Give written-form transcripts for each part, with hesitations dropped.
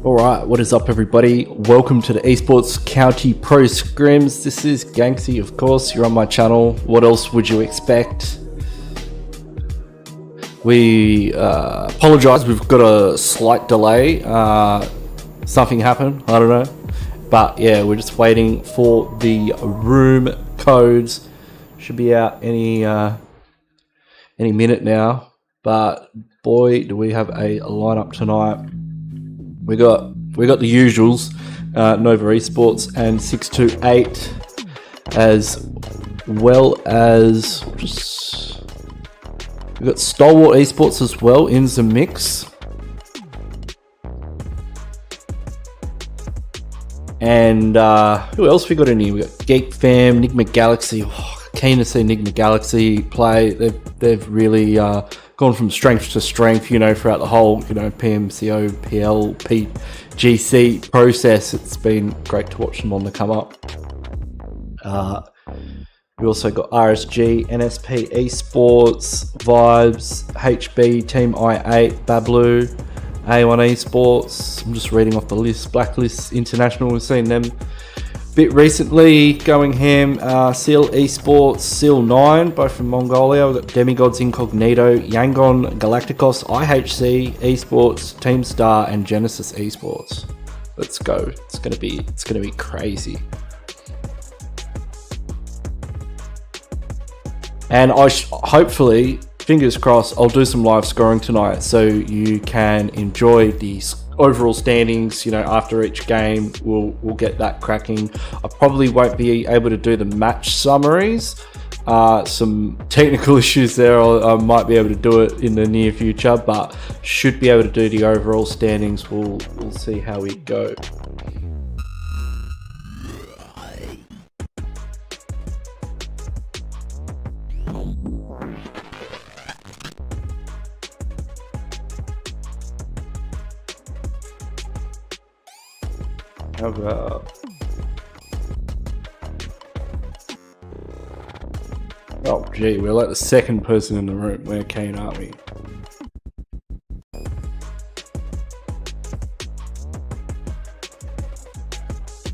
Alright, what is up everybody? Welcome to the Esports County Pro Scrims. This is Ganksy, of course. You're on my channel. What else would you expect? We apologise, we've got a slight delay. Something happened, I don't know. But yeah, we're just waiting for the room codes. Should be out any minute now. But boy, do we have a lineup tonight. We got the usuals, Nova Esports and 628, as well as we got Stalwart Esports as well in the mix. And who else we got in here? We got GEEK Fam, NIGMA Galaxy. Oh, keen to see NIGMA Galaxy play. They've really gone from strength to strength, you know, throughout the whole, you know, PMCO, PL, PGC process. It's been great to watch them on the come up. We also got RSG, NSP Esports, Vibes, HB, Team I8, Bablu, A1 Esports. I'm just reading off the list. BLACKLIST International, we've seen them a bit recently going ham. Seal Esports, Seal 9, both from Mongolia. We've got DEMIGODS, INCOGNITO, YANGON, GALACTICOS, IHC Esports, Team Star, and Genesis Esports. Let's go. It's gonna be crazy. And hopefully, fingers crossed, I'll do some live scoring tonight so you can enjoy the overall standings. You know, after each game, we'll get that cracking. I probably won't be able to do the match summaries. Some technical issues there. I might be able to do it in the near future, but should be able to do the overall standings. We'll see how we go. Oh gee, we're like the second person in the room. We're keen, aren't we?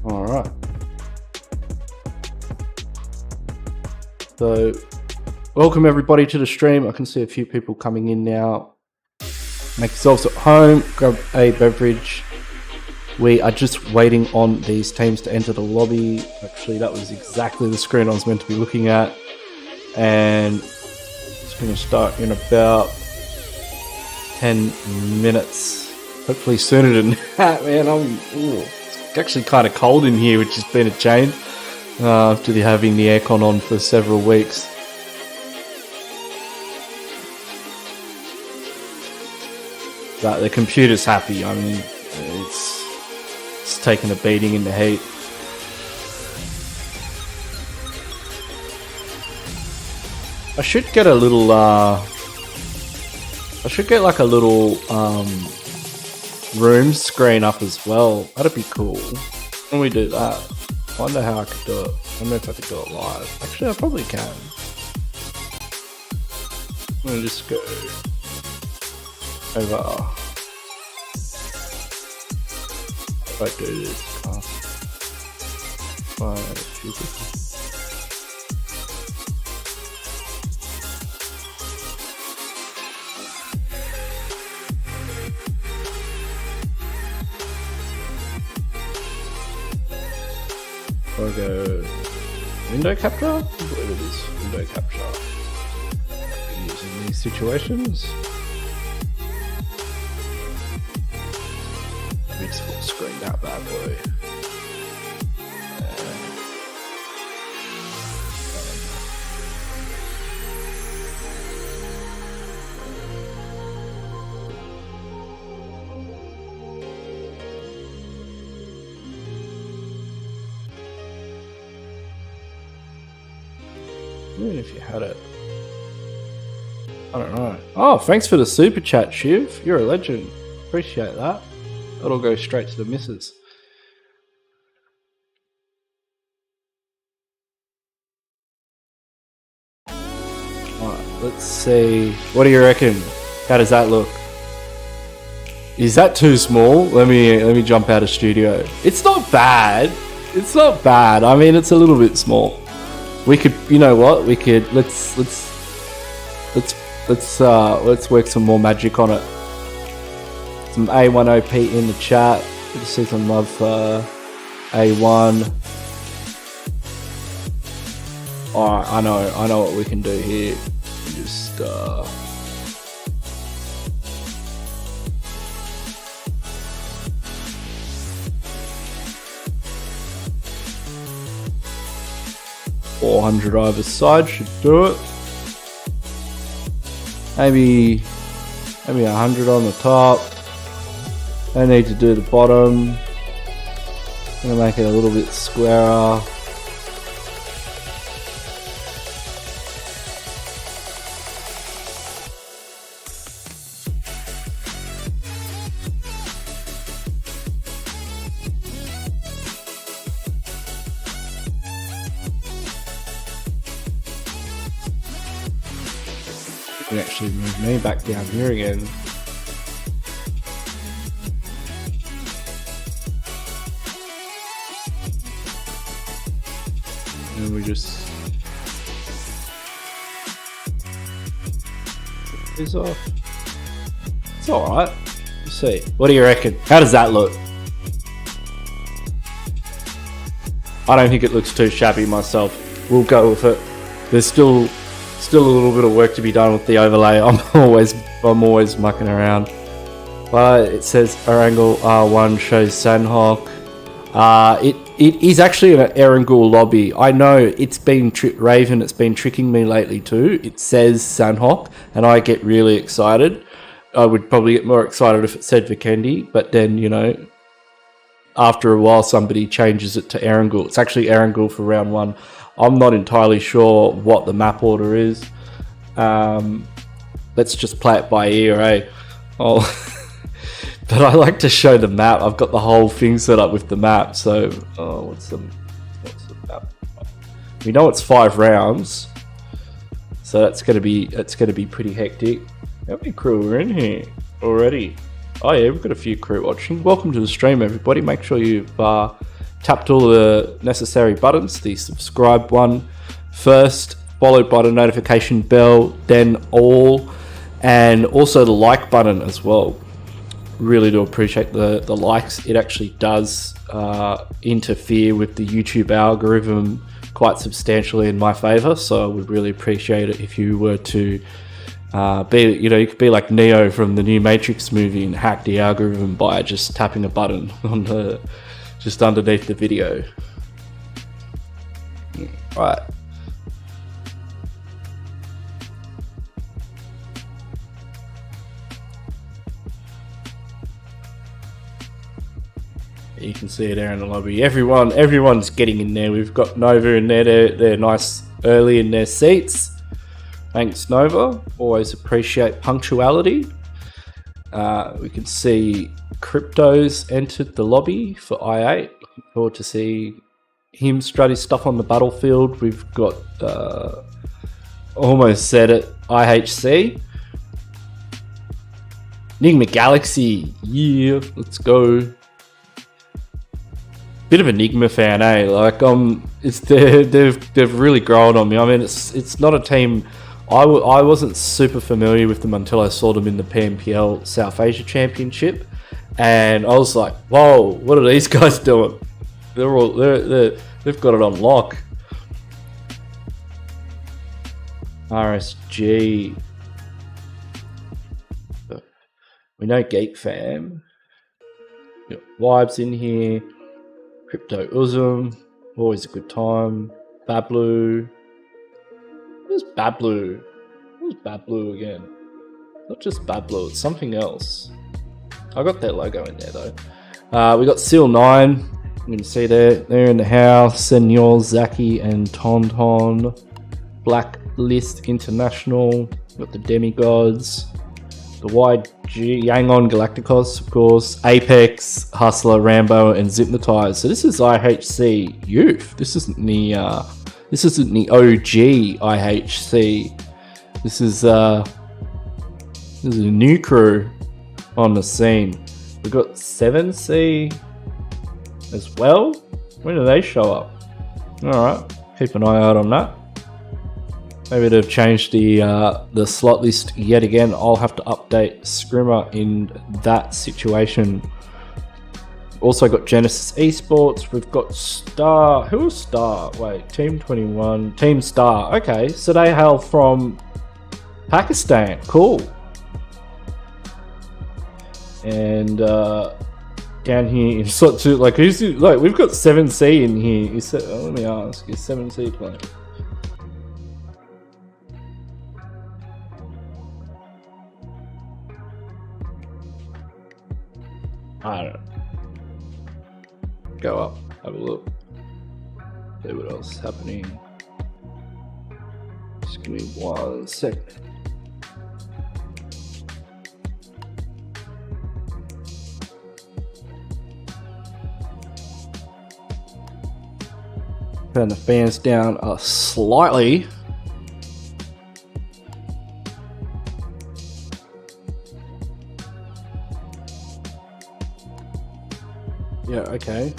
Alright. So, welcome everybody to the stream. I can see a few people coming in now. Make yourselves at home, grab a beverage. We are just waiting on these teams to enter the lobby. Actually, that was exactly the screen I was meant to be looking at. And it's going to start in about 10 minutes. Hopefully sooner than that, man. It's actually kind of cold in here, which has been a change after having the aircon on for several weeks. But the computer's happy. I mean, it's taken a beating in the heat. I should get a little I should get like a little room screen up as well. That'd be cool. When we do that, I wonder how I could do it. I don't know if I could do it live. Actually, I probably can. I'm gonna just go over. If I do this, I'll go window capture? I believe it is window capture. Using these situations. Let me just full screen that bad boy. Even if you had it, I don't know. Oh, thanks for the super chat, Shiv. You're a legend. Appreciate that. That'll go straight to the missus. Alright, let's see. What do you reckon? How does that look? Is that too small? Let me jump out of studio. It's not bad. It's not bad. I mean, it's a little bit small. We could, you know what? We could let's work some more magic on it. Some A1OP in the chat. Just see some love for A1. Alright, I know what we can do here. Just 400 either side should do it. Maybe 100 on the top. I need to do the bottom. I'm gonna make it a little bit squarer. You can actually move me back down here again. And we just is off. It's alright. Let's see. What do you reckon? How does that look? I don't think it looks too shabby myself. We'll go with it. There's still a little bit of work to be done with the overlay. I'm always mucking around. But it says Erangel R1 shows Sandhawk. It is actually an Erangel lobby. I know it's been Raven. It's been tricking me lately too. It says Sandhawk, and I get really excited. I would probably get more excited if it said Vikendi, but then you know, after a while, somebody changes it to Erangel. It's actually Erangel for round 1. I'm not entirely sure what the map order is. Let's just play it by ear, eh? Oh, but I like to show the map. I've got the whole thing set up with the map. So, what's the map? We know it's 5 rounds, so that's gonna be pretty hectic. How many crew are in here already? Oh yeah, we've got a few crew watching. Welcome to the stream, everybody. Make sure you've tapped all the necessary buttons. The subscribe one first, followed by the notification bell, then all, and also the like button as well. Really do appreciate the likes. It actually does interfere with the YouTube algorithm quite substantially in my favor, so I would really appreciate it if you were to you could be like Neo from the new Matrix movie and hack the algorithm by just tapping a button on just underneath the video. Right. You can see it there in the lobby. Everyone's getting in there. We've got Nova in there. They're nice early in their seats. Thanks, Nova. Always appreciate punctuality. We can see Crypto's entered the lobby for I8. Looking forward to see him strut his stuff on the battlefield. We've got, almost said it, IHC. NIGMA Galaxy, yeah, let's go. Bit of a NIGMA fan, eh? Like, they've really grown on me. I mean, it's not a team. I wasn't super familiar with them until I saw them in the PMPL South Asia Championship, and I was like, "Whoa, what are these guys doing? They've got it on lock." RSG. We know GEEK fam. Got Vibes in here. Crypto Uzum. Always a good time. Bablu. Where's Bablu? Who's Bablu again? Not just Bablu, it's something else. I got their logo in there though. We got Seal 9. You can see they're in the house. Senor, Zaki, and Tonton. Blacklist International. Got the Demigods. The YG, Yangon, Galacticos, of course. Apex, Hustler, Rambo, and Hypnotize. So this is IHC Youth. This isn't the OG IHC. This is a new crew. on the scene. We've got 7C as well. When do they show up? Alright, keep an eye out on that. Maybe they've changed the slot list yet again. I'll have to update Scrimmer in that situation. Also got Genesis Esports. We've got Star. Who is Star? Wait, Team 21. Team Star. Okay, so they hail from Pakistan. Cool. And down here in slot 2, like we've got 7C in here. Let me ask, is 7C playing? I don't know. Go up, have a look, see what else is happening. Just give me 1 second. Turn the fans down slightly. Yeah, okay.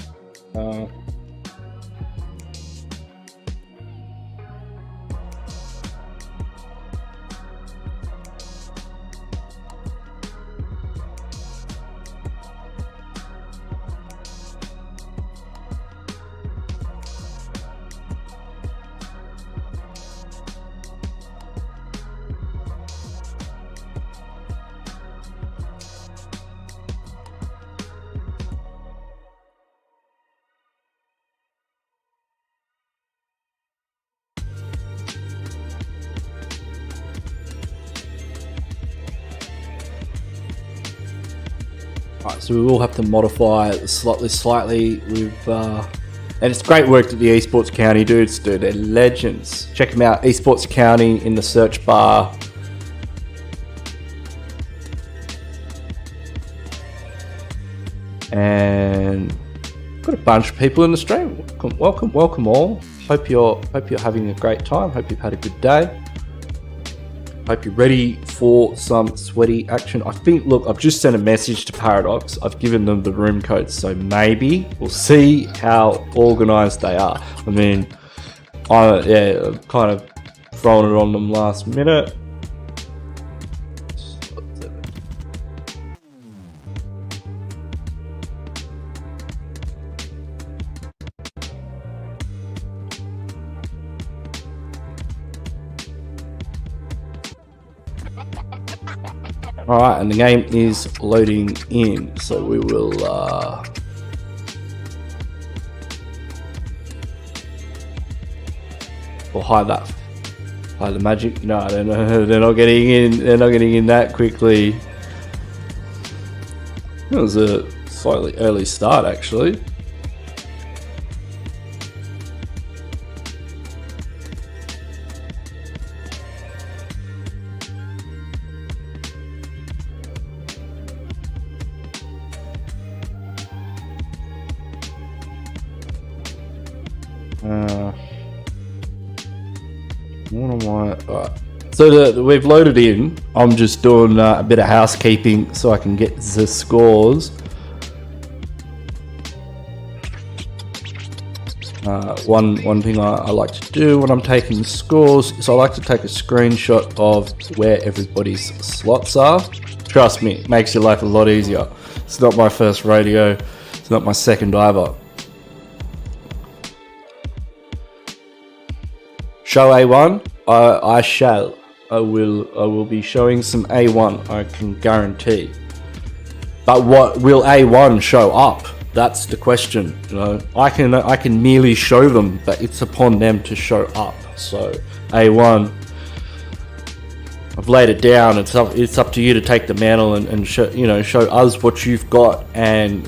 Alright, so we will have to modify the slot list slightly. And it's great work that the Esports County dudes do. They're legends. Check them out, Esports County in the search bar. And got a bunch of people in the stream. Welcome all. Hope you're having a great time. Hope you've had a good day. Hope you're ready for some sweaty action. I think, look, I've just sent a message to Paradox. I've given them the room codes, so maybe we'll see how organized they are. I mean, I've kind of thrown it on them last minute. Alright, and the game is loading in, so we will we'll hide the magic. No, they're not getting in that quickly. It was a slightly early start, actually. So we've loaded in. I'm just doing a bit of housekeeping so I can get the scores. One thing I like to do when I'm taking scores is I like to take a screenshot of where everybody's slots are. Trust me, it makes your life a lot easier. It's not my first rodeo. It's not my second either. Show A1. I will be showing some A1, I can guarantee. But what will A1 show up? That's the question. You know, I can merely show them, but it's upon them to show up. So A1, I've laid it down. It's up to you to take the mantle and show us what you've got, and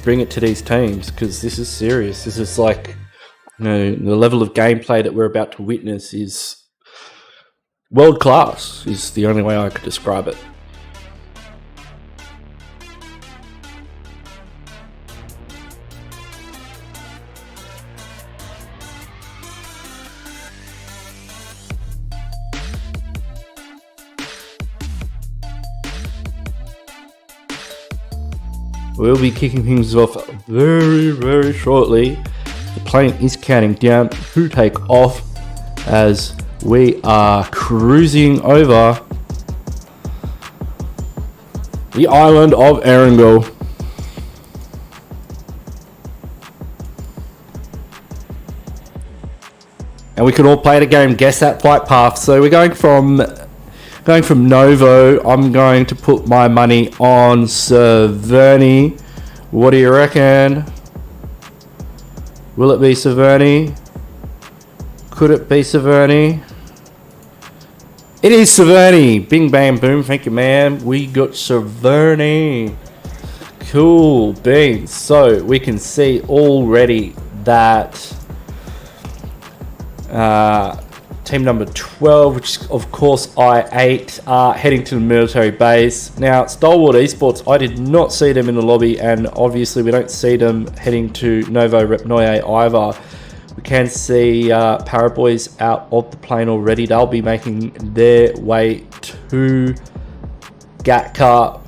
bring it to these teams, because this is serious. This is like, the level of gameplay that we're about to witness is world class, is the only way I could describe it. We'll be kicking things off very, very shortly. The plane is counting down to take off as we are cruising over the island of Erangel. And we can all play the game, guess that flight path. So we're going from Novo. I'm going to put my money on Severny. What do you reckon? Will it be Severny? Could it be Severny? It is Severny. Bing, bang, boom. Thank you, man. We got Severny. Cool beans. So we can see already that team number 12, which is of course I8, are heading to the military base. Now, Stalwart Esports, I did not see them in the lobby, and obviously we don't see them heading to Novo Repnoye either. We can see Paraboys out of the plane already. They'll be making their way to Gatka.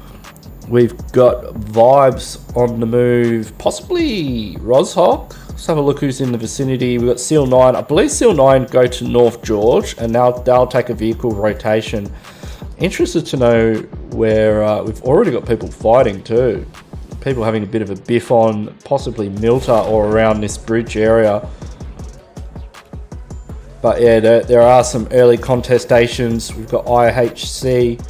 We've got Vibes on the move, possibly Roshawk. Let's have a look who's in the vicinity. We've got Seal 9. I believe Seal 9 go to North George, and now they'll take a vehicle rotation. Interested to know where we've already got people fighting too. People having a bit of a biff on possibly Milta or around this bridge area. But yeah, there are some early contestations. We've got IHC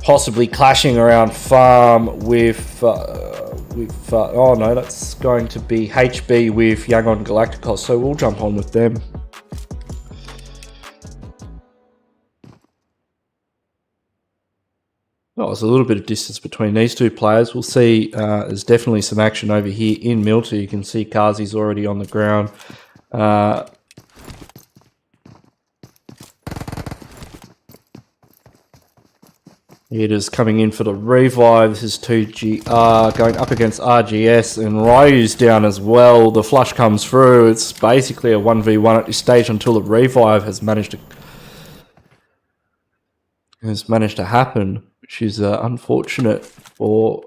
possibly clashing around farm with oh no, that's going to be HB with YANGON GALACTICOS, so we'll jump on with them. Oh, there's a little bit of distance between these two players. We'll see. There's definitely some action over here in Milta. You can see Kazi's already on the ground. It is coming in for the revive. This is 2GR going up against RGS, and Ryu's down as well. The flush comes through. It's basically a 1v1 at this stage until the revive has managed to happen, which is unfortunate for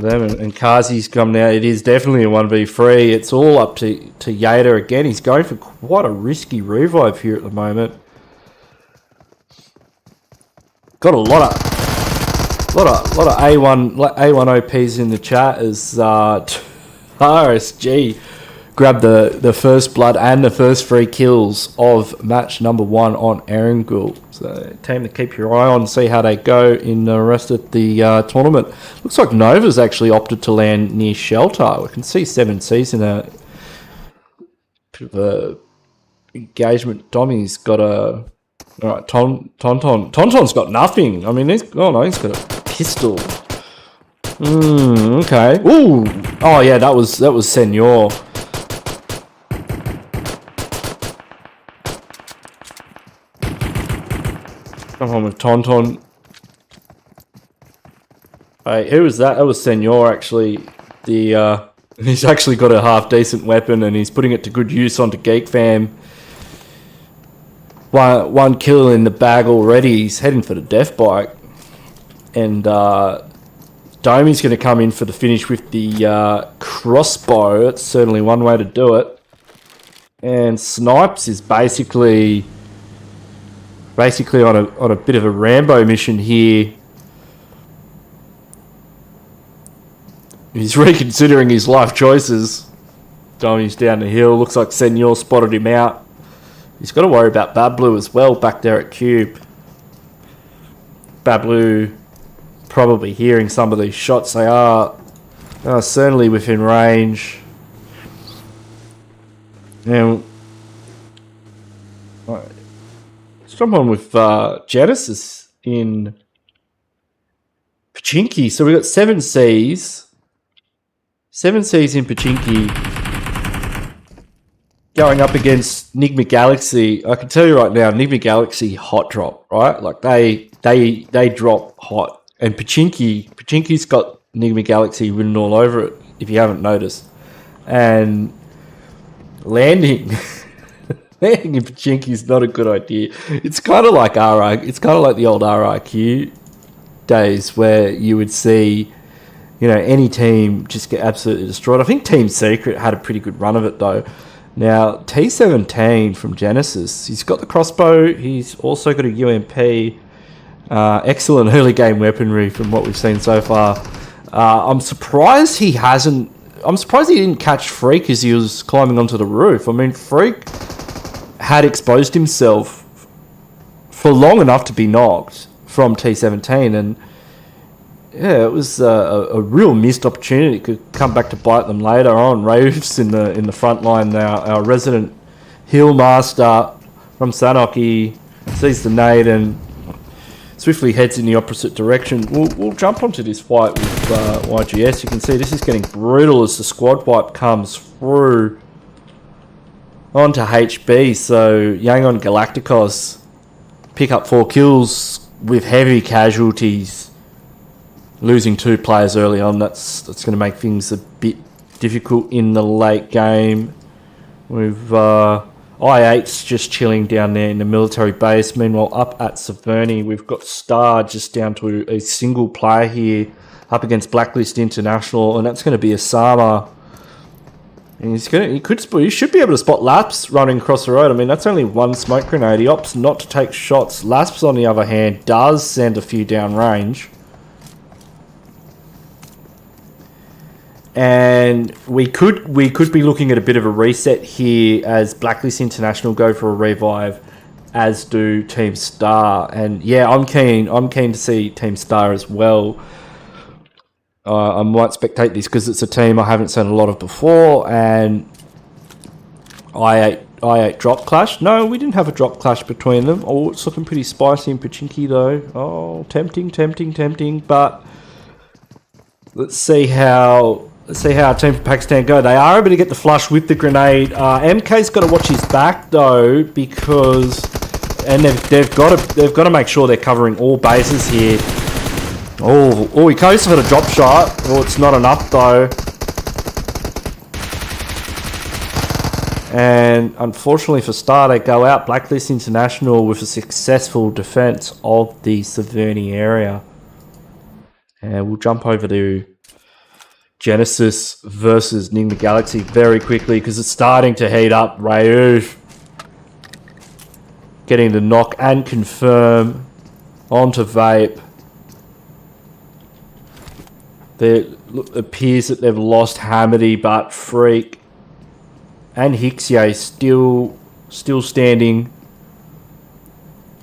them. And Kazi's come now. It is definitely a 1v3. It's all up to Yader again. He's going for quite a risky revive here at the moment. Got a lot of A1 OPs in the chat as RSG grabbed the first blood and the first 3 kills of match number 1 on Erangel. So team to keep your eye on, see how they go in the rest of the tournament. Looks like Nova's actually opted to land near Shelter. We can see 7C's in a bit of a engagement. Dommy's got a... Alright, Tonton's got nothing. I mean, he's got a pistol. Okay. Ooh! Oh yeah, that was Senor. Come on with Tonton. Hey, who was that? That was Senor, actually. He's actually got a half-decent weapon, and he's putting it to good use onto GEEK fam. One kill in the bag already. He's heading for the death bike. And Domy's going to come in for the finish with the crossbow. That's certainly one way to do it. And Snipes is basically on a bit of a Rambo mission here. He's reconsidering his life choices. Domy's down the hill. Looks like Senor spotted him out. He's got to worry about Bablu as well back there at Cube. Bablu probably hearing some of these shots. They are certainly within range. Now, let's jump on with Genesis in Pachinki. So we've got 7Cs. 7Cs in Pachinki going up against NIGMA Galaxy. I can tell you right now, NIGMA Galaxy hot drop, right? Like they drop hot. And Pachinki's got NIGMA Galaxy written all over it, if you haven't noticed. And landing landing in Pachinki is not a good idea. It's kind of like it's kind of like the old RIQ days where you would see, any team just get absolutely destroyed. I think Team Secret had a pretty good run of it though. Now T17 from Genesis, he's got the crossbow. He's also got a UMP. Excellent early game weaponry from what we've seen so far. I'm surprised he didn't catch Freak as he was climbing onto the roof. I mean, Freak had exposed himself for long enough to be knocked from T17, and yeah, it was a real missed opportunity. It could come back to bite them later on. Raves in the front line now. Our resident heal master from Sanoki sees the nade and swiftly heads in the opposite direction. We'll jump onto this fight with YGS. You can see this is getting brutal as the squad wipe comes through onto HB. So Yangon Galacticos pick up 4 kills with heavy casualties, losing 2 players early on. That's going to make things a bit difficult in the late game. We've I8's just chilling down there in the military base. Meanwhile, up at Severny, we've got Star just down to a single player here up against Blacklist International, and that's going to be Osama. And he should be able to spot Laps running across the road. I mean, that's only 1 smoke grenade. He opts not to take shots. Laps, on the other hand, does send a few down range. And we could be looking at a bit of a reset here as Blacklist International go for a revive, as do Team Star. And yeah, I'm keen to see Team Star as well. I might spectate this because it's a team I haven't seen a lot of before. And I8 drop clash. No, we didn't have a drop clash between them. Oh, it's looking pretty spicy in Pachinki though. Oh, tempting. But let's see how our team from Pakistan go. They are able to get the flush with the grenade. MK's got to watch his back though, because they've got to make sure they're covering all bases here. Oh, he goes for the drop shot. Oh, it's not enough though. And unfortunately for Star, they go out. Blacklist International with a successful defense of the Severny area. And we'll jump over to Genesis versus NIGMA Galaxy very quickly because it's starting to heat up. Rayouf getting the knock and confirm onto Vape. It appears that they've lost Hamady, but Freak and Hixier still standing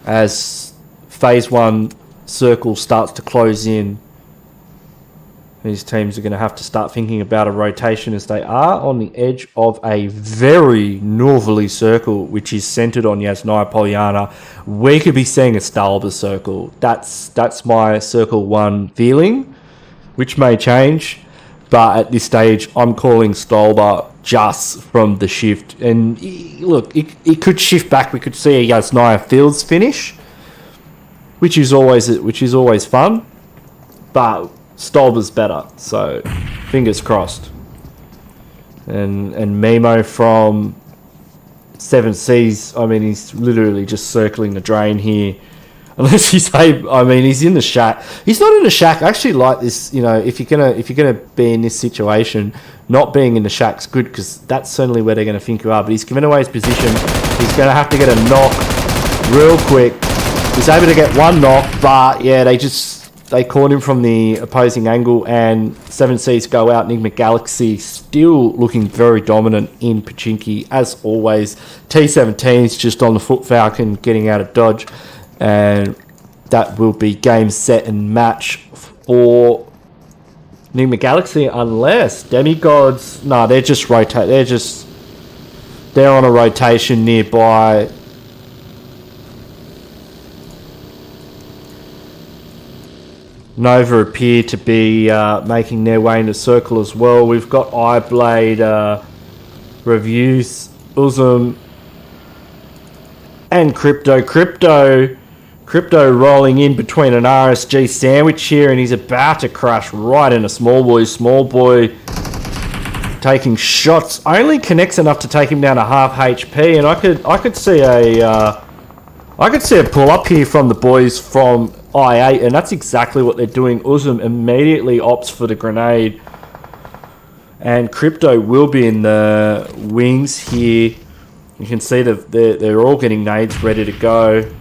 as Phase 1 circle starts to close in. These teams are going to have to start thinking about a rotation as they are on the edge of a very northerly circle, which is centered on Yasnaya Polyana. We could be seeing a STALWART circle. That's my Circle 1 feeling, which may change. But at this stage, I'm calling STALWART just from the shift. And look, it could shift back. We could see a Yasnaya Fields finish, which is always fun. But STALWART's better, so fingers crossed. And Memo from 7 Seas, I mean, he's literally just circling the drain here. Unless he's he's in the shack. He's not in the shack. I actually like this, if you're gonna be in this situation, not being in the shack's good because that's certainly where they're gonna think you are. But he's given away his position. He's gonna have to get a knock real quick. He's able to get 1 knock, but yeah, they caught him from the opposing angle, and 7 Seas go out. NIGMA Galaxy still looking very dominant in Pachinki, as always. T17's just on the Foot Falcon, getting out of dodge, and that will be game, set, and match for NIGMA Galaxy, unless Demigods... No, they're just rotate. They're on a rotation nearby. Nova appear to be making their way into circle as well. We've got Eyeblade, Reviews, Uzum, and Crypto rolling in between an RSG sandwich here, and he's about to crash right into Small Boy. Small Boy taking shots. Only connects enough to take him down to half HP, and I could see a pull up here from the boys from I8, and that's exactly what they're doing. Uzum immediately opts for the grenade, and Crypto will be in the wings here. You can see that they're all getting nades ready to go,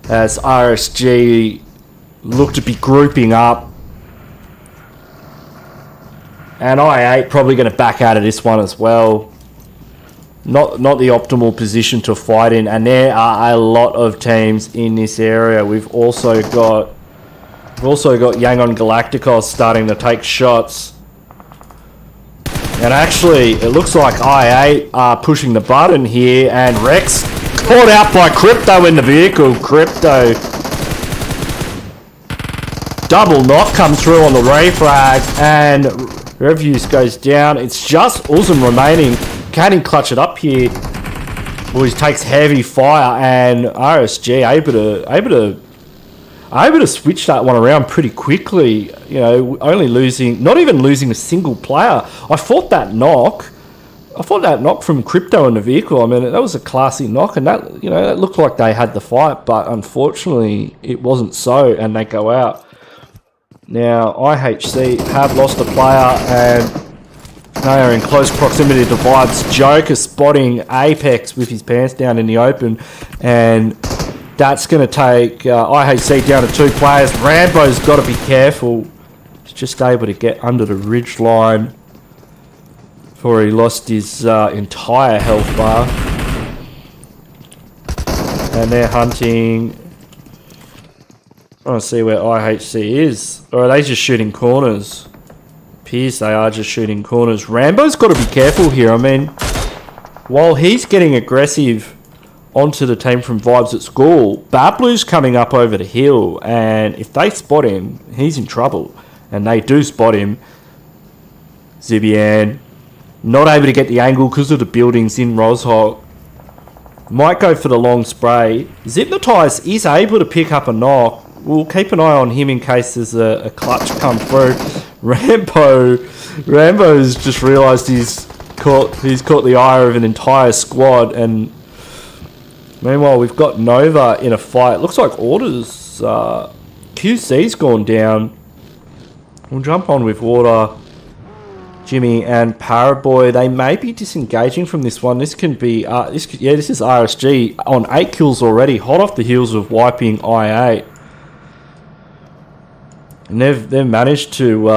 as RSG look to be grouping up, and I8 probably going to back out of this one as well. Not the optimal position to fight in, and there are a lot of teams in this area. We've also got YANGON GALACTICOS starting to take shots, and actually it looks like I8 are pushing the button here, and Rex caught out by Crypto in the vehicle. Crypto double knock comes through on the refrag, and Reviews goes down. It's just Uzum remaining. Can he clutch it up here? Well, he takes heavy fire, and RSG able to switch that one around pretty quickly. You know, not even losing a single player. I thought that knock from Crypto in the vehicle, I mean, that was a classy knock, and that, you know, that looked like they had the fight, but unfortunately it wasn't so, and they go out. Now IHC have lost a player, and they are in close proximity to Vibes. Joker spotting Apex with his pants down in the open, and that's going to take IHC down to 2 players. Rambo's got to be careful. He's just able to get under the ridge line before he lost his entire health bar. And they're hunting. I want to see where IHC is. Or are they just shooting corners? Appears they are just shooting corners. Rambo's got to be careful here. I mean, while he's getting aggressive onto the team from Vibes at school, Bablu's coming up over the hill, and if they spot him, he's in trouble. And they do spot him. Zibian not able to get the angle because of the buildings in Roshok. Might go for the long spray. Hypnotize is able to pick up a knock. We'll keep an eye on him in case there's a clutch come through. Rambo's just realised he's caught the eye of an entire squad, and meanwhile we've got Nova in a fight. Looks like Orders QC's gone down. We'll jump on with Water, Jimmy, and Paraboy. They may be disengaging from this one. This can be this is RSG on 8 kills already, hot off the heels of wiping I8. And they've managed to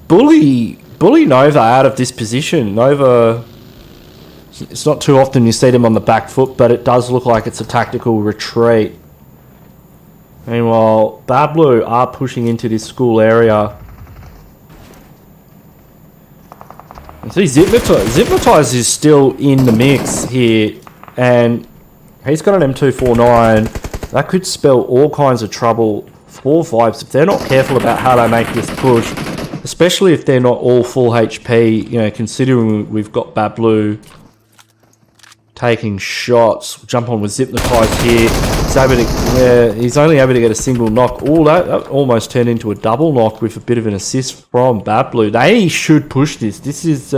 bully Nova out of this position. Nova, it's not too often you see them on the back foot, but it does look like it's a tactical retreat. Meanwhile, Bablu are pushing into this school area. And see, Hypnotize is still in the mix here, and he's got an M249. That could spell all kinds of trouble for Vibes if they're not careful about how they make this push, especially if they're not all full HP, you know, considering we've got Bablu taking shots. We'll jump on with Hypnotize here. He's only able to get a single knock. Oh, that almost turned into a double knock with a bit of an assist from Bablu. They should push this. This is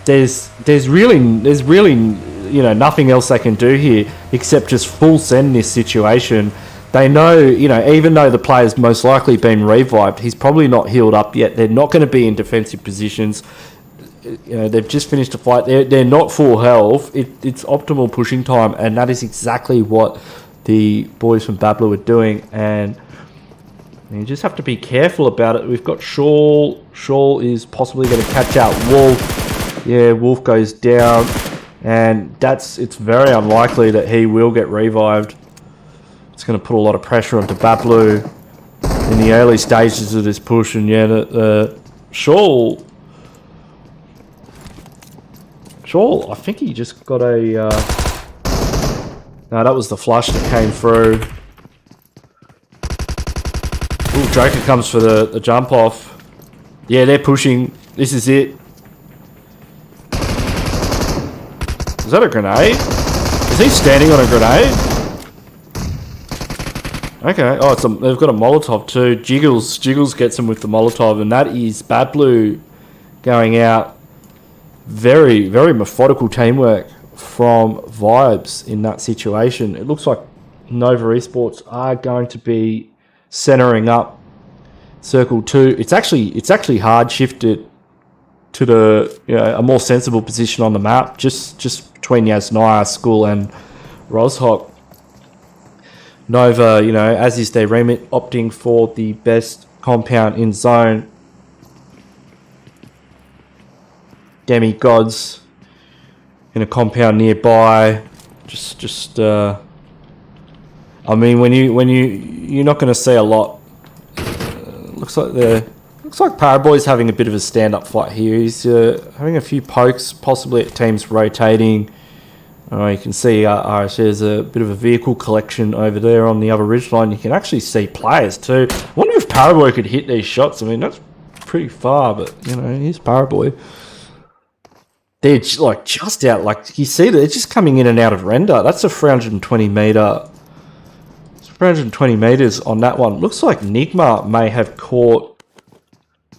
there's really you know, nothing else they can do here except just full send this situation. They know, you know, even though the player's most likely been revived, he's probably not healed up yet. They're not going to be in defensive positions. You know, they've just finished a fight. They're not full health. It's optimal pushing time, and that is exactly what the boys from Bablu are doing. And you just have to be careful about it. We've got Shawl. Shawl is possibly going to catch out Wolf. Yeah, Wolf goes down. And it's very unlikely that he will get revived. It's going to put a lot of pressure onto Bablu in the early stages of this push. And yeah, the Shawl, I think he just got a... no, that was the flush that came through. Ooh, Joker comes for the jump off. Yeah, they're pushing. This is it. Is that a grenade? Is he standing on a grenade? Okay. Oh, they've got a Molotov too. Jiggles gets them with the Molotov, and that is Bad Blue going out. Very, very methodical teamwork from Vibes in that situation. It looks like Nova Esports are going to be centering up Circle 2. It's actually hard shifted to the a more sensible position on the map, just between Yasnaya, School, and Rozhok. Nova, as is their remit, opting for the best compound in zone. Demigods in a compound nearby. I mean, when you're not going to see a lot. Looks like Paraboy's having a bit of a stand-up fight here. He's having a few pokes, possibly at teams rotating. You can see there's a bit of a vehicle collection over there on the other ridgeline. You can actually see players too. I wonder if Paraboy could hit these shots. I mean, that's pretty far, but here's Paraboy. They're just out. Like you see, they're just coming in and out of render. That's a 320 meter. It's 320 meters on that one. Looks like NIGMA may have caught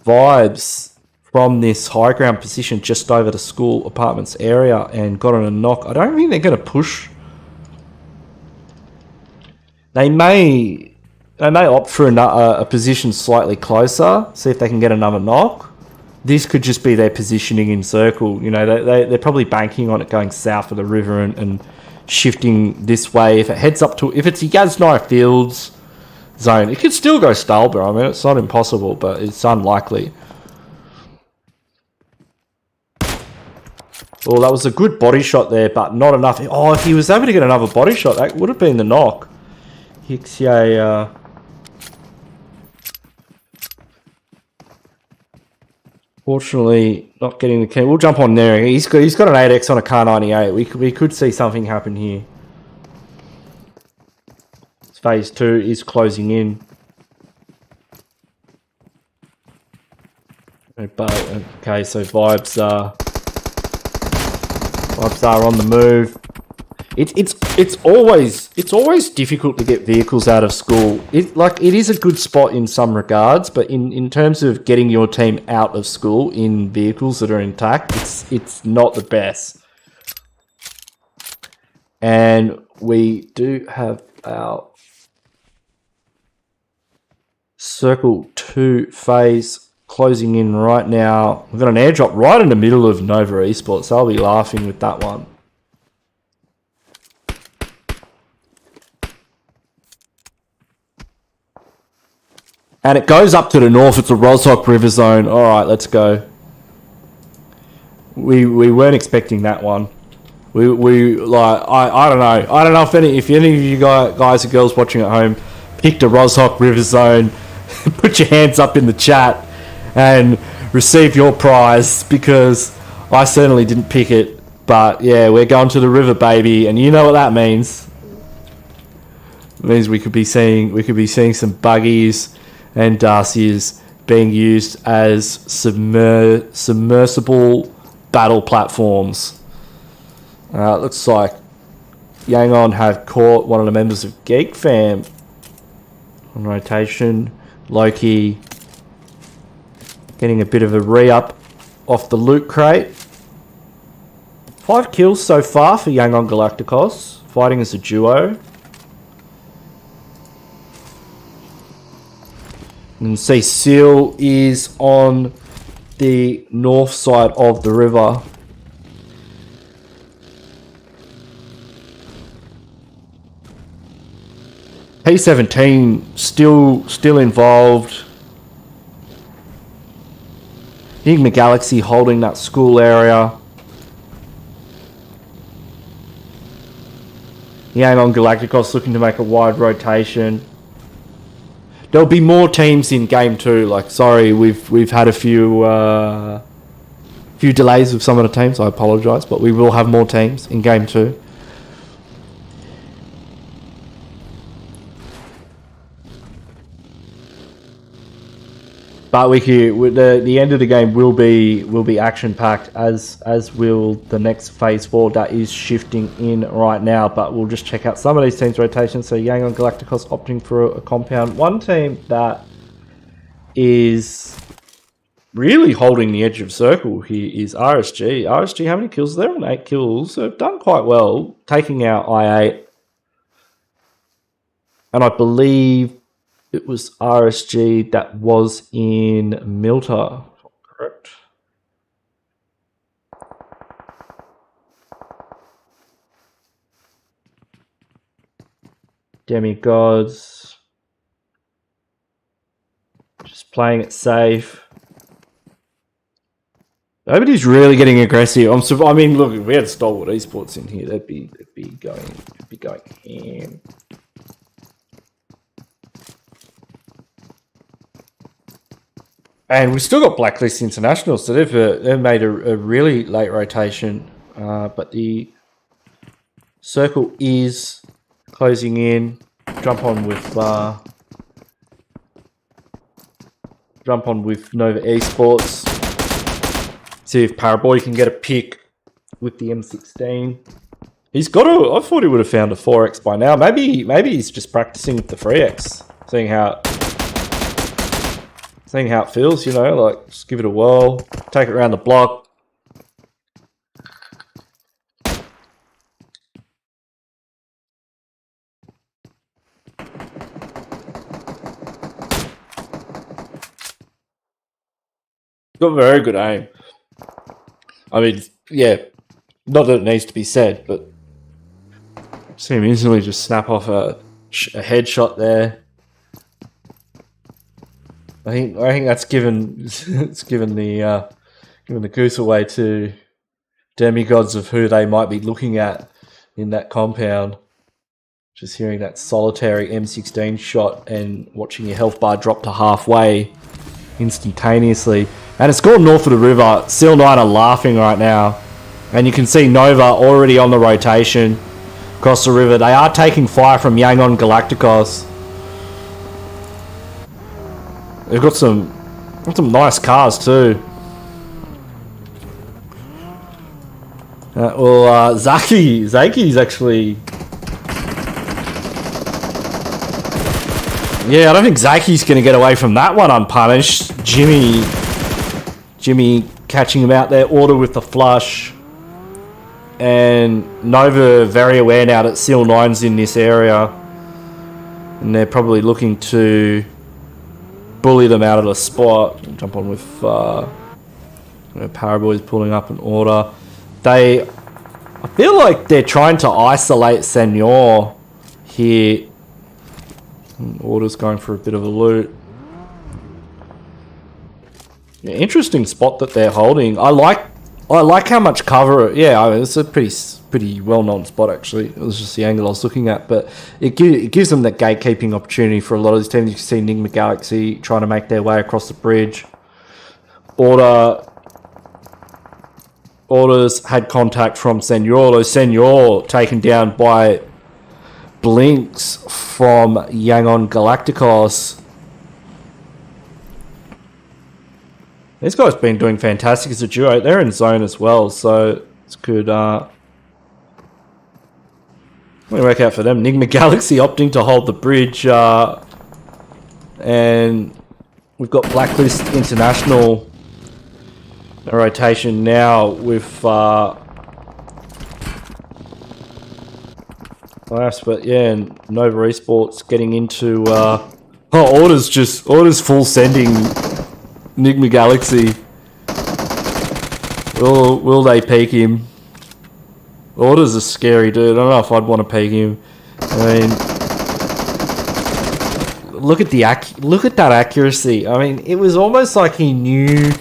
Vibes from this high ground position just over the School Apartments area and got on a knock. I don't think they're going to push. They may opt for a position slightly closer, see if they can get another knock. This could just be their positioning in circle. They're probably banking on it going south of the river and shifting this way. If it heads up to, if it's Yasnaya Fields zone, it could still go STALWART. I mean, it's not impossible, but it's unlikely. Well, that was a good body shot there, but not enough. Oh, if he was able to get another body shot, that would have been the knock. Hixier, fortunately, not getting the key. We'll jump on there. He's got an 8x on a car 98. We could see something happen here. Phase 2 is closing in. Okay, so Vibes are on the move. It's always difficult to get vehicles out of School. It is a good spot in some regards, but in terms of getting your team out of School in vehicles that are intact, it's not the best. And we do have our Circle 2 phase closing in right now. We've got an airdrop right in the middle of Nova Esports. So I'll be laughing with that one. And it goes up to the north. It's a Rozhok River Zone. All right, let's go. We weren't expecting that one. I don't know. I don't know if any of you guys or girls watching at home picked a Rozhok River Zone. Put your hands up in the chat and receive your prize, because I certainly didn't pick it. But yeah, we're going to the river, baby, and you know what that means. It means we could be seeing some buggies and Darcy's being used as submersible battle platforms. Looks like Yangon have caught one of the members of GEEK fam on rotation. Loki getting a bit of a re-up off the loot crate. 5 kills so far for YANGON Galacticos, fighting as a duo. You can see Seal is on the north side of the river. P17 still involved. NIGMA Galaxy holding that School area. Yangon Galacticos looking to make a wide rotation. There'll be more teams in game 2. Sorry, we've had a few delays with some of the teams. I apologise, but we will have more teams in game 2. But the end of the game will be action packed, as will the next phase 4 that is shifting in right now. But we'll just check out some of these teams' rotations. So Yangon Galacticos opting for a compound. One team that is really holding the edge of circle here is RSG. RSG, how many kills? They're on 8 kills. So done quite well, taking out I8. And I believe it was RSG that was in Milta, correct? Demigods. Just playing it safe. Nobody's really getting aggressive. I mean, look, if we had Stalwart Esports in here, they'd be going ham. And we've still got Blacklist International, so they've made a really late rotation. But the circle is closing in. Jump on with Nova Esports. See if Paraboy can get a pick with the M16. He's got a. I thought he would have found a 4x by now. Maybe he's just practicing with the 3x, seeing how it feels, you know, like just give it a whirl, take it around the block. Got very good aim. I mean, yeah, not that it needs to be said, but see him instantly just snap off a headshot there. I think that's given the goose away to demigods of who they might be looking at in that compound. Just hearing that solitary M16 shot and watching your health bar drop to halfway instantaneously. And it's gone north of the river. Seal 9 are laughing right now. And you can see Nova already on the rotation across the river. They are taking fire from Yangon Galacticos. They've got some nice cars too. Zaki's actually... Yeah, I don't think Zaki's going to get away from that one unpunished. Jimmy catching him out there. Order with the flush. And Nova very aware now that Seal 9's in this area. And they're probably looking to bully them out of the spot. Jump on with Paraboy's pulling up an order. I feel like they're trying to isolate Senor here. Order's going for a bit of a loot. Yeah, interesting spot that they're holding. I like how much cover. Yeah, I mean, it's a pretty well-known spot actually. It was just the angle I was looking at, but it gives them that gatekeeping opportunity for a lot of these teams. You can see NIGMA Galaxy trying to make their way across the bridge. Orders had contact from Senor. Senor taken down by Blinks from Yangon Galacticos. These guys have been doing fantastic as a duo. They're in zone as well, so it's good. Let me work out for them. NIGMA Galaxy opting to hold the bridge. And we've got Blacklist International in rotation now with... but yeah, and Nova Esports getting into... Orders full sending NIGMA Galaxy. Will they peek him? Orders a scary dude. I don't know if I'd want to peek him. I mean, look at that accuracy. I mean, it was almost like he knew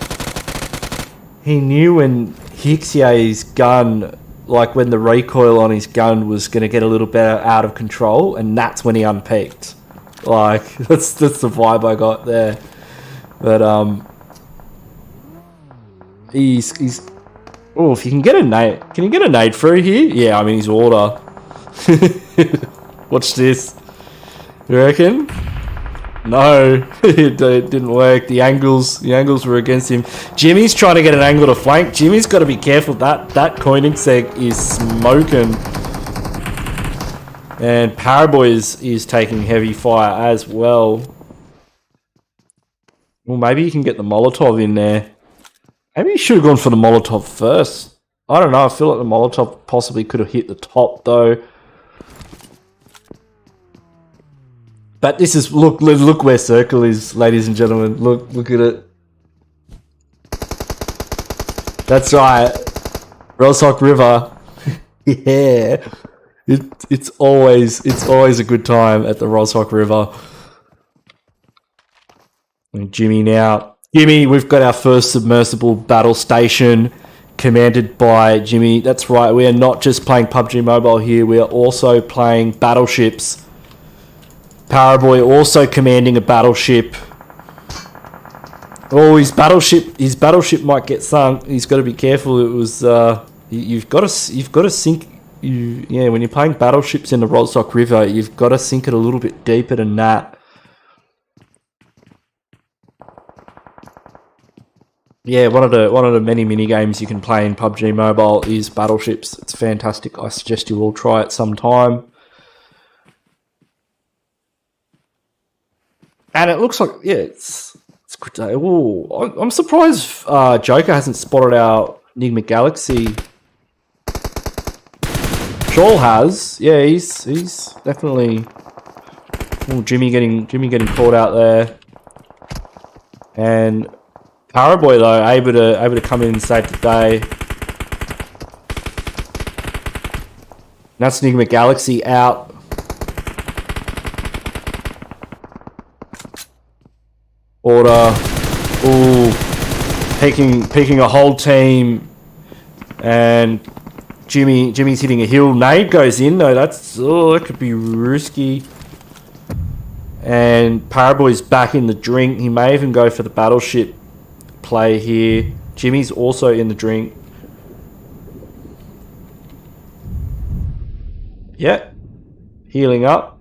when Hixie's gun, like when the recoil on his gun was going to get a little bit out of control, and that's when he unpeaked. Like that's the vibe I got there. But he's oh, if you can get a nade, can you get a nade through here? Yeah, I mean he's order. Watch this. You reckon? No, it didn't work. The angles were against him. Jimmy's trying to get an angle to flank. Jimmy's got to be careful. That coining seg is smoking. And Paraboy is taking heavy fire as well. Well, maybe you can get the Molotov in there. Maybe you should have gone for the Molotov first. I don't know. I feel like the Molotov possibly could have hit the top though. But this is look where circle is, ladies and gentlemen. Look at it. That's right. Rossock River. Yeah. It's always a good time at the Rossock River. And Jimmy now. Jimmy, we've got our first submersible battle station commanded by Jimmy. That's right. We are not just playing PUBG Mobile here. We are also playing battleships. Paraboy also commanding a battleship. Oh, his battleship might get sunk. He's got to be careful. It was you've got to sink. Yeah, when you're playing battleships in the Rossock River, you've got to sink it a little bit deeper than that. Yeah, one of the many mini games you can play in PUBG Mobile is battleships. It's fantastic. I suggest you all try it sometime. And it looks like, yeah, it's good day. Ooh, I'm surprised Joker hasn't spotted our NIGMA Galaxy. Shawl has. Yeah, he's definitely. Ooh, Jimmy getting caught out there. And Paraboy though able to come in and save the day. That's NIGMA Galaxy out. Order. Ooh. Peeking a whole team. And Jimmy's hitting a hill. Nade goes in though. That could be risky. And Paraboy's back in the drink. He may even go for the battleship play here. Jimmy's also in the drink. Yeah. Healing up.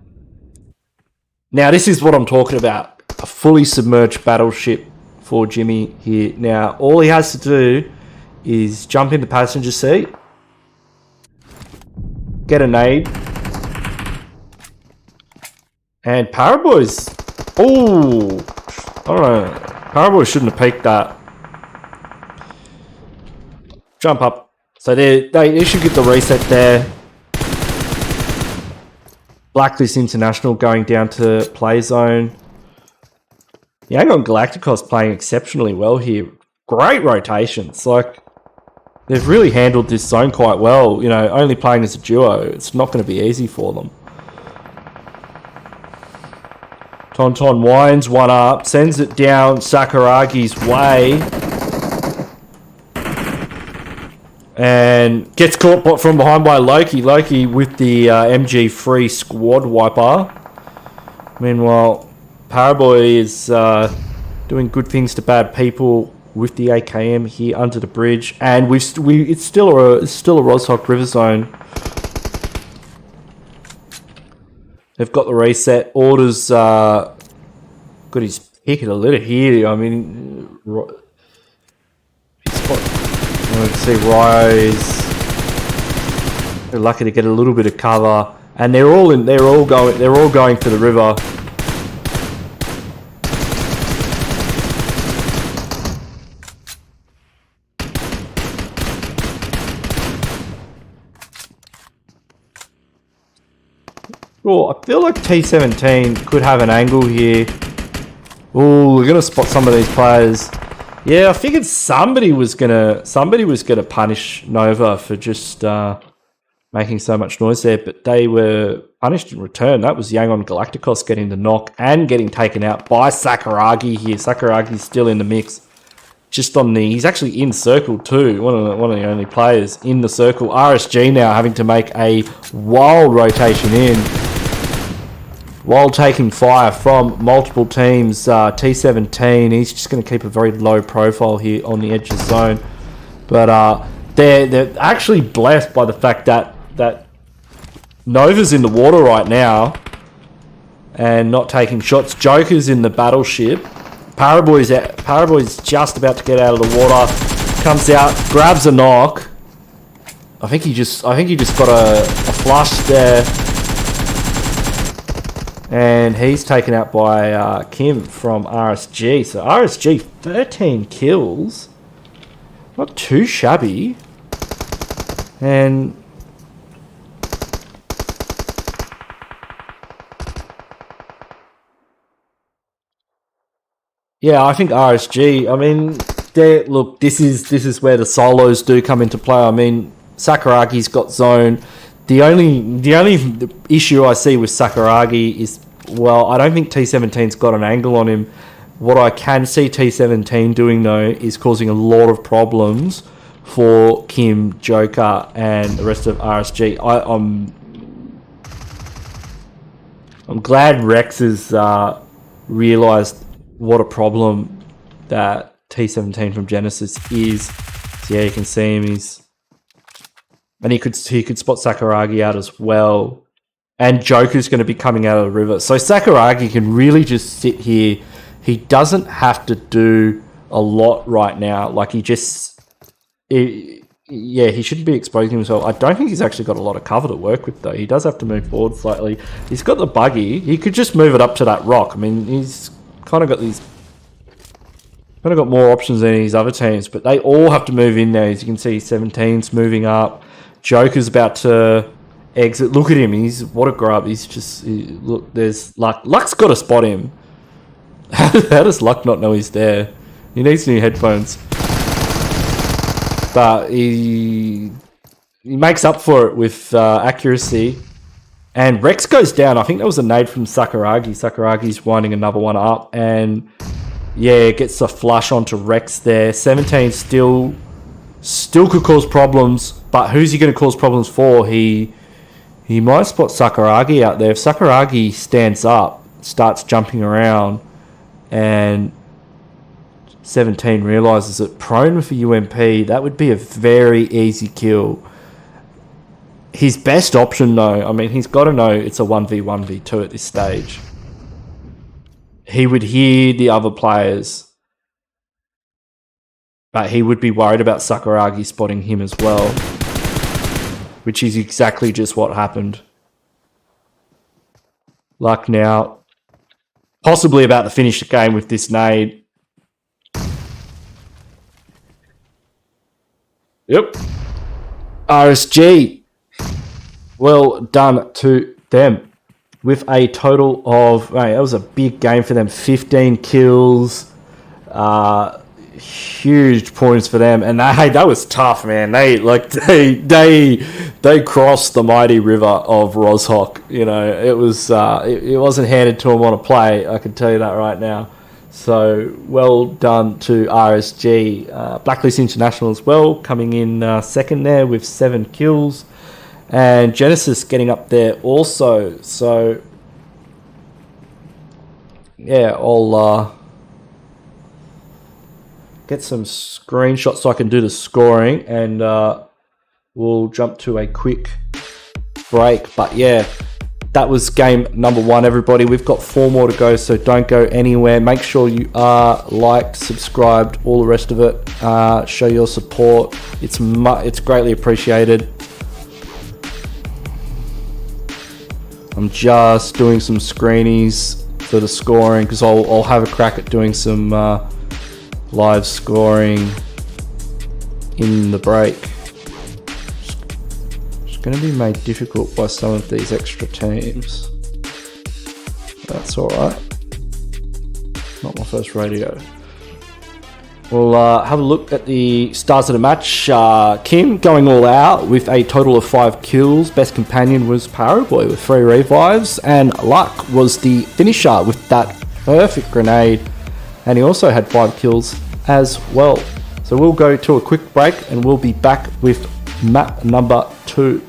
Now this is what I'm talking about. A fully submerged battleship for Jimmy here. Now, all he has to do is jump in the passenger seat, get a nade, and Paraboy's... Oh, I don't know. Paraboy shouldn't have peeked that. Jump up. So they should get the reset there. Blacklist International going down to play zone. YANGON Galacticos playing exceptionally well here. Great rotations. Like, they've really handled this zone quite well. You know, only playing as a duo, it's not going to be easy for them. Tonton winds one up, sends it down Sakuragi's way. And gets caught from behind by Loki. Loki with the MG3 squad wiper. Meanwhile, Paraboy is doing good things to bad people with the AKM here under the bridge, and it's still a Rossock River zone. They've got the reset. Orders got his pick at a little here. I mean, let's see, Ryo is lucky to get a little bit of cover, and they're all going for the river. Oh, I feel like T17 could have an angle here. Oh, we're gonna spot some of these players. Yeah, I figured somebody was gonna punish Nova for just making so much noise there, but they were punished in return. That was YANGON Galacticos getting the knock and getting taken out by Sakuragi here. Sakuragi's still in the mix. Just on the, he's actually in circle too. One of the only players in the circle. RSG now having to make a wild rotation in, while taking fire from multiple teams. T17, he's just going to keep a very low profile here on the edge of the zone. But they're actually blessed by the fact that Nova's in the water right now, and not taking shots. Joker's in the battleship. Paraboy's just about to get out of the water. Comes out, grabs a knock. I think he just got a flush there. And he's taken out by Kim from RSG. So RSG, 13 kills. Not too shabby. And yeah, I think RSG, I mean, look, this is where the solos do come into play. I mean, Sakaragi's got zone. The only issue I see with Sakuragi is, well, I don't think T17's got an angle on him. What I can see T17 doing, though, is causing a lot of problems for Kim, Joker, and the rest of RSG. I'm glad Rex has realised what a problem that T17 from Genesis is. So yeah, you can see him. And he could spot Sakuragi out as well. And Joker's going to be coming out of the river. So Sakuragi can really just sit here. He doesn't have to do a lot right now. Like he shouldn't be exposing himself. I don't think he's actually got a lot of cover to work with though. He does have to move forward slightly. He's got the buggy. He could just move it up to that rock. I mean, he's kind of got more options than his other teams, but they all have to move in there. As you can see, 17's moving up. Joker's about to exit. Look at him. What a grub. Look, there's Luck. Luck's got to spot him. How does Luck not know he's there? He needs new headphones. But he makes up for it with accuracy. And Rex goes down. I think that was a nade from Sakuragi. Sakuragi's winding another one up. And yeah, gets a flush onto Rex there. 17 still could cause problems. But who's he going to cause problems for? He might spot Sakuragi out there. If Sakuragi stands up, starts jumping around, and 17 realises it, prone with a UMP, that would be a very easy kill. His best option, though, I mean, he's got to know it's a 1v1v2 at this stage. He would hear the other players, but he would be worried about Sakuragi spotting him as well, which is exactly just what happened. Luck now, possibly about to finish the game with this nade. Yep. RSG, well done to them with a total of, mate, that was a big game for them. 15 kills, huge points for them, and that was tough, man. They crossed the mighty river of Roshok. You know, it wasn't handed to them on a play. I can tell you that right now. So well done to RSG. Blacklist International as well, coming in second there with 7 kills. And Genesis getting up there also. So yeah, I'll get some screenshots so I can do the scoring, and we'll jump to a quick break. But yeah, that was game number 1, everybody. We've got 4 more to go, so don't go anywhere. Make sure you are liked, subscribed, all the rest of it. Show your support. It's greatly appreciated. I'm just doing some screenies for the scoring, because I'll have a crack at doing some live scoring in the break. It's going to be made difficult by some of these extra teams. That's alright. Not my first radio. We'll have a look at the stars of the match. Kim going all out with a total of 5 kills. Best companion was Paraboy with 3 revives. And Luck was the finisher with that perfect grenade. And he also had 5 kills as well. So we'll go to a quick break and we'll be back with map number 2.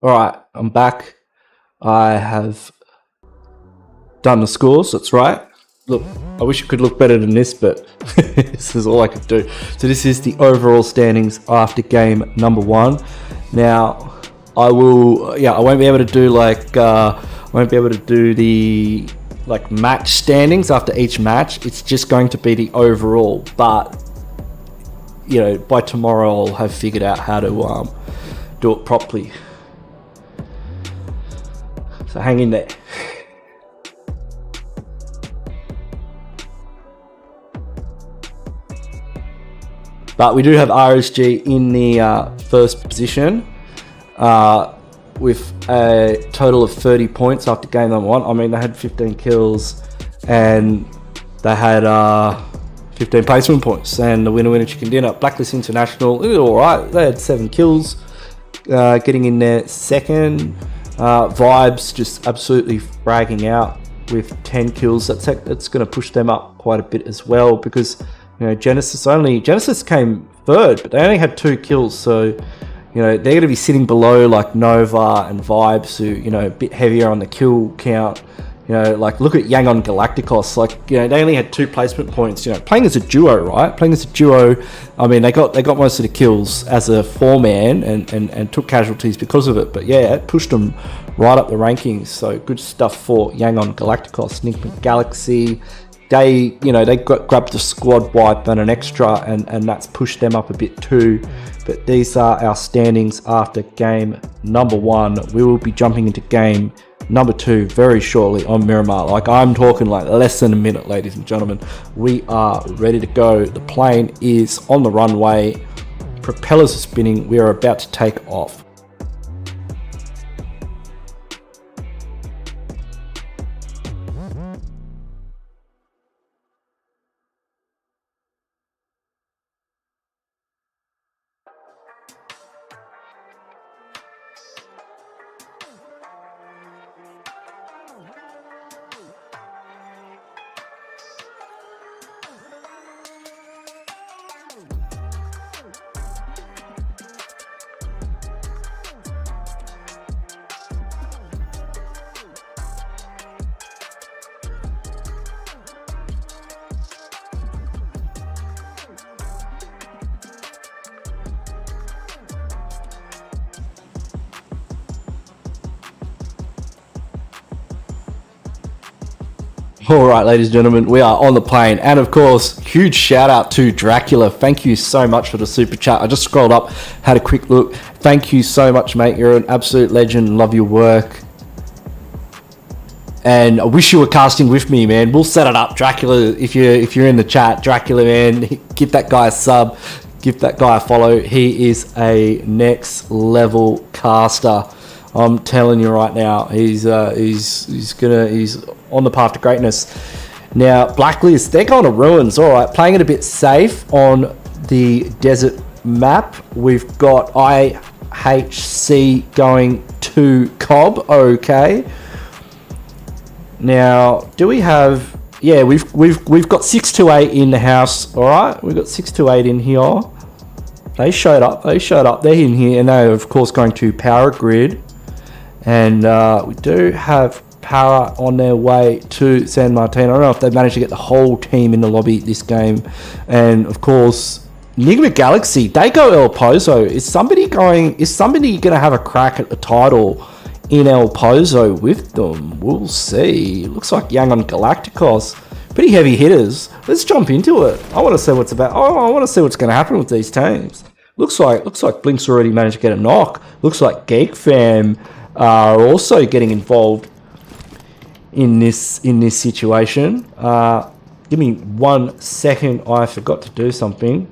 Alright, I'm back. I have done the scores, that's right. Look, I wish it could look better than this, but this is all I could do. So this is the overall standings after game number 1. Now, I won't be able to do the match standings after each match. It's just going to be the overall, but you know, by tomorrow I'll have figured out how to do it properly. So hang in there. But we do have RSG in the first position with a total of 30 points after game number 1. I mean, they had 15 kills and they had 15 placement points and the winner chicken dinner. Blacklist International, it was alright. They had 7 kills, getting in there second. Vibes just absolutely fragging out with 10 kills. That's going to push them up quite a bit as well, because you know Genesis came third, but they only had 2 kills. So you know they're going to be sitting below like Nova and Vibes, who you know a bit heavier on the kill count. You know, like look at YANGON Galacticos. Like you know they only had 2 placement points. You know, playing as a duo, right? Playing as a duo. I mean, they got most of the kills as a 4-man and took casualties because of it. But yeah, it pushed them right up the rankings. So good stuff for YANGON Galacticos. NIGMA Galaxy. They grabbed the squad wipe and an extra, and that's pushed them up a bit too. But these are our standings after game number 1. We will be jumping into game number 2 very shortly on Miramar. Like I'm talking like less than a minute, ladies and gentlemen. We are ready to go. The plane is on the runway. Propellers are spinning. We are about to take off. All right, ladies and gentlemen, we are on the plane. And of course, huge shout out to Dracula. Thank you so much for the super chat. I just scrolled up, had a quick look. Thank you so much, mate. You're an absolute legend. Love your work. And I wish you were casting with me, man. We'll set it up. Dracula, if you're in the chat, Dracula, man, give that guy a sub. Give that guy a follow. He is a next level caster. I'm telling you right now, he's on the path to greatness. Now, Blacklist, they're going to ruins. All right, playing it a bit safe on the desert map. We've got IHC going to Cobb. Okay. Now, do we have? Yeah, we've got 628 in the house. All right, we've got 628 in here. They showed up. They're in here, and they're of course going to Power Grid. And we do have Para on their way to San Martin. I don't know if they've managed to get the whole team in the lobby this game. And of course, NIGMA Galaxy, they go El Pozo. Is somebody going to have a crack at the title in El Pozo with them? We'll see. Looks like YANGON Galacticos. Pretty heavy hitters. Let's jump into it. I want to see what's about. I want to see what's going to happen with these teams. Looks like Blink's already managed to get a knock. Looks like GEEK fam are also getting involved in this situation. Give me 1 second. I forgot to do something.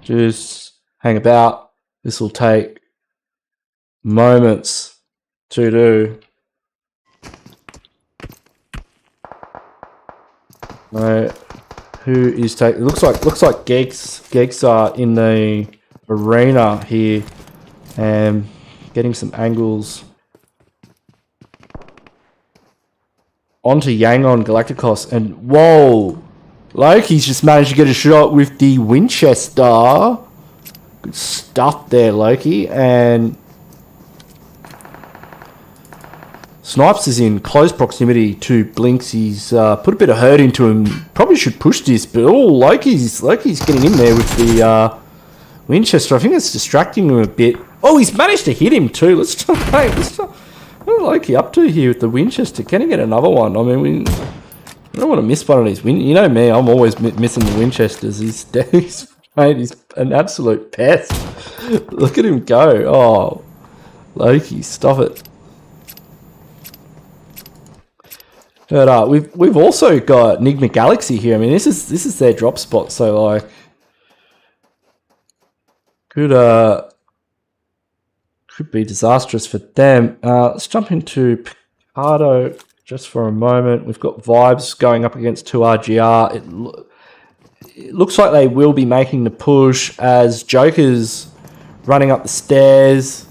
Just hang about. This will take moments to do. Right. Who is taking? Looks like Geeks are in the arena here and getting some angles onto YANGON Galacticos, and whoa, Loki's just managed to get a shot with the Winchester. Good stuff there, Loki. And Snipes is in close proximity to Blinks. He's put a bit of hurt into him. Probably should push this, but Loki's getting in there with the Winchester. I think it's distracting him a bit. Oh, he's managed to hit him too. Let's try. What Loki up to here with the Winchester? Can he get another one? I mean, I don't want to miss one of these. You know me, I'm always missing the Winchesters. He's an absolute pest. Look at him go. Oh, Loki, stop it. But we've also got NIGMA Galaxy here. I mean, this is their drop spot. So like, could be disastrous for them. Let's jump into Picardo just for a moment. We've got Vibes going up against 2RGR. It looks like they will be making the push as Joker's running up the stairs.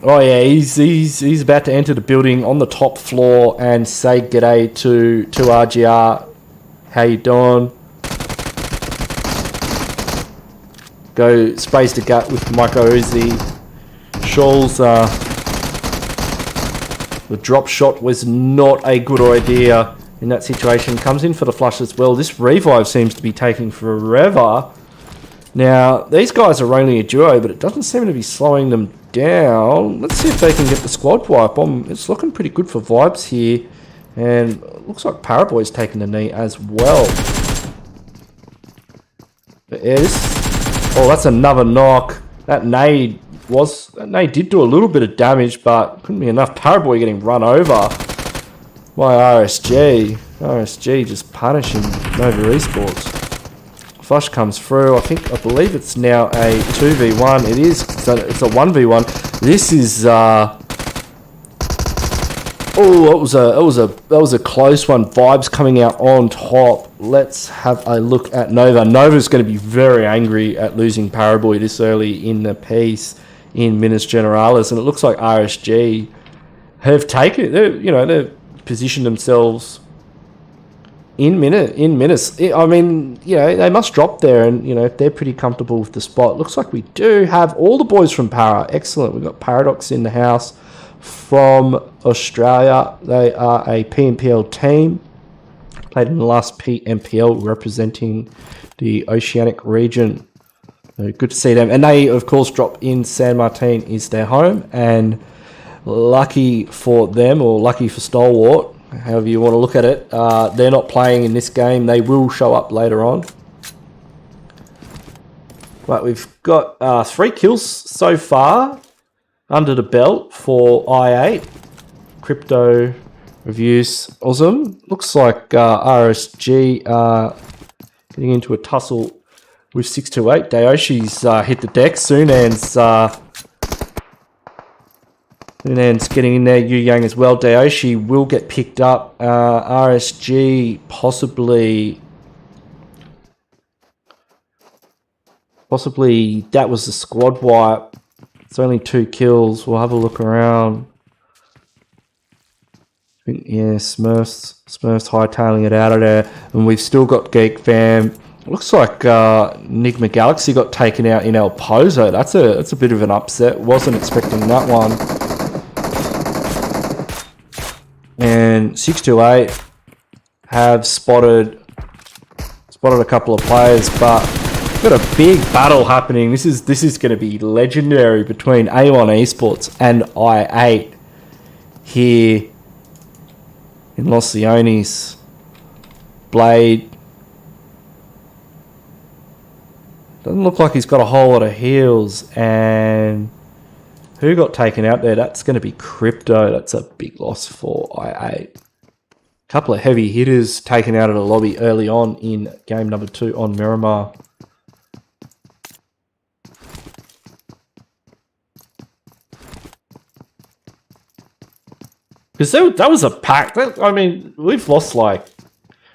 Oh yeah, he's about to enter the building on the top floor and say g'day to RGR. How you doing? Go sprays the gut with Micro Uzi. Shawls, the drop shot was not a good idea in that situation. Comes in for the flush as well. This revive seems to be taking forever. Now, these guys are only a duo, but it doesn't seem to be slowing them down. Let's see if they can get the squad wipe. It's looking pretty good for Vibes here. And it looks like Paraboy's taking the knee as well. But yeah, oh, that's another knock. That nade did do a little bit of damage, but couldn't be enough. Paraboy getting run over by RSG. RSG just punishing Nova Esports. Flush comes through. I believe it's now a 2v1. It is. It's a 1v1. This is. Oh, that was a close one. Vibes coming out on top. Let's have a look at Nova. Nova's going to be very angry at losing Paraboy this early in the piece in Minas Generalis, and it looks like RSG have taken. They've positioned themselves in Minas. I mean, they must drop there, and if they're pretty comfortable with the spot. Looks like we do have all the boys from Para. Excellent. We've got Paradox in the house from Australia. They are a PMPL team. Played in the last PMPL representing the Oceanic region. So good to see them. And they, of course, drop in San Martin is their home. And lucky for them, or lucky for Stalwart, however you want to look at it, they're not playing in this game. They will show up later on. But we've got 3 kills so far under the belt for I8. Crypto reviews awesome. Looks like RSG getting into a tussle with 628. Daoshi's hit the deck. Sunan's getting in there. Yu Yang as well. Daoshi will get picked up. RSG possibly that was the squad wipe. It's only 2 kills. We'll have a look around. I think, yeah, Smurfs hightailing it out of there. And we've still got Geek Fam. Looks like NIGMA Galaxy got taken out in El Pozo. That's a bit of an upset. Wasn't expecting that one. And 628 have spotted a couple of players, but got a big battle happening. This is going to be legendary between A1 Esports and I8 here in Los Leones. Blade doesn't look like he's got a whole lot of heals. And who got taken out there? That's going to be Crypto. That's a big loss for I8. Couple of heavy hitters taken out of the lobby early on in game number 2 on Miramar. Because that was a pack. I mean, we've lost like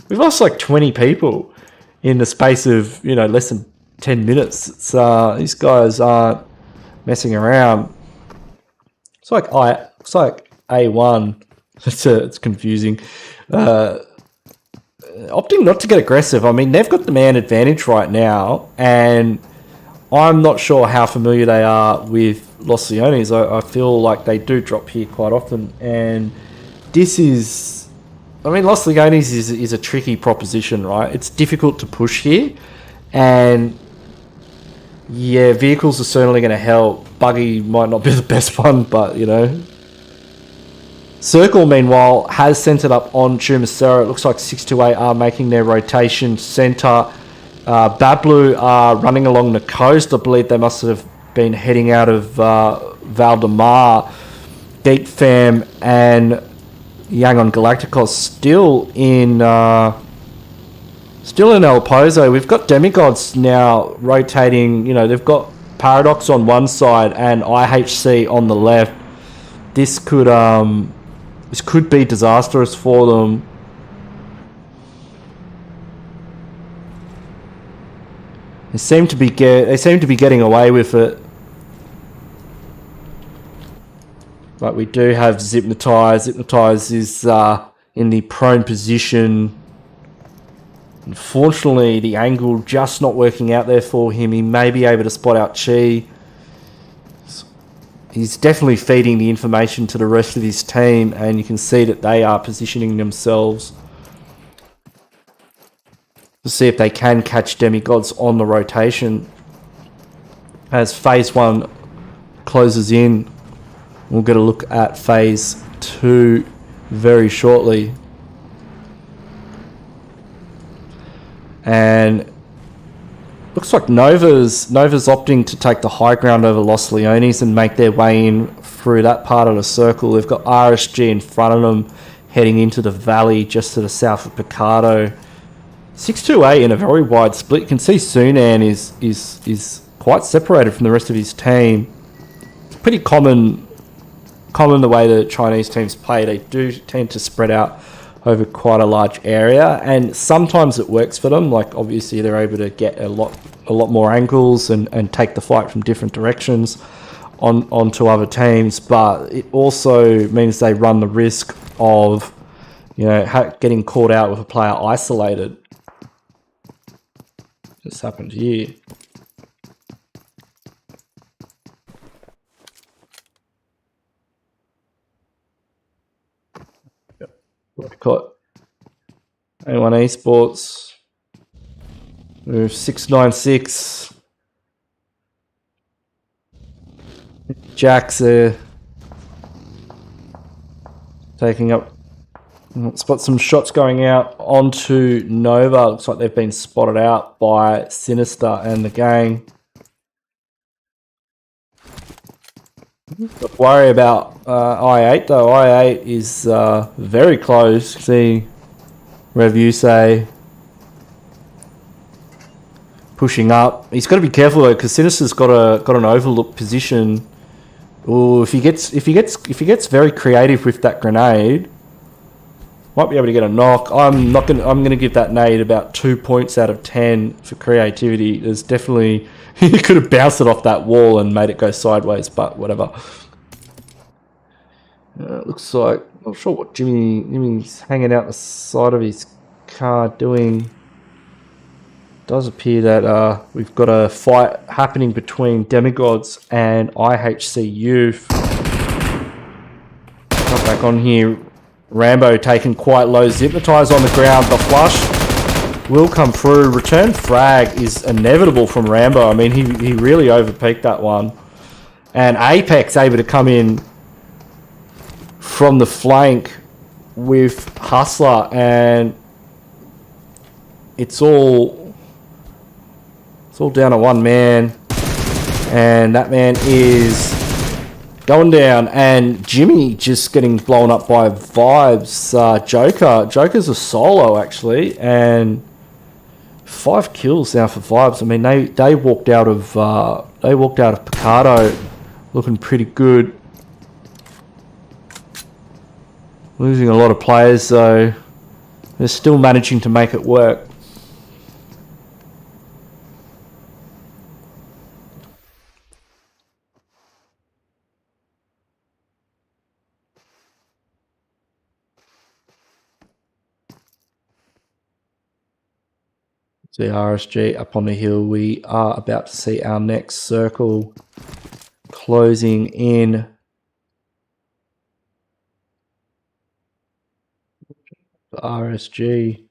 20 people in the space of less than 10 minutes. It's these guys aren't messing around. It's like A1. It's confusing. Opting not to get aggressive. I mean, they've got the man advantage right now, and I'm not sure how familiar they are with Los Leones. I feel like they do drop here quite often, and this is, I mean, Los Leones is a tricky proposition, right? It's difficult to push here, and yeah, vehicles are certainly going to help. Buggy might not be the best one, but you know. Circle, meanwhile, has centered up on Chumacero. It looks like 628 are making their rotation center. Bablu are running along the coast. I believe they must have been heading out of Valdemar. GEEK Fam and YANGON Galacticos still in El Pozo. We've got Demigods now rotating. You know, they've got Paradox on one side and IHC on the left. This could be disastrous for them. They seem to be getting away with it. But we do have Hypnotize. Hypnotize is in the prone position. Unfortunately, the angle just not working out there for him. He may be able to spot out Chi. He's definitely feeding the information to the rest of his team, and you can see that they are positioning themselves to see if they can catch Demigods on the rotation. As Phase 1 closes in, we'll get a look at Phase 2 very shortly. And looks like Nova's opting to take the high ground over Los Leones and make their way in through that part of the circle. They've got RSG in front of them, heading into the valley just to the south of Picado. 628 in a very wide split. You can see Sunan is quite separated from the rest of his team. It's pretty common the way the Chinese teams play. They do tend to spread out over quite a large area, and sometimes it works for them. Like obviously they're able to get a lot more angles and take the fight from different directions onto other teams, but it also means they run the risk of, you know, getting caught out with a player isolated. This happened here. Caught A1 Esports with 696. Jack's taking up. Spot some shots going out onto Nova. Looks like they've been spotted out by Sinister and the gang. Don't worry about I8 though. I8 is very close. See, Review say pushing up. He's got to be careful though, because Sinister's got an overlook position. Ooh, if he gets very creative with that grenade, might be able to get a knock. I'm gonna give that nade about 2 points out of 10 for creativity. There's definitely he could have bounced it off that wall and made it go sideways, but whatever. Looks like, I'm not sure what Jimmy's hanging out the side of his car doing. Does appear that we've got a fight happening between Demigods and IHC Youth. Come back on here. Rambo taken quite low. Hypnotize on the ground. The flush will come through. Return frag is inevitable from Rambo. I mean, he really overpeaked that one. And Apex able to come in from the flank with Hustler, and it's all down to one man, and that man is going down. And Jimmy just getting blown up by Vibes. Joker's a solo actually, and 5 kills now for Vibes. I mean, they walked out of Picado looking pretty good. Losing a lot of players though. They're still managing to make it work. The RSG up on the hill. We are about to see our next circle closing in. The RSG.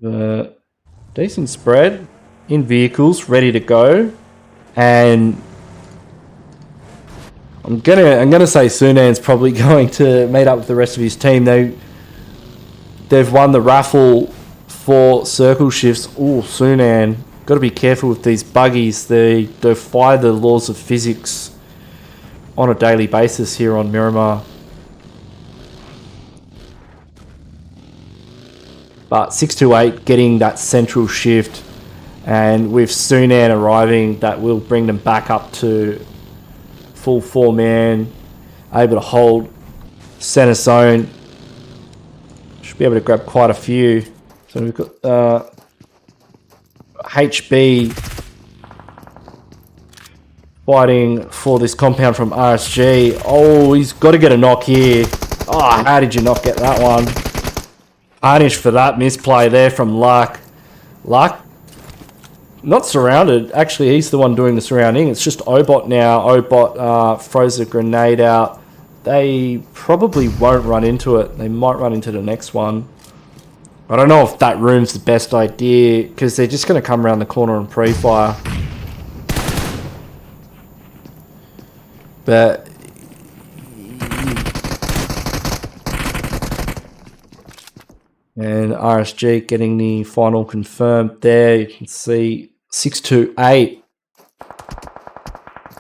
The decent spread in vehicles, ready to go. And I'm gonna say Sunan's probably going to meet up with the rest of his team. They've won the raffle for circle shifts. Oh, Sunan, got to be careful with these buggies. They defy the laws of physics on a daily basis here on Miramar. But 628 getting that central shift, and with Sunan arriving, that will bring them back up to full 4-man, able to hold center zone. Should be able to grab quite a few. So we've got HB fighting for this compound from RSG. Oh, he's got to get a knock here. Oh, how did you not get that one? Punish for that misplay there from Luck. Luck, not surrounded. Actually, he's the one doing the surrounding. It's just Obot now. Obot throws a grenade out. They probably won't run into it. They might run into the next one. I don't know if that room's the best idea, because they're just going to come around the corner and pre-fire. But and RSG getting the final confirmed there. You can see 628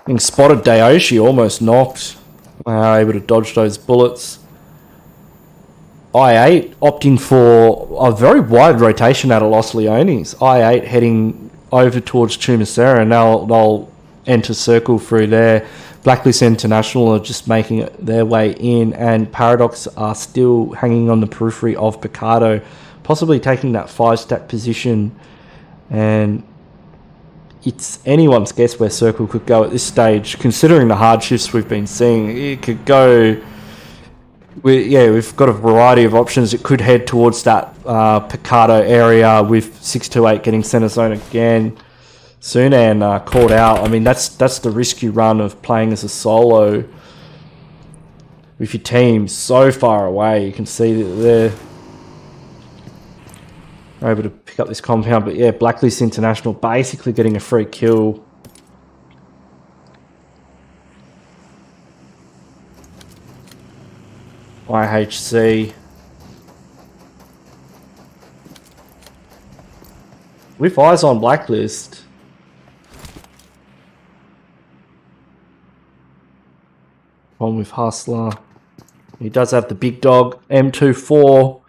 being spotted. Dayoshi almost knocked. Able to dodge those bullets. I8 opting for a very wide rotation out of Los Leones. I8 heading over towards Chumacera, and now they'll enter circle through there. Blacklist International are just making their way in, and Paradox are still hanging on the periphery of Picardo, possibly taking that 5-stack position. And it's anyone's guess where circle could go at this stage, considering the hard shifts we've been seeing. It could go... we've got a variety of options. It could head towards that Picardo area with 628 getting center zone again. Sunan called out. I mean, that's the risk you run of playing as a solo with your team so far away. You can see that they're able to pick up this compound. But yeah, Blacklist International basically getting a free kill. IHC with eyes on Blacklist. On with Hustler. He does have the big dog M24,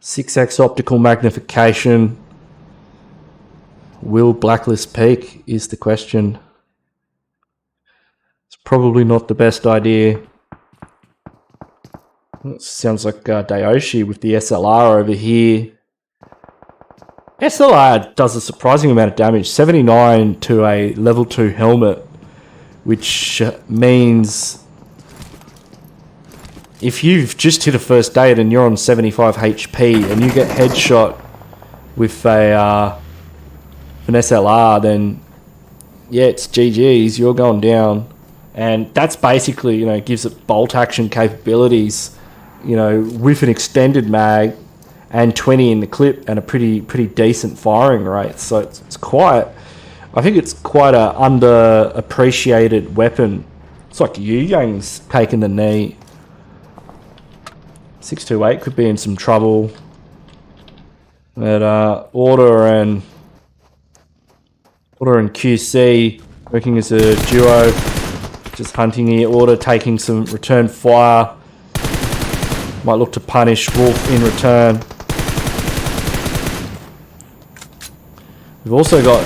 6x optical magnification. Will Blacklist peak is the question. It's probably not the best idea. It sounds like Dayoshi with the SLR over here. SLR does a surprising amount of damage, 79 to a level 2 helmet, which means if you've just hit a first aid and you're on 75 HP and you get headshot with an SLR, then yeah, it's GG's, you're going down. And that's basically, you know, gives it bolt action capabilities, you know, with an extended mag and 20 in the clip and a pretty decent firing rate. So it's quite, I think it's quite a underappreciated weapon. It's like Yu Yang's taking the knee. 628 could be in some trouble. But Order and QC working as a duo, just hunting here. Order taking some return fire. Might look to punish Wolf in return. We've also got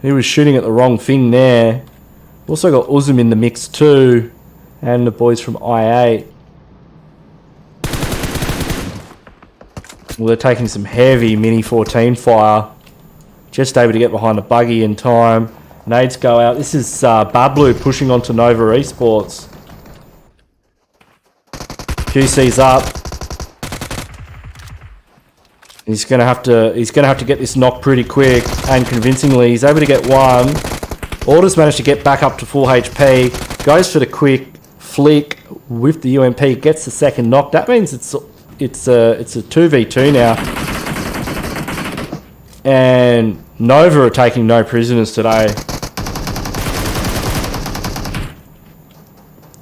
he was shooting at the wrong thing there. We've also got Uzum in the mix too, and the boys from I8. Well, they're taking some heavy Mini 14 fire. Just able to get behind the buggy in time. Nades go out. This is Bablu pushing onto Nova Esports. QC's up. He's gonna have to get this knock pretty quick and convincingly. He's able to get one. Orders managed to get back up to full HP. Goes for the quick flick with the UMP. Gets the second knock. That means it's a 2v2 now. And Nova are taking no prisoners today.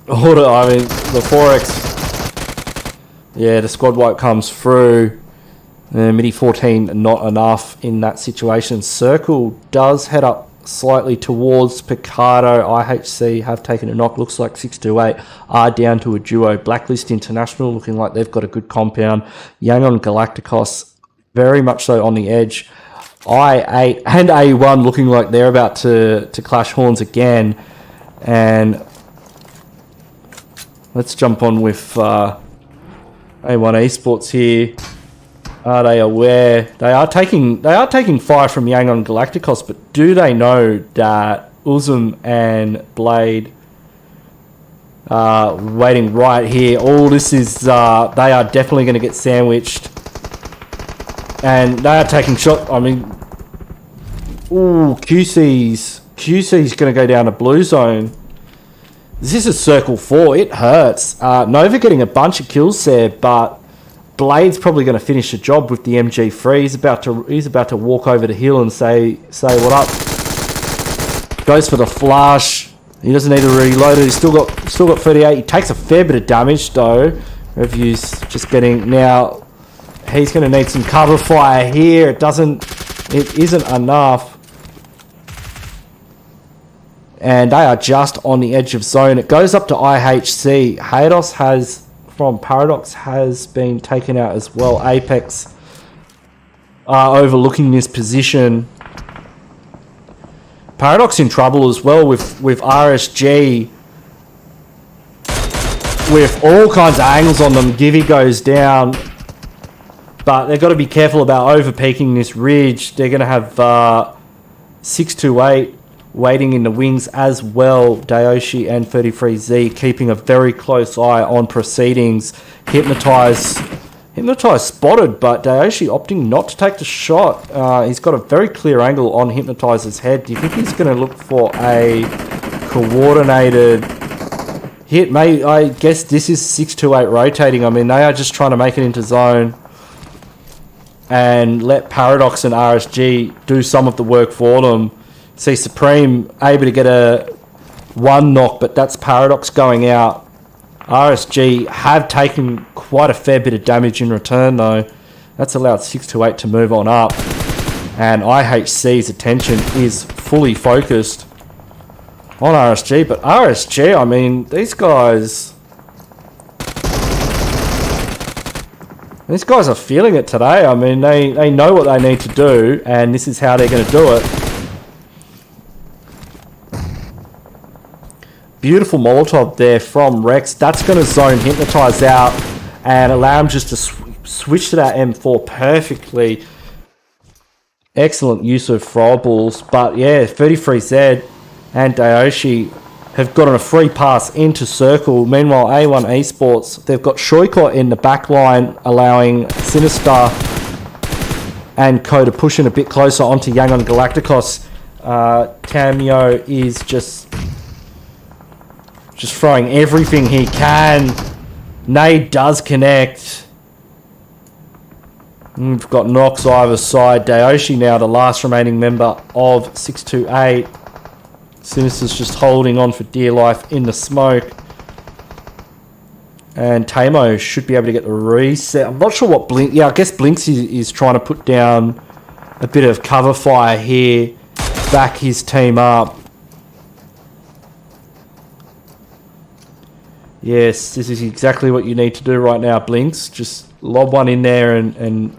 Order, I mean, the 4x. Yeah, the squad wipe comes through. Midi 14 not enough in that situation. Circle does head up slightly towards Picardo. IHC have taken a knock. Looks like 628 are down to a duo. Blacklist International looking like they've got a good compound. Yangon Galacticos very much so on the edge. I8 and A1 looking like they're about to clash horns again. And let's jump on with A1 Esports here. Are they aware? They are taking fire from Yangon Galacticos, but do they know that Uzum and Blade are waiting right here? All this is they are definitely going to get sandwiched, and they are taking shot. I mean, ooh, QC's going to go down to blue zone. This is circle 4. It hurts. Nova getting a bunch of kills there, but Blade's probably going to finish the job with the MG3. He's about to walk over the hill and say what up. Goes for the flush. He doesn't need to reload it. He's still got 38. He takes a fair bit of damage though. Review's just getting now. He's going to need some cover fire here. It isn't enough. And they are just on the edge of zone. It goes up to IHC. Hados from Paradox has been taken out as well. Apex are overlooking this position. Paradox in trouble as well with RSG. With all kinds of angles on them. Givy goes down. But they've got to be careful about over-peaking this ridge. They're going to have 628 waiting in the wings as well. Dayoshi and 33Z keeping a very close eye on proceedings. Hypnotize spotted, but Dayoshi opting not to take the shot. He's got a very clear angle on Hypnotizer's head. Do you think he's going to look for a coordinated hit? I guess this is 628 rotating. I mean, they are just trying to make it into zone and let Paradox and RSG do some of the work for them. See Supreme able to get a one knock, but that's Paradox going out. RSG have taken quite a fair bit of damage in return though. That's allowed 628 to move on up. And IHC's attention is fully focused on RSG. But RSG, I mean, these guys are feeling it today. I mean, they know what they need to do, and this is how they're going to do it. Beautiful Molotov there from Rex. That's going to zone Hypnotize out and allow him just to switch to that M4 perfectly. Excellent use of throwables. But yeah, 33Z and Dayoshi have gotten a free pass into circle. Meanwhile, A1 Esports, they've got Shoykot in the back line, allowing Sinister and Co to push in a bit closer onto Yangon Galacticos. Cameo is just throwing everything he can. Nade does connect. We've got knocks either side. Dayoshi now the last remaining member of 628. Sinister's just holding on for dear life in the smoke. And Tamo should be able to get the reset. I'm not sure what Blink... Yeah, I guess Blinks is trying to put down a bit of cover fire here. Back his team up. Yes, this is exactly what you need to do right now, Blinks. Just lob one in there and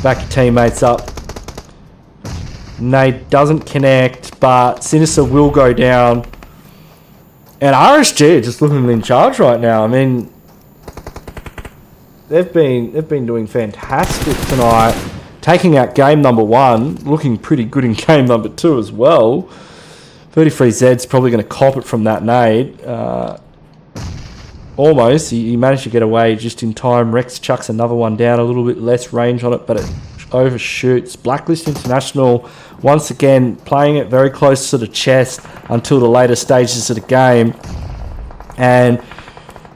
back your teammates up. Nade doesn't connect, but Sinister will go down. And RSG are just looking in charge right now. I mean, they've been doing fantastic tonight. Taking out game number 1, looking pretty good in game number 2 as well. 33Z's probably going to cop it from that nade. almost. He managed to get away just in time. Rex chucks another one down, a little bit less range on it, but it overshoots. Blacklist International, once again, playing it very close to the chest until the later stages of the game. And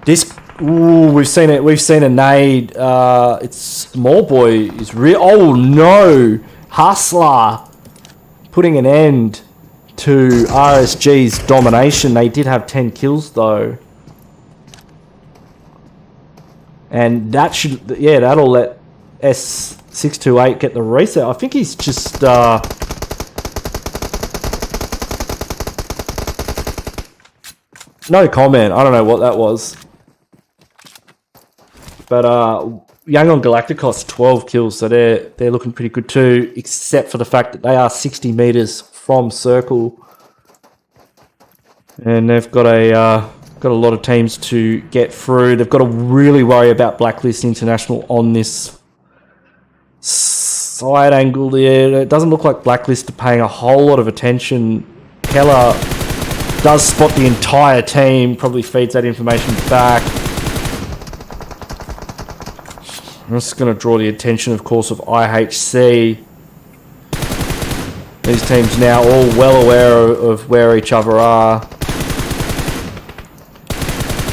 this, ooh, we've seen it. We've seen a nade. It's Small Boy is real. Oh no, Hustler putting an end to RSG's domination. They did have 10 kills though. And that should, yeah, that'll let S628 get the reset. I think he's just, no comment. I don't know what that was. But YANGON Galacticos 12 kills, so they're looking pretty good too, except for the fact that they are 60 meters from circle, and they've got a lot of teams to get through. They've got to really worry about Blacklist International on this side angle there. It doesn't look like Blacklist are paying a whole lot of attention. Keller does spot the entire team, probably feeds that information back. I'm just going to draw the attention, of course, of IHC. These teams now all well aware of where each other are.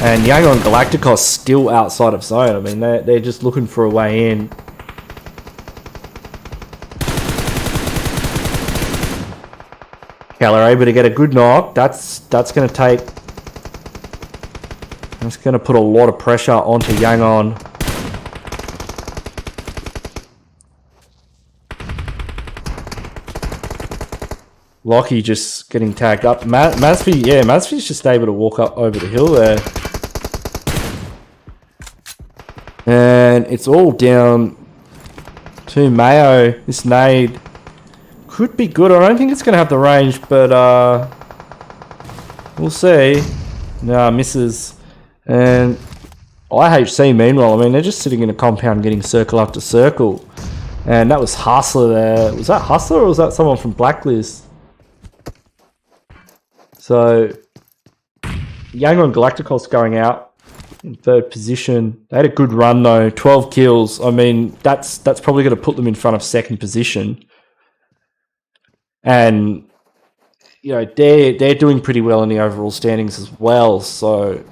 And YANGON Galacticos still outside of zone. I mean, they're just looking for a way in. Keller able to get a good knock. That's going to take... That's going to put a lot of pressure onto YANGON. Lockie just getting tagged up. Masfi, yeah, Masfi's just able to walk up over the hill there. And it's all down to Mayo. This nade could be good. I don't think it's going to have the range, but we'll see. No, misses. And IHC, meanwhile, I mean, they're just sitting in a compound getting circle after circle. And that was Hustler there. Was that Hustler or was that someone from Blacklist? So, YANGON Galacticos going out in third position. They had a good run though, 12 kills. I mean, that's probably going to put them in front of second position. And, you know, they're doing pretty well in the overall standings as well. So,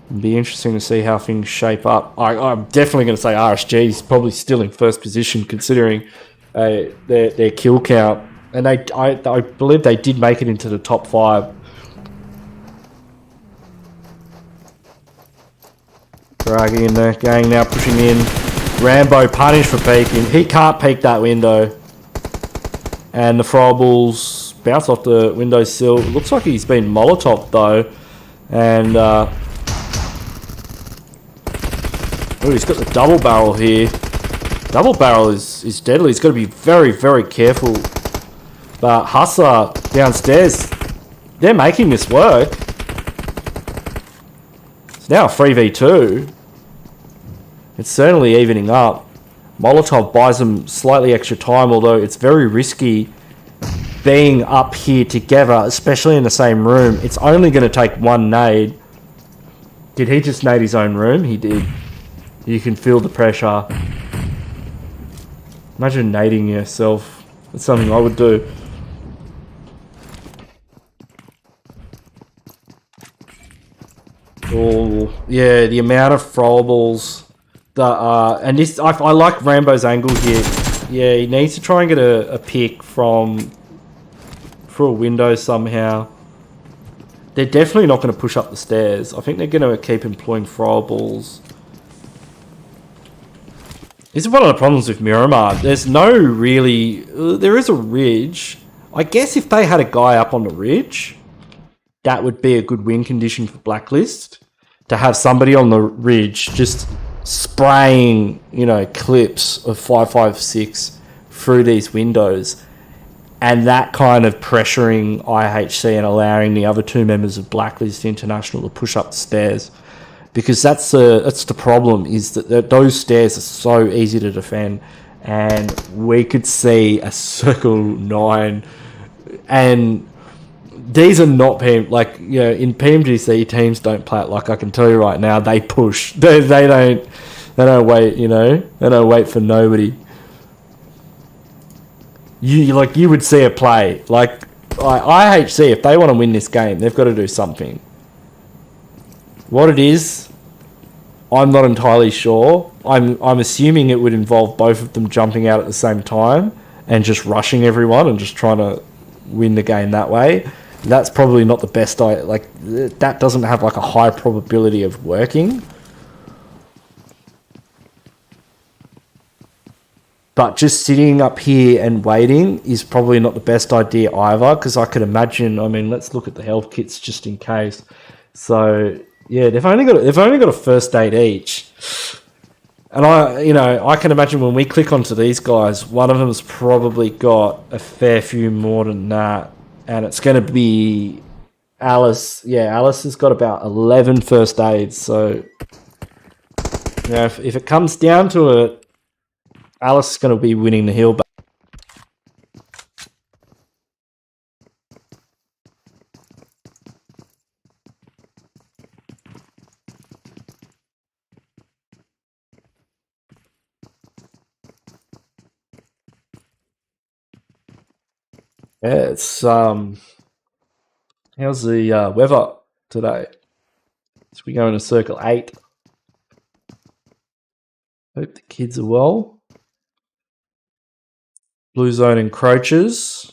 it'll be interesting to see how things shape up. I'm definitely going to say RSG is probably still in first position considering their kill count. And I believe they did make it into the top 5. Dragging in the gang now, pushing in. Rambo punished for peeking. He can't peek that window. And the throwables bounce off the windowsill. It looks like he's been Molotov though. And oh, he's got the double barrel here. Double barrel is deadly. He's got to be very, very careful. But Hustler downstairs, they're making this work. It's now a 3v2. It's certainly evening up. Molotov buys them slightly extra time, although it's very risky being up here together, especially in the same room. It's only going to take one nade. Did he just nade his own room? He did. You can feel the pressure. Imagine nading yourself. That's something I would do. Oh, yeah, the amount of throwables that are... And this, I like Rambo's angle here. Yeah, he needs to try and get a pick from... through a window somehow. They're definitely not going to push up the stairs. I think they're going to keep employing throwables. This is one of the problems with Miramar. There's no really... there is a ridge. I guess if they had a guy up on the ridge, that would be a good win condition for Blacklist. To have somebody on the ridge just spraying, you know, clips of 5.56 through these windows. And that kind of pressuring IHC and allowing the other two members of Blacklist International to push up the stairs. Because that's the problem, is that those stairs are so easy to defend. And we could see a Circle 9 and these are not PM. Like, you know, in PMGC, teams don't play it. Like, I can tell you right now, they push. They don't wait. You know, they don't wait for nobody. You would see a play like IHC. If they want to win this game, they've got to do something. What it is, I'm not entirely sure. I'm assuming it would involve both of them jumping out at the same time and just rushing everyone and just trying to win the game that way. That's probably not the best. That doesn't have like a high probability of working. But just sitting up here and waiting is probably not the best idea either, because I could imagine. I mean, let's look at the health kits just in case. So yeah, they've only got a first aid each, and I can imagine when we click onto these guys, one of them's probably got a fair few more than that, and it's going to be Alice. Yeah, Alice has got about 11 first aids. So yeah, if it comes down to it, Alice is going to be winning the hill. Yeah, it's how's the weather today? So we go into circle 8. Hope the kids are well. Blue zone encroaches,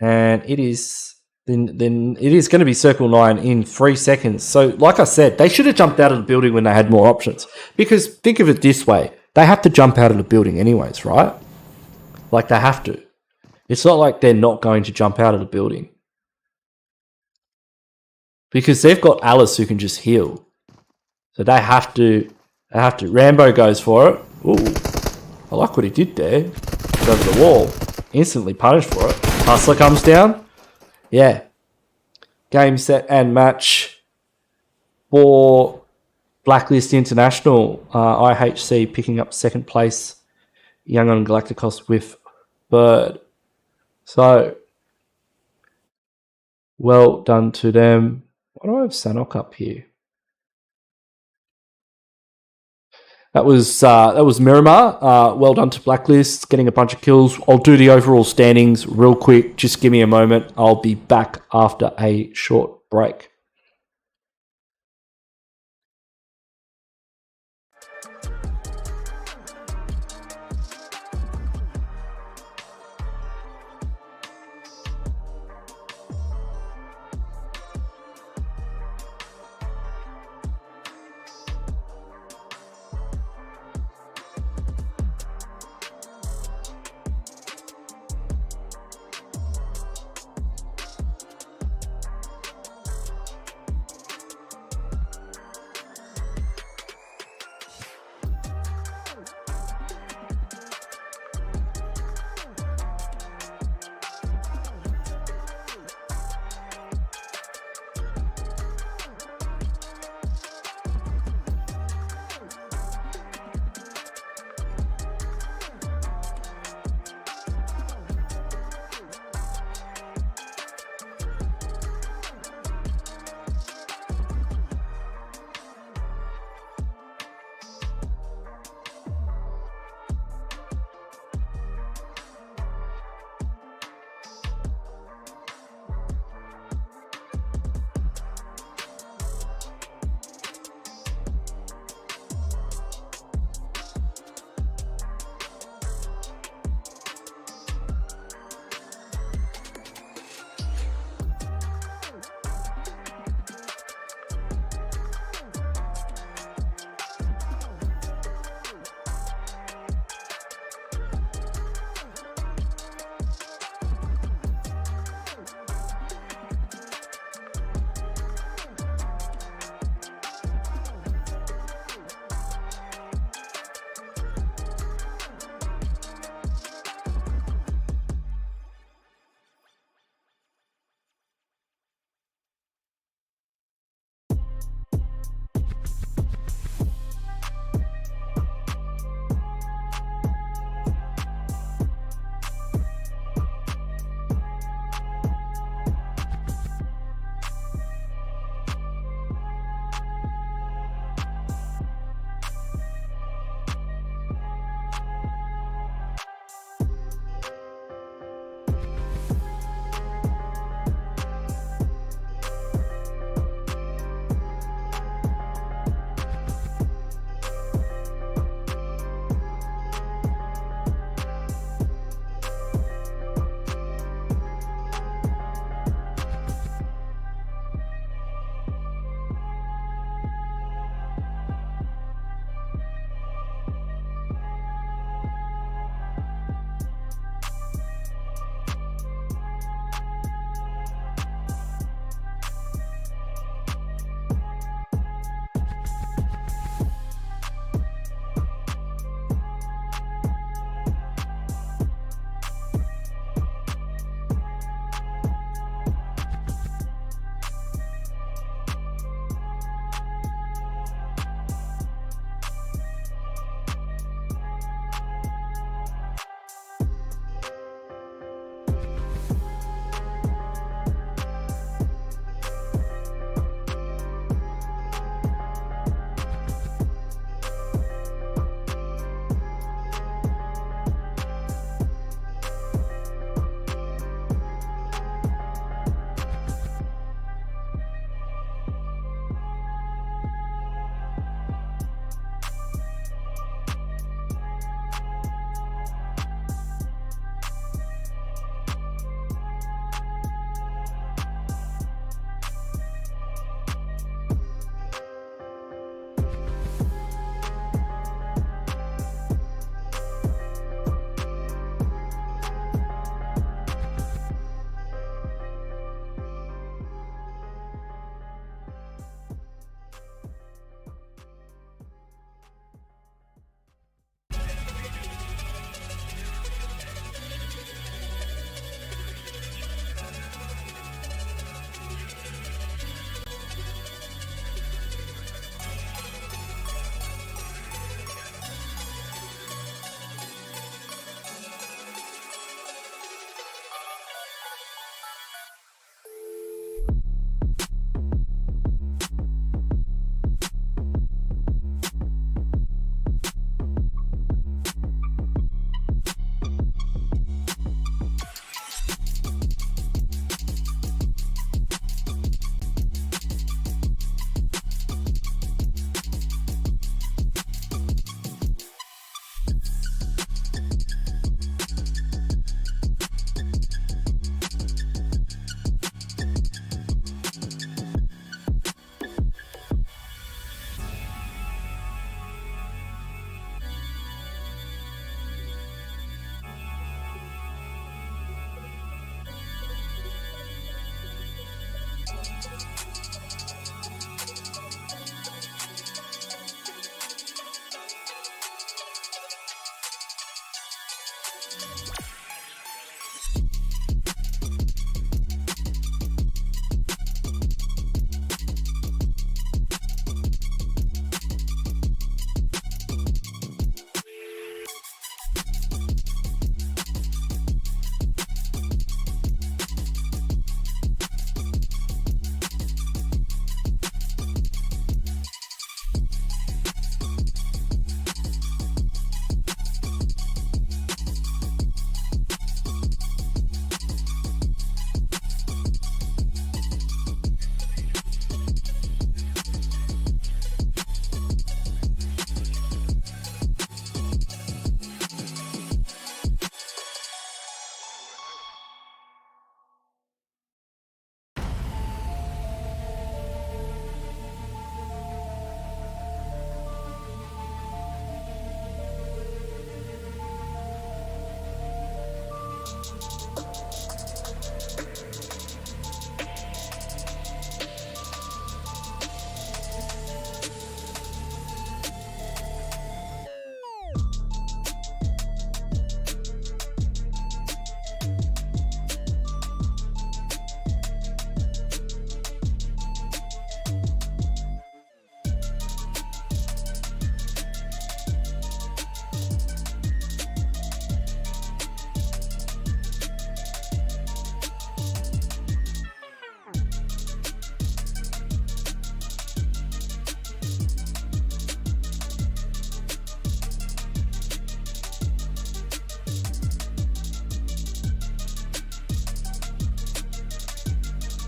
and it is then it is going to be circle 9 in 3 seconds. So, like I said, they should have jumped out of the building when they had more options. Because think of it this way: they have to jump out of the building anyways, right? Like they have to. It's not like they're not going to jump out of the building because they've got Alice who can just heal. So they have to. Rambo goes for it. Ooh, I like what he did there. Over the wall, instantly punished for it. Hustler comes down. Yeah. Game, set, and match for Blacklist International. IHC picking up second place. YANGON Galacticos with third. So, well done to them. Why do I have Sanok up here? That was Miramar. Well done to Blacklist, getting a bunch of kills. I'll do the overall standings real quick. Just give me a moment. I'll be back after a short break.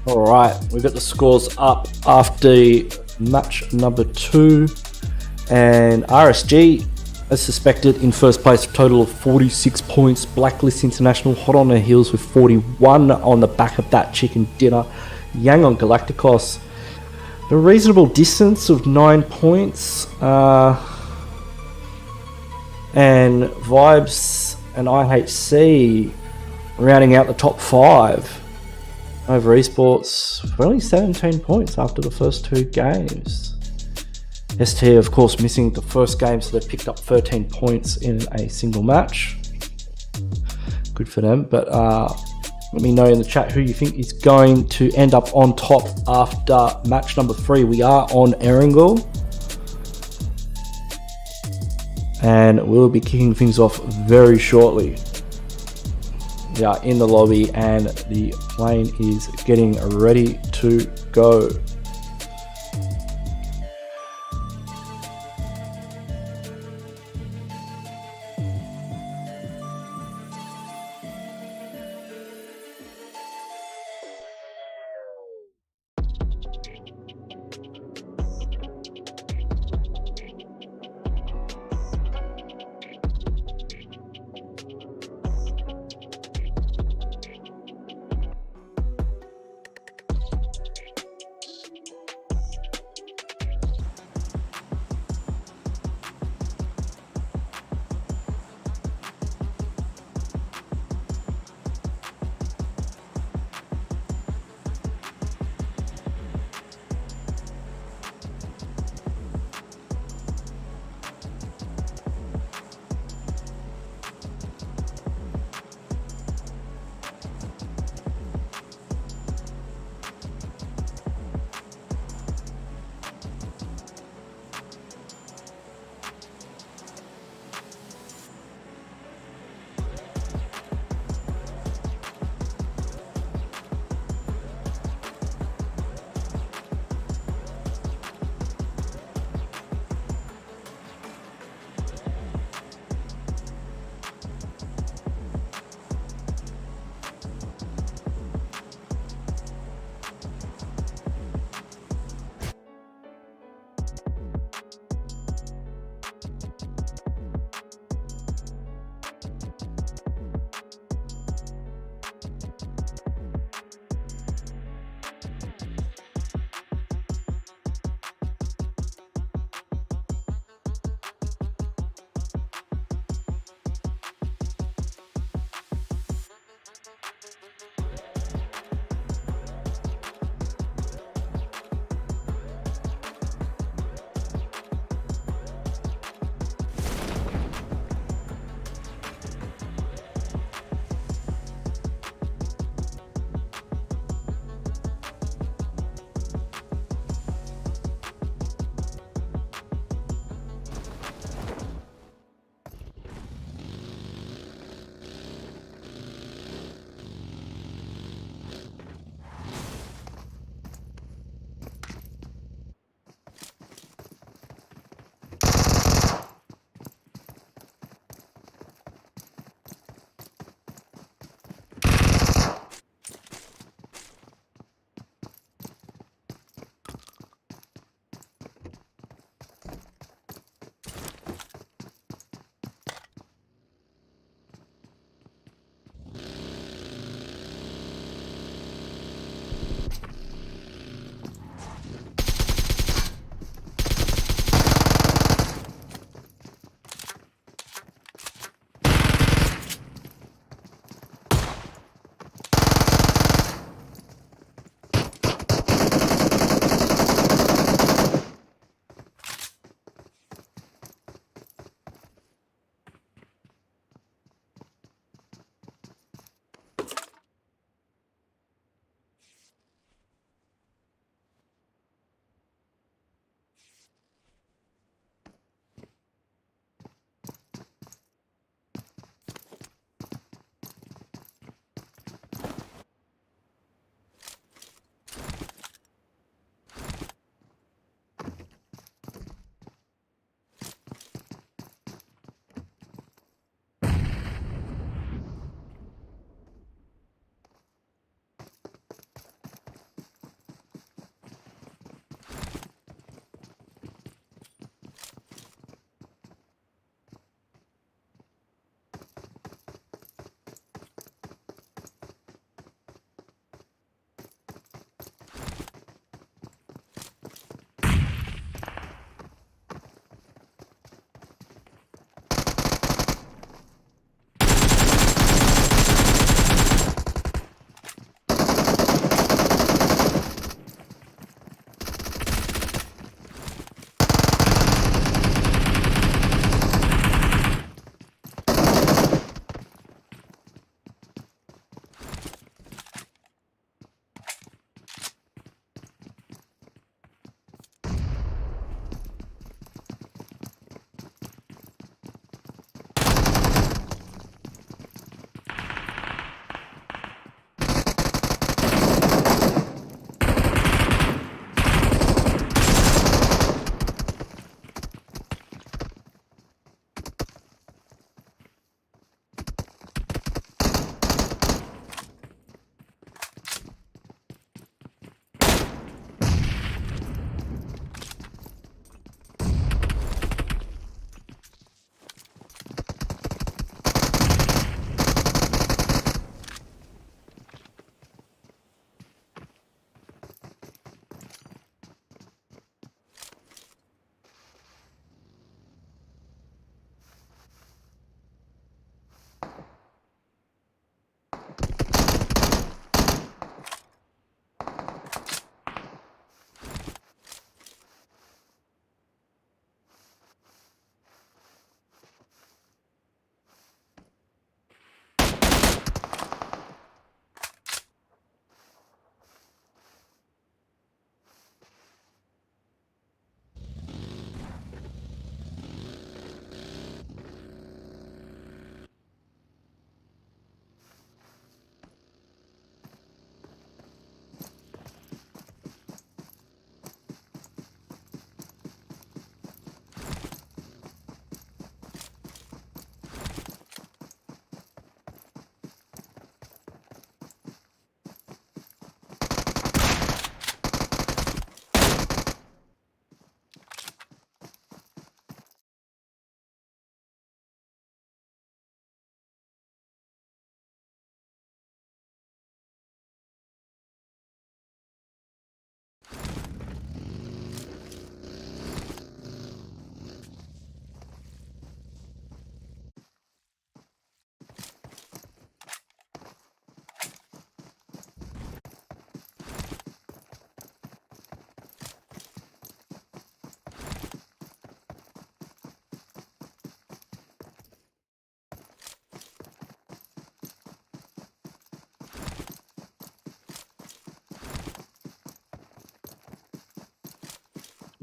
All right, we've got the scores up after match number 2, and RSG, as suspected, in first place, a total of 46 points. Blacklist International hot on their heels with 41 on the back of that chicken dinner. YANGON Galacticos, a reasonable distance of 9 points, and Vibes and IHC rounding out the top 5 over Esports for only 17 points after the first 2 games. ST, of course, missing the first game, so they picked up 13 points in a single match. Good for them. But let me know in the chat who you think is going to end up on top after match number 3. We are on Erangel, and we'll be kicking things off very shortly. We are in the lobby and the plane is getting ready to go.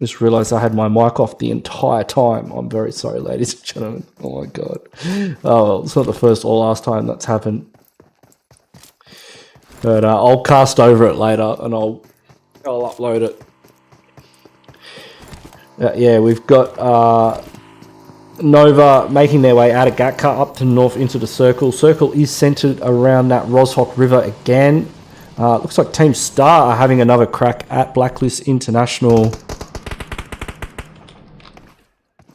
Just realised I had my mic off the entire time. I'm very sorry, ladies and gentlemen. Oh my god. Oh, well, it's not the first or last time that's happened. But I'll cast over it later and I'll upload it. Yeah, we've got Nova making their way out of Gatka up to the north into the circle. Circle is centered around that Roshok River again. Looks like Team Star are having another crack at Blacklist International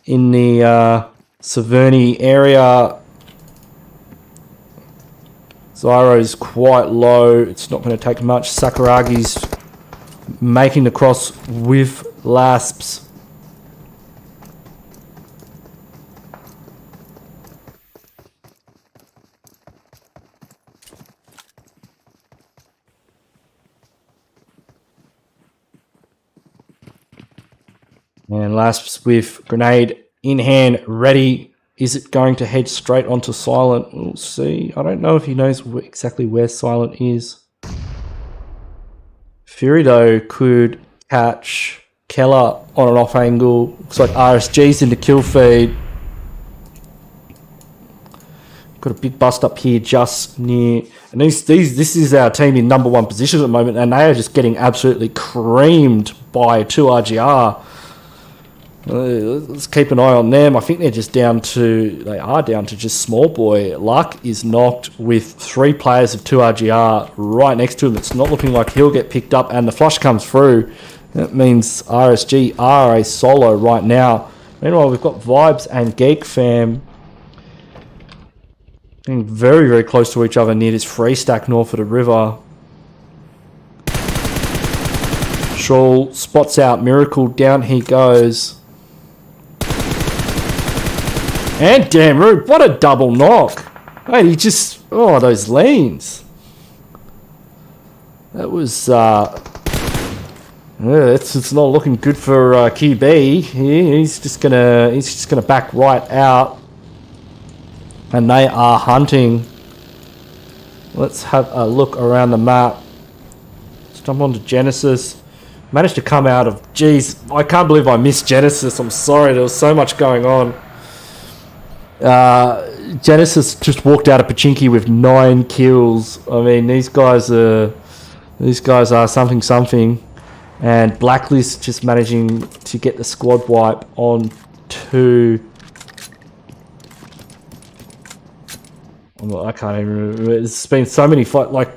in the Severny area. Zyro's quite low. It's not going to take much. Sakuragi's making the cross with Lasps. And Lasps with grenade in hand, ready. Is it going to head straight onto Silent? We'll see. I don't know if he knows exactly where Silent is. Fury, though, could catch Keller on an off angle. Looks like RSG's in the kill feed. Got a big bust up here just near. And this is our team in number 1 position at the moment, and they are just getting absolutely creamed by 2RGR. Let's keep an eye on them. I think they are down to just Small Boy. Luck is knocked with 3 players of 2RGR right next to him. It's not looking like he'll get picked up, and the flush comes through. That means RSG are a solo right now. Meanwhile, we've got Vibes and GEEK fam getting very, very close to each other near this free stack north of the river. Shawl spots out Miracle. Down he goes. And damn rude, what a double knock. Mate, he just, oh, those leans. That was, it's not looking good for QB. He's just gonna back right out. And they are hunting. Let's have a look around the map. Let's jump onto Genesis. Managed to come out of, geez, I can't believe I missed Genesis. I'm sorry, there was so much going on. Genesis just walked out of Pachinki with 9 kills. I mean, these guys are something. And Blacklist just managing to get the squad wipe on 2. I can't even remember. It's been so many fights. Like,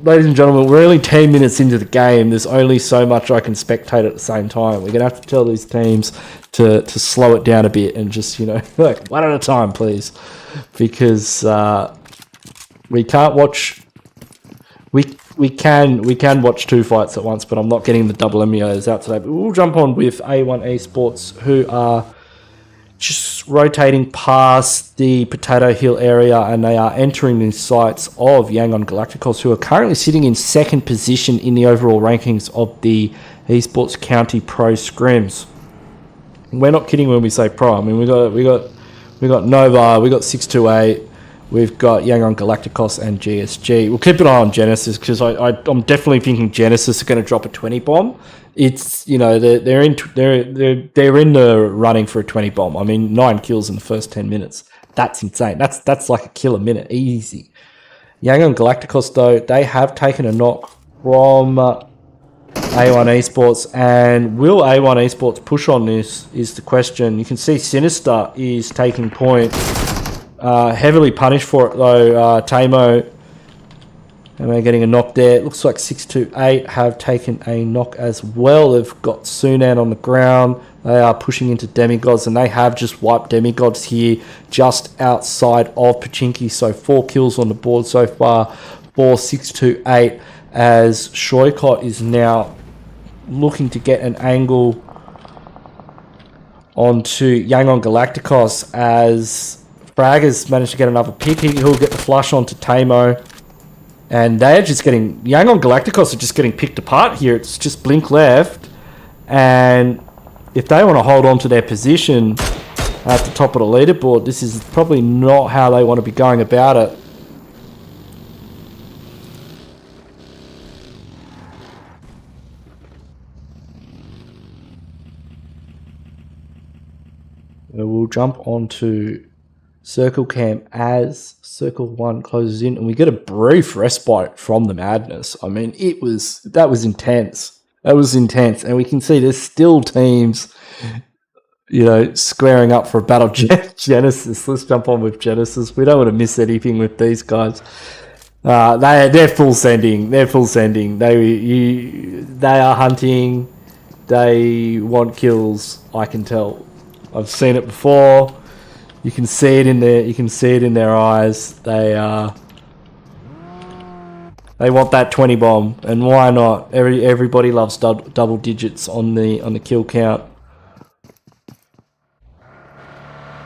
ladies and gentlemen, we're only 10 minutes into the game. There's only so much I can spectate at the same time. We're going to have to tell these teams to slow it down a bit and just, like, one at a time, please. Because we can't watch... We can watch 2 fights at once, but I'm not getting the double MEOs out today. But we'll jump on with A1 Esports, who are just rotating past the Potato Hill area, and they are entering the sights of Yangon Galacticos, who are currently sitting in 2nd position in the overall rankings of the Esports County Pro Scrims. We're not kidding when we say pro. I mean, we got Nova, we got 628, we've got Yangon Galacticos and GSG. We'll keep an eye on Genesis, because I'm definitely thinking Genesis are going to drop a 20 bomb. It's, they're in the running for a 20 bomb. I mean, 9 kills in the first 10 minutes. That's insane. That's like a kill a minute, easy. Yangon Galacticos, though, they have taken a knock from A1 Esports, and will A1 Esports push on this is the question. You can see Sinister is taking point. Heavily punished for it, though, Tamo. And they're getting a knock there. It looks like 628 have taken a knock as well. They've got Sunan on the ground. They are pushing into Demigods, and they have just wiped Demigods here just outside of Pachinki. So 4 kills on the board so far for 628, as Shoykot is now looking to get an angle onto Yangon Galacticos, as Frag has managed to get another pick. He'll get the flush onto Tamo. And they're just getting... Yangon Galacticos are just getting picked apart here. It's just blink left. And if they want to hold on to their position at the top of the leaderboard, this is probably not how they want to be going about it. We'll jump onto Circle Cam as Circle 1 closes in, and we get a brief respite from the madness. I mean, that was intense. That was intense, and we can see there's still teams, you know, squaring up for a battle. Genesis. Let's jump on with Genesis. We don't want to miss anything with these guys. They're full sending. They're full sending. They are hunting. They want kills. I can tell. I've seen it before. You can see it in their. You can see it in their eyes. They want that 20 bomb, and why not? Everybody loves double digits on the kill count.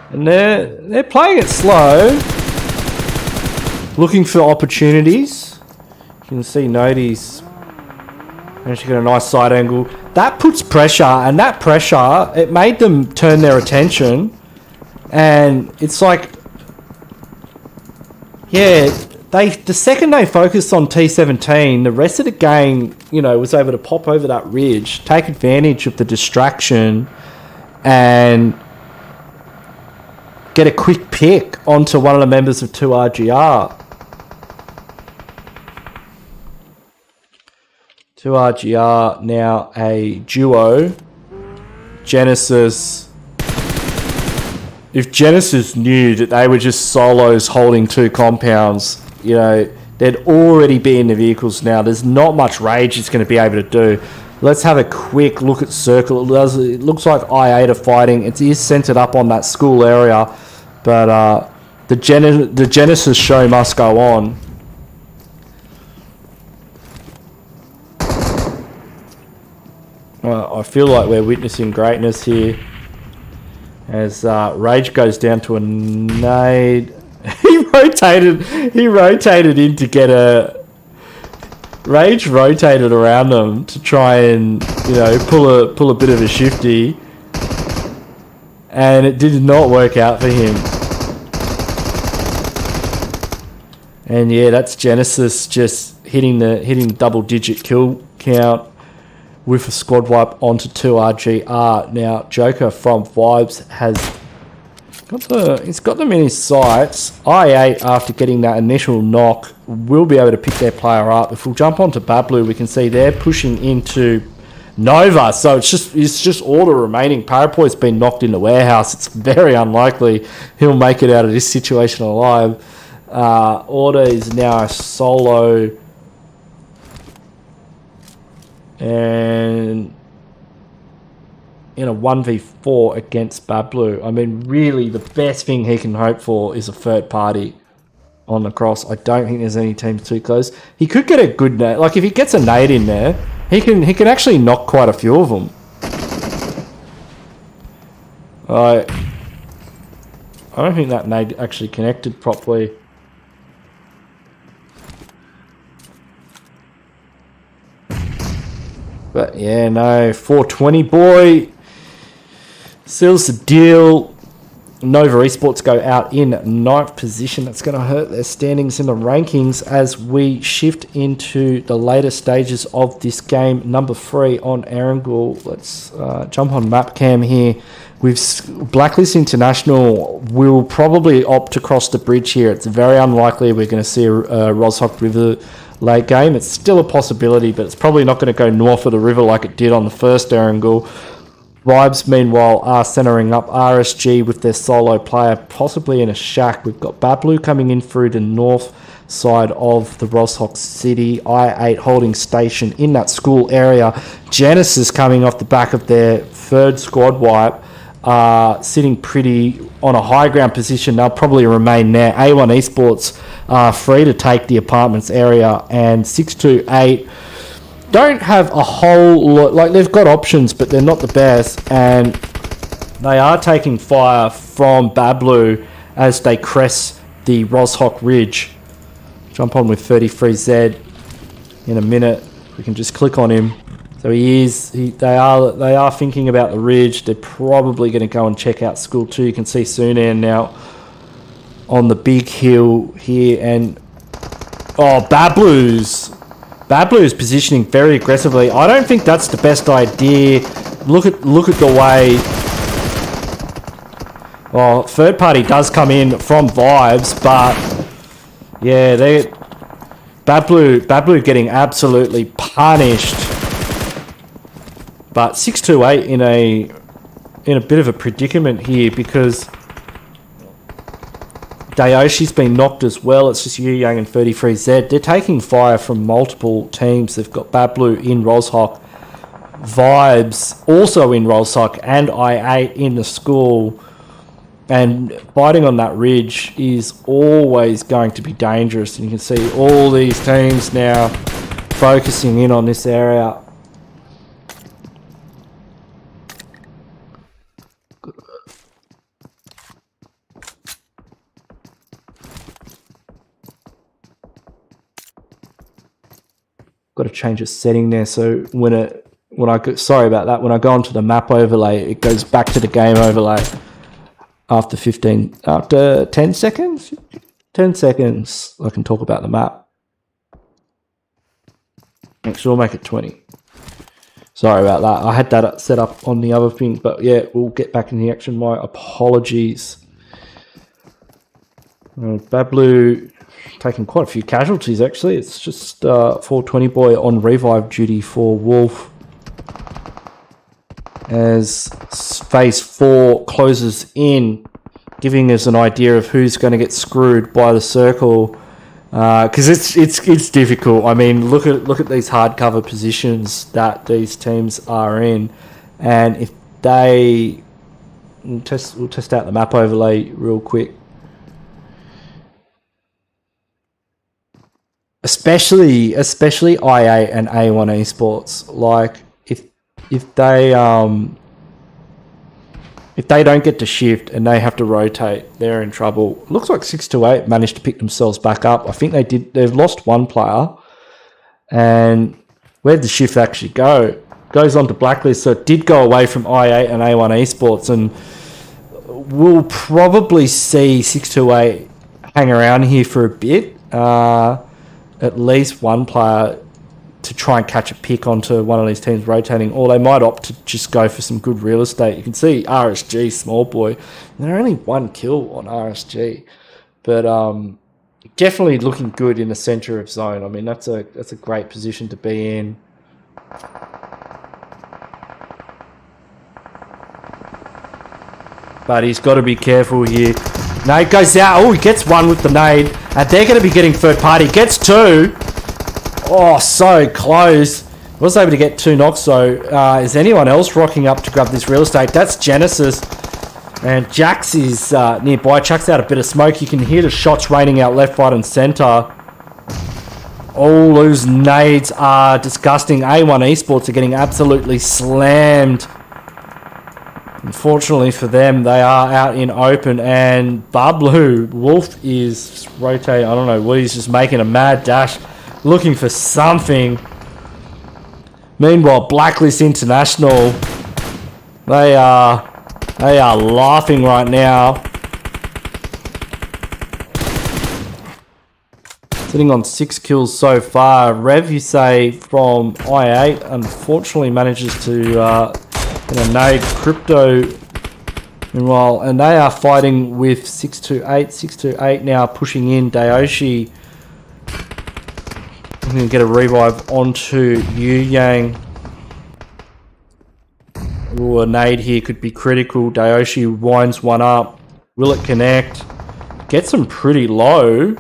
And they're playing it slow, looking for opportunities. You can see Nodi's actually got a nice side angle. That puts pressure, and that pressure, it made them turn their attention. And it's like, yeah, the second they focused on T17, the rest of the game, you know, was able to pop over that ridge, take advantage of the distraction, and get a quick pick onto one of the members of 2RGR. 2RGR now a duo. Genesis. If Genesis knew that they were just solos holding 2 compounds, you know, they'd already be in the vehicles now. There's not much Rage it's going to be able to do. Let's have a quick look at Circle. It looks like I8 are fighting. It is centered up on that school area, but the Genesis show must go on. I feel like we're witnessing greatness here as Rage goes down to a nade. He rotated in to get a... Rage rotated around them to try and, you know, pull a bit of a shifty, and it did not work out for him. And yeah, that's Genesis just hitting double digit kill count with a squad wipe onto 2RGR. Now Joker from Vibes has got them in his sights. I8, after getting that initial knock, will be able to pick their player up. If we'll jump onto Bablu, we can see they're pushing into Nova. So it's just all the remaining. Parapoy's been knocked in the warehouse. It's very unlikely he'll make it out of this situation alive. Order is now a solo, and in a 1v4 against Bablu. I mean, really, the best thing he can hope for is a third party on the cross. I don't think there's any teams too close. He could get a good nade. Like, if he gets a nade in there, he can actually knock quite a few of them. I don't think that nade actually connected properly. But yeah, no, 420 boy seals the deal. Nova Esports go out in 9th position. That's going to hurt their standings in the rankings as we shift into the later stages of this game. Number 3 on Erangel. Let's jump on map cam here. With Blacklist International will probably opt to cross the bridge here. It's very unlikely we're going to see a Roshok River late game. It's still a possibility, but it's probably not going to go north of the river like it did on the first Erangel. Vibes, meanwhile, are centering up RSG with their solo player, possibly in a shack. We've got Bablu coming in through the north side of the Roshok City. I8 holding station in that school area. Genesis coming off the back of their 3rd squad wipe, sitting pretty on a high ground position. They'll probably remain there. A1 Esports are free to take the apartments area, and 628 don't have a whole lot. Like, they've got options, but they're not the best, and they are taking fire from Bablu as they crest the Roshok Ridge. Jump on with 33Z in a minute. We can just click on him. So they are thinking about the ridge. They're probably going to go and check out school too. You can see Sunan now on the big hill here, and Bablu's positioning very aggressively. I don't think that's the best idea. Look at the way Well, third party does come in from Vibes, but yeah, Bad Blue getting absolutely punished. But 628 in a bit of a predicament here because Dayoshi's been knocked as well. It's just Yu Yang and 33Z. They're taking fire from multiple teams. They've got Bad Blue in Roshok, Vibes also in Roshok, and I8 in the school. And fighting on that ridge is always going to be dangerous. And you can see all these teams now focusing in on this area. Got to change a setting there, so when I go, sorry about that, when I go onto the map overlay, it goes back to the game overlay after 10 seconds. 10 seconds, I can talk about the map. Make sure I'll make it 20. Sorry about that. I had that set up on the other thing, but yeah, we'll get back in the action. My apologies. Bad Blue taking quite a few casualties actually. It's just 420 boy on revive duty for Wolf as phase 4 closes in, giving us an idea of who's going to get screwed by the circle, because it's difficult. I mean, look at these hardcover positions that these teams are in, and if they we'll test out the map overlay real quick. Especially IA and A1 Esports, like if they don't get to shift and they have to rotate, they're in trouble. It looks like 628 managed to pick themselves back up. I think they did. They've lost one player, and where'd the shift actually go? Goes on to Blacklist, so it did go away from IA and A1 Esports, and we'll probably see 628 hang around here for a bit. At least one player to try and catch a pick onto one of these teams rotating, or they might opt to just go for some good real estate. You can see RSG, small boy, they're only 1 kill on RSG, but definitely looking good in the center of zone. I mean, that's a great position to be in. But he's got to be careful here. Nade goes out. Oh, he gets one with the nade. And they're going to be getting third party. Gets 2. Oh, so close. Was able to get 2 knocks, so is anyone else rocking up to grab this real estate? That's Genesis. And Jax is nearby. Chucks out a bit of smoke. You can hear the shots raining out left, right, and center. All those nades are disgusting. A1 Esports are getting absolutely slammed. Unfortunately for them, they are out in open, and Bablu Wolf is rotating. I don't know what, he's just making a mad dash, looking for something. Meanwhile, Blacklist International, they are laughing right now. Sitting on 6 kills so far. Rev, you say, from I8, unfortunately manages to get a nade. Crypto, meanwhile, and they are fighting with 628. 628 now pushing in. Dayoshi, I'm going to get a revive onto Yu Yang. Ooh, a nade here could be critical. Dayoshi winds one up. Will it connect? Gets him pretty low.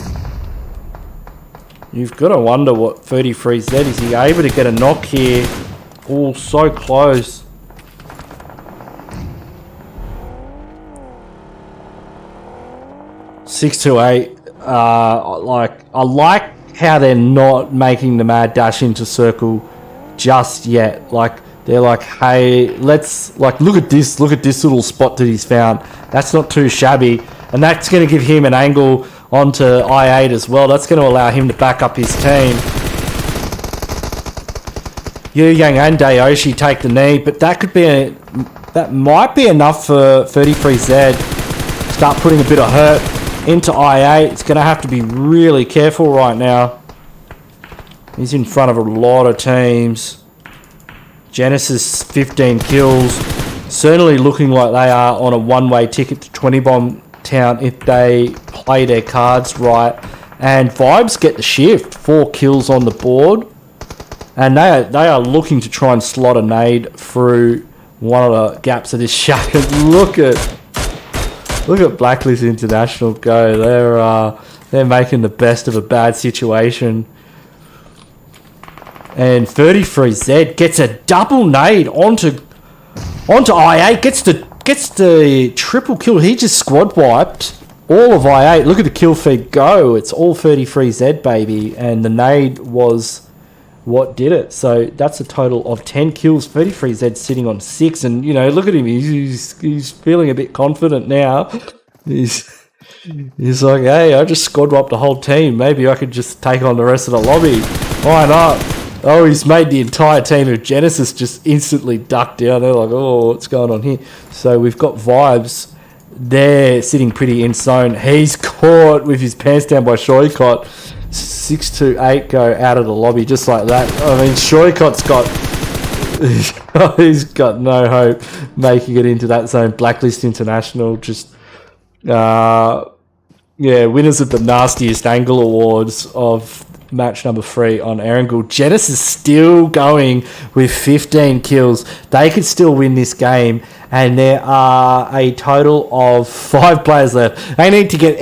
You've got to wonder what 33Z, is he able to get a knock here? Oh, so close. Six to eight. I like how they're not making the mad dash into circle just yet. Like, they're like, hey, let's, like, look at this little spot that he's found. That's not too shabby, and that's going to give him an angle onto I8 as well. That's going to allow him to back up his team. Yu Yang and Dayoshi take the knee, but that might be enough for 33Z. Start putting a bit of hurt into I8. It's going to have to be really careful right now. He's in front of a lot of teams. Genesis 15 kills. certainly looking like they are on a one-way ticket to 20 bomb town if they play their cards right. And Vibes get the shift, 4 kills on the board, and they are looking to try and slot a nade through one of the gaps of this shack. Look at Blacklist International go. They're making the best of a bad situation. And 33Z gets a double nade onto I8, gets the triple kill. He just squad wiped all of I8. Look at the kill feed go. It's all 33Z, baby. And the nade was what did it. So that's a total of 10 kills. 33Z sitting on 6. And, you know, look at him. He's feeling a bit confident now. He's like, hey, I just squad wiped the whole team. Maybe I could just take on the rest of the lobby. Why not? Oh, he's made the entire team of Genesis just instantly duck down. They're like, oh, what's going on here? So we've got Vibes. They're sitting pretty in zone. He's caught with his pants down by Shoycott. 6-8 go out of the lobby just like that. I mean, Shoycott's he's got no hope making it into that zone. Blacklist International just, winners of the nastiest angle awards of match number 3 on Erangel. Genesis still going with 15 kills. They could still win this game, and there are a total of 5 players left. They need to get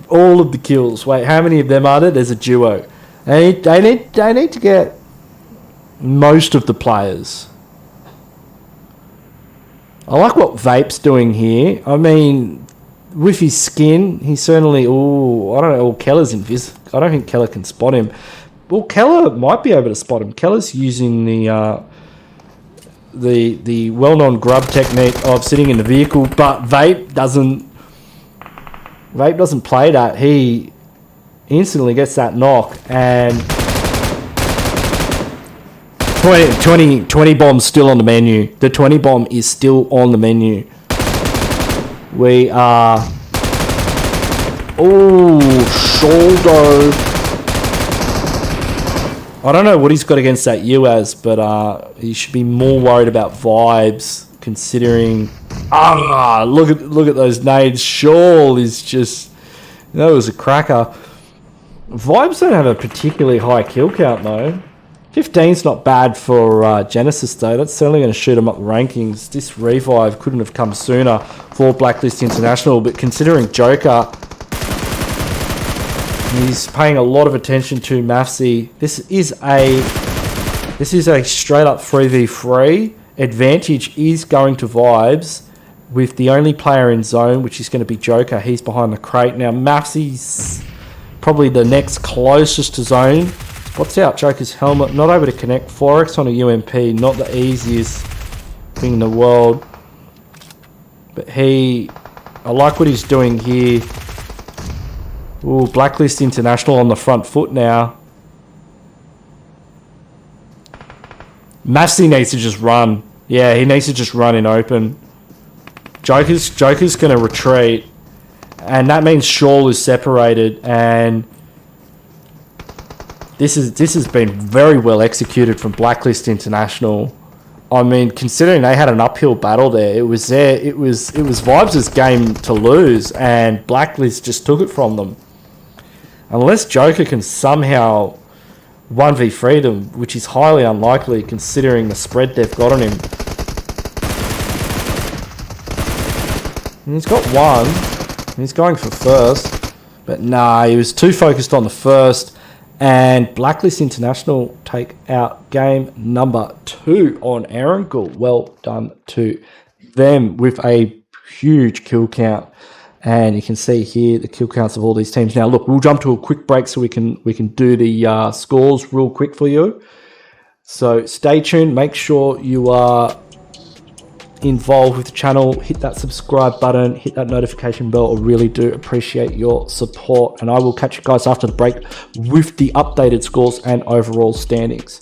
all of the kills. Wait, how many of them are there? There's a duo. They need to get most of the players. I like what Vape's doing here. I mean, with his skin, he's certainly... Oh, I don't know. Keller's invisible. I don't think Keller can spot him. Well, Keller might be able to spot him. Keller's using the well-known grub technique of sitting in the vehicle, but Vape doesn't play that. He instantly gets that knock, and 20 bombs still on the menu. The 20 bomb is still on the menu. We are... Oh, shoulder. I don't know what he's got against that UAS, but he should be more worried about Vibes, considering... look at those nades. Shawl is just... That was a cracker. Vibes don't have a particularly high kill count, though. 15's not bad for Genesis, though. That's certainly going to shoot him up the rankings. This revive couldn't have come sooner for Blacklist International, but considering Joker... He's paying a lot of attention to Mafsy. This is a straight up 3v3. Advantage is going to Vibes with the only player in zone, which is going to be Joker. He's behind the crate. Now Mafsy's probably the next closest to zone. Spots out Joker's helmet. Not able to connect. 4x on a UMP. Not the easiest thing in the world. But I like what he's doing here. Ooh, Blacklist International on the front foot now. Mafsy needs to just run. Yeah, he needs to just run in open. Joker's going to retreat. And that means Shawl is separated. And this has been very well executed from Blacklist International. I mean, considering they had an uphill battle there, it was Vibes' game to lose, and Blacklist just took it from them. Unless Joker can somehow 1v3 them, which is highly unlikely considering the spread they've got on him. And he's got one. He's going for first. But nah, he was too focused on the first. And Blacklist International take out game number 2 on Erangel. Well done to them with a huge kill count. And you can see here the kill counts of all these teams. Now, look, we'll jump to a quick break so we can do the scores real quick for you. So stay tuned. Make sure you are involved with the channel. Hit that subscribe button. Hit that notification bell. I really do appreciate your support. And I will catch you guys after the break with the updated scores and overall standings.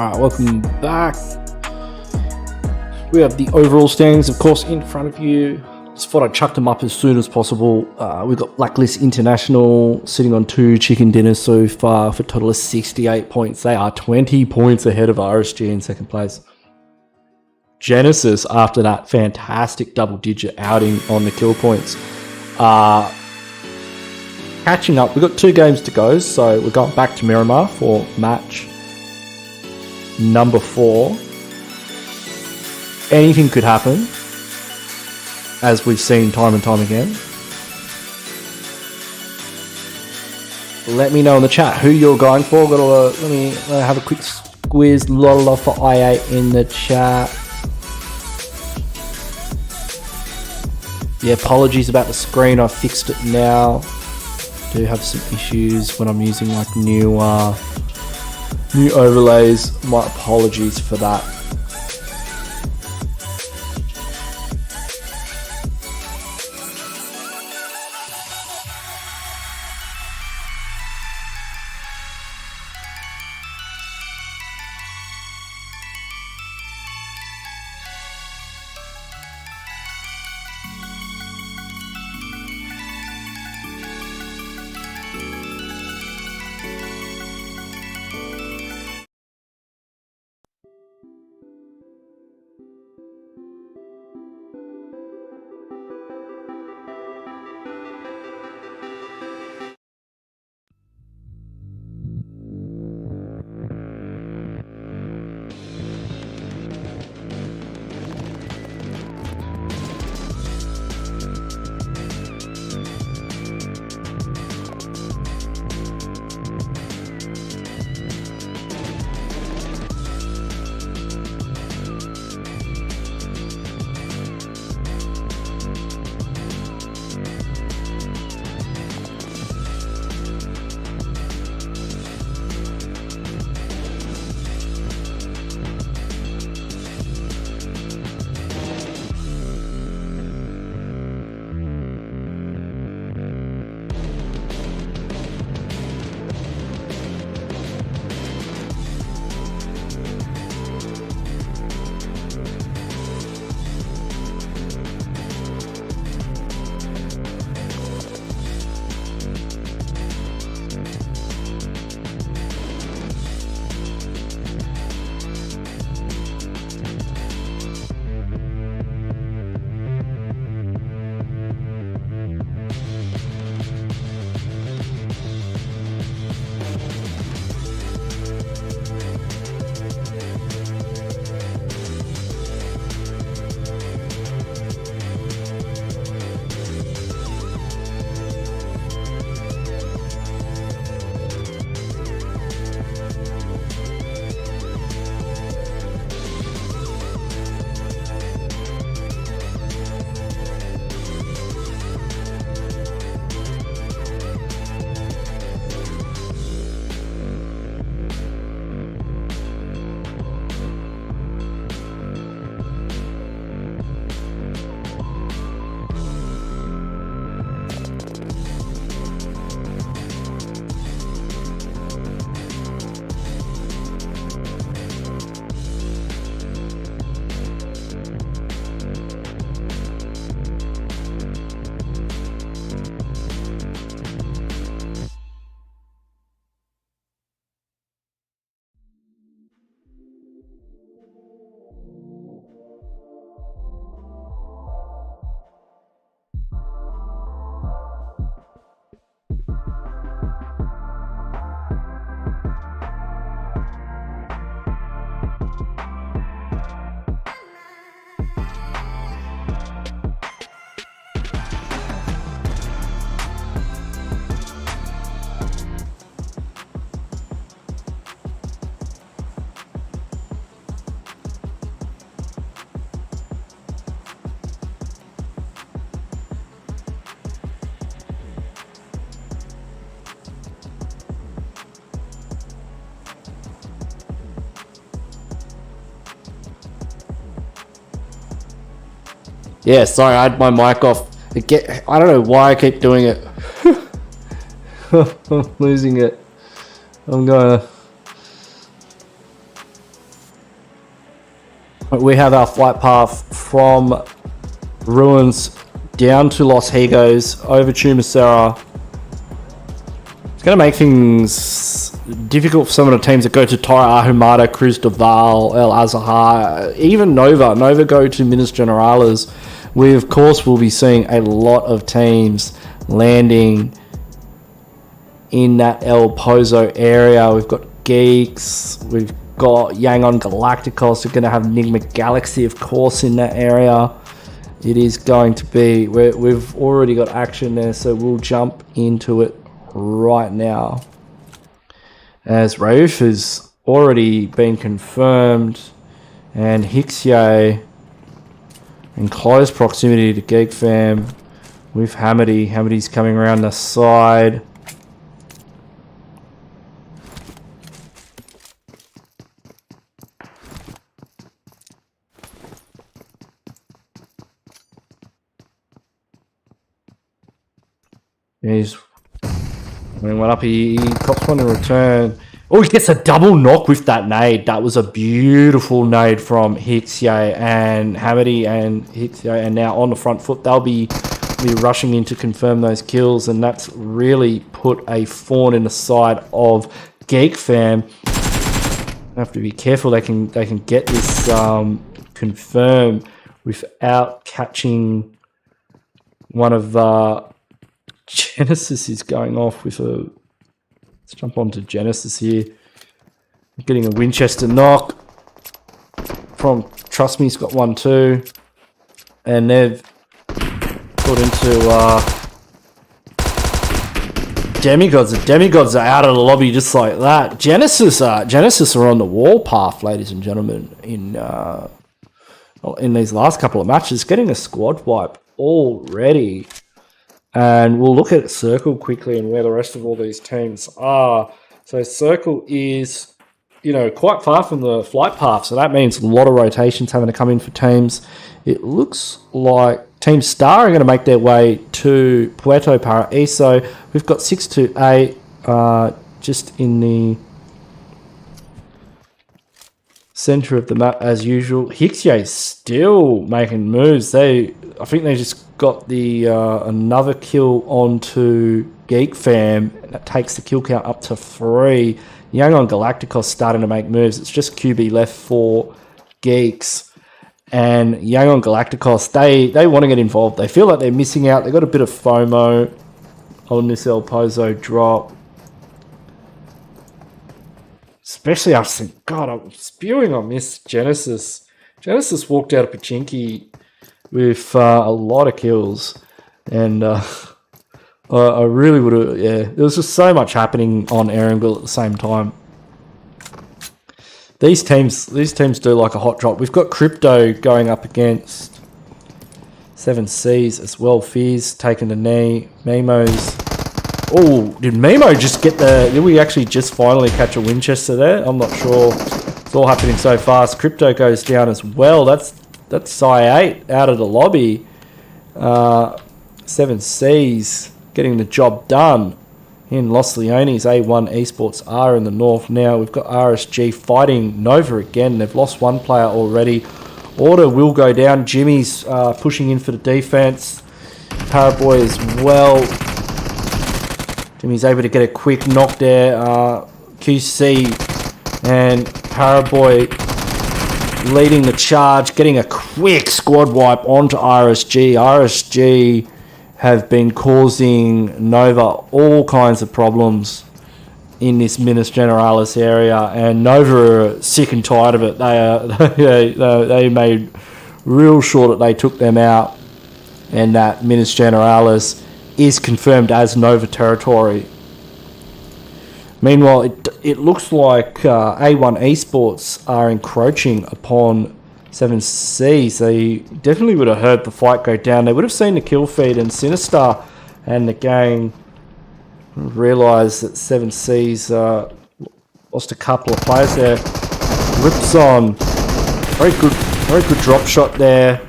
Alright, welcome back. We have the overall standings, of course, in front of you. Just thought I'd chuck them up as soon as possible. We've got Blacklist International sitting on 2 chicken dinners so far for a total of 68 points. They are 20 points ahead of RSG in second place. Genesis, after that fantastic double-digit outing on the kill points, catching up. We've got 2 games to go, so we're going back to Miramar for match number 4. Anything could happen, as we've seen time and time again. Let me know in the chat who you're going for. Let me have a quick squeeze. Lola for I8 in the chat. Yeah, apologies about the screen. I fixed it now. Do have some issues when I'm using like new overlays. My apologies for that. Yeah, sorry, I had my mic off. I don't know why I keep doing it. I'm losing it. I'm gonna... We have our flight path from Ruins down to Los Higos, over Chumacera. It's going to make things difficult for some of the teams that go to Torre Ahumada, Cruz del Val, El Azahar, even Nova. Nova go to Minas Generales. We, of course, will be seeing a lot of teams landing in that El Pozo area. We've got GEEKs, we've got YANGON Galacticos. We're going to have NIGMA Galaxy, of course, in that area. It is going to be, we've already got action there, so we'll jump into it right now. As Rauf has already been confirmed, and Hixier in close proximity to Geek Fam with Hamady. Hamady's coming around the side. He's when went up, he cops one in return. Oh, he gets a double knock with that nade. That was a beautiful nade from Hixier and Hamady and Hixier, and now on the front foot. They'll be rushing in to confirm those kills, and that's really put a thorn in the side of Geek Fam. Have to be careful. They can get this confirmed without catching one of Genesis is going off with a... Let's jump on to Genesis here. Getting a Winchester knock from Trust Me's got one too. And they've put into Demigods. The Demigods are out of the lobby just like that. Genesis are on the wall path, ladies and gentlemen, in these last couple of matches, getting a squad wipe already. And we'll look at Circle quickly and where the rest of all these teams are. So Circle is, quite far from the flight path. So that means a lot of rotations having to come in for teams. It looks like Team Star are going to make their way to Puerto Paraíso. We've got 628 just in the center of the map as usual. Hixier still making moves. I think they just got the another kill onto Geek Fam. That takes the kill count up to 3. YANGON Galacticos starting to make moves. It's just QB left for Geeks. And YANGON Galacticos, they want to get involved. They feel like they're missing out. They've got a bit of FOMO on this El Pozo drop. Especially after, God, I'm spewing on this Genesis. Genesis walked out of Pachinki with a lot of kills, and I really would have, there was just so much happening on Erangel at the same time. These teams do like a hot drop. We've got Crypto going up against 7Cs as well. Fizz taking the knee. Memo's. Oh, did Memo just get did we actually just finally catch a Winchester there? I'm not sure. It's all happening so fast. Crypto goes down as well. That's Psy8 out of the lobby. 7Cs getting the job done in Los Leones. A1 Esports are in the north now. We've got RSG fighting Nova again. They've lost one player already. Order will go down. Jimmy's pushing in for the defense. Paraboy as well. Jimmy's able to get a quick knock there. QC and Paraboy leading the charge, getting a quick squad wipe onto RSG. RSG have been causing Nova all kinds of problems in this Minas Generalis area, and Nova are sick and tired of it. They made real sure that they took them out, and that Minas Generalis is confirmed as Nova territory. Meanwhile, it looks like A1 Esports are encroaching upon 7Cs. They definitely would have heard the fight go down. They would have seen the kill feed, and Sinister and the gang realised that 7Cs lost a couple of players there. Rips on. Very good drop shot there.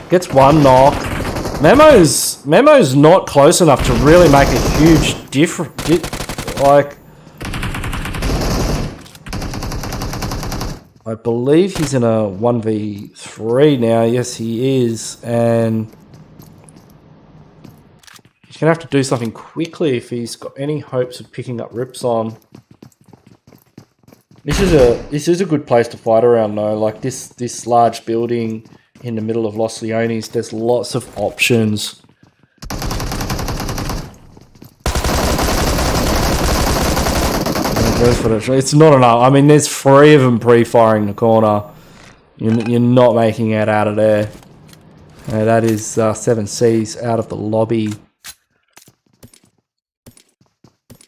Gets one knock. Memo's not close enough to really make a huge difference. I believe he's in a 1v3 now. Yes, he is. And he's going to have to do something quickly if he's got any hopes of picking up rips on. This is a good place to fight around though. Like this large building in the middle of Los Leones, there's lots of options. It's not enough. I mean, there's 3 of them pre-firing the corner. You're not making it out of there. That is 7Cs out of the lobby.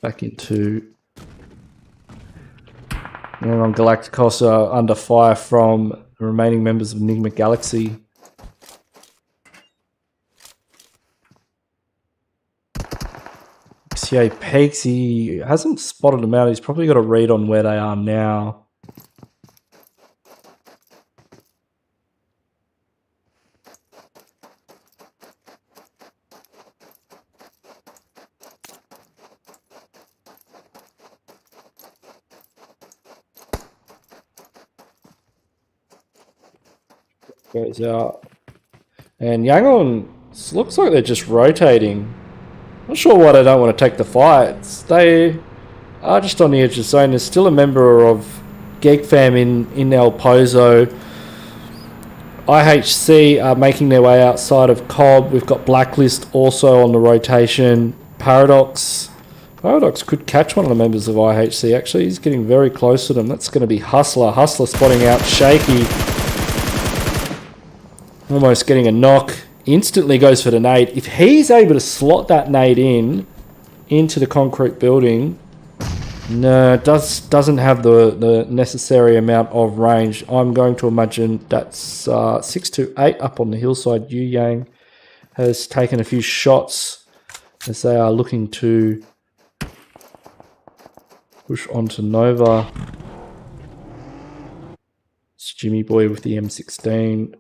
Back into... And Galacticos are under fire from the remaining members of NIGMA Galaxy. XCA peaks, he hasn't spotted them out. He's probably got a read on where they are now. Goes out. And Yangon looks like they're just rotating. Not sure why they don't want to take the fights. They are just on the edge of the zone. There's still a member of GEEK fam in El Pozo. IHC are making their way outside of Cobb. We've got Blacklist also on the rotation. Paradox could catch one of the members of IHC. Actually, he's getting very close to them. That's going to be Hustler. Hustler spotting out Shaky. Almost getting a knock. Instantly goes for the nade. If he's able to slot that nade into the concrete building, no, doesn't have the necessary amount of range. I'm going to imagine that's 628 up on the hillside. Yu Yang has taken a few shots as they are looking to push onto Nova. It's Jimmy Boy with the M16.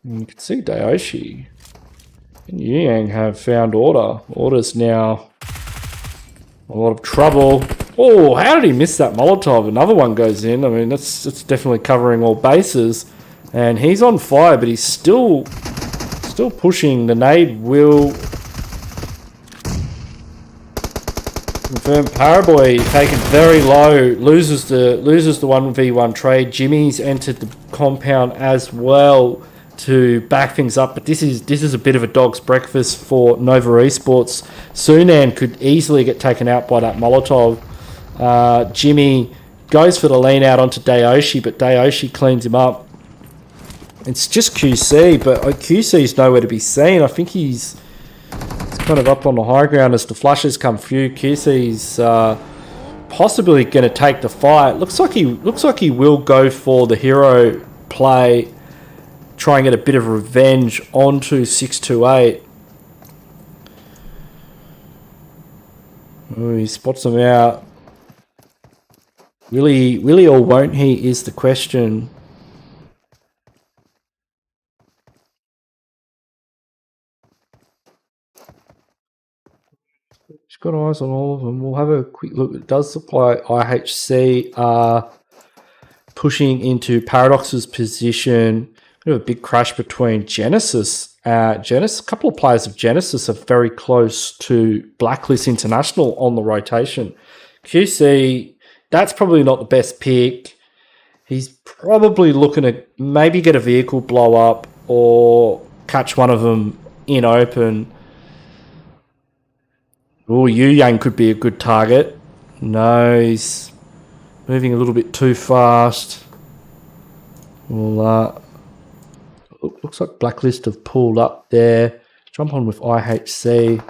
And you can see Dayoshi and Yu Yang have found order. Order's now a lot of trouble. Oh, how did he miss that Molotov? Another one goes in. I mean, it's definitely covering all bases. And he's on fire, but he's still pushing. The nade will confirm. Paraboy taken very low, loses the 1v1 trade. Jimmy's entered the compound as well to back things up, but this is a bit of a dog's breakfast for Nova Esports. Sunan could easily get taken out by that Molotov. Jimmy goes for the lean out onto Dayoshi, but Dayoshi cleans him up. It's just QC, but QC's nowhere to be seen. I think he's kind of up on the high ground as the flushes come through. QC's possibly going to take the fight. Looks like he will go for the hero play. Try and get a bit of revenge onto 628. Oh, he spots them out. Will he or won't he is the question. He's got eyes on all of them. We'll have a quick look. It does supply IHC pushing into Paradox's position. A big crash between Genesis. A couple of players of Genesis are very close to Blacklist International on the rotation. QC, that's probably not the best pick. He's probably looking to maybe get a vehicle blow up or catch one of them in open. Oh, Yu Yang could be a good target. No, he's moving a little bit too fast. Well, looks like Blacklist have pulled up there. Jump on with IHC.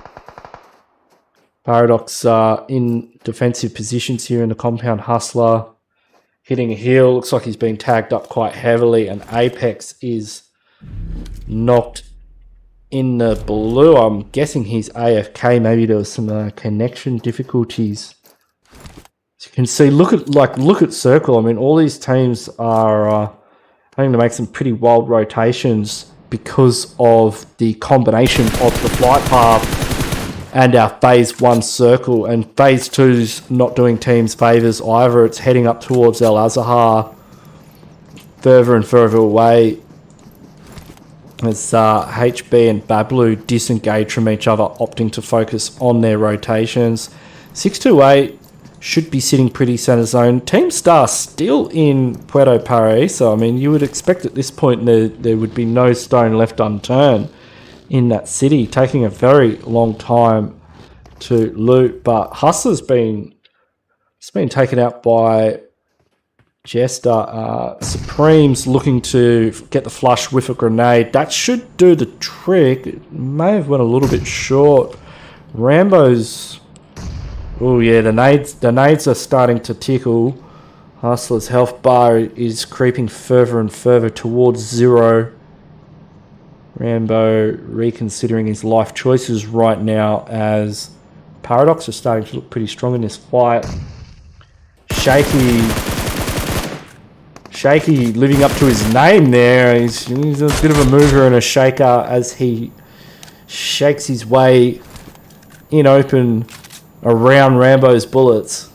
Paradox in defensive positions here in the compound. Hustler hitting a hill. Looks like he's been tagged up quite heavily. And Apex is knocked in the blue. I'm guessing he's AFK. Maybe there was some connection difficulties. As you can see, look at Circle. I mean, all these teams are having to make some pretty wild rotations because of the combination of the flight path and our phase 1 circle. And phase 2's not doing teams favours either. It's heading up towards El Azahar. further and further away as HB and Bablu disengage from each other, opting to focus on their rotations. 628 should be sitting pretty center zone. Team Star still in Puerto Paraíso. I mean, you would expect at this point there would be no stone left unturned in that city, taking a very long time to loot. But Hustler's been taken out by Jester. Supreme's looking to get the flush with a grenade. That should do the trick. It may have went a little bit short. Rambo's... Oh yeah, the nades are starting to tickle. Hustler's health bar is creeping further and further towards 0. Rambo reconsidering his life choices right now as Paradox are starting to look pretty strong in this fight. Shaky living up to his name there. He's a bit of a mover and a shaker as he shakes his way in open around Rambo's bullets.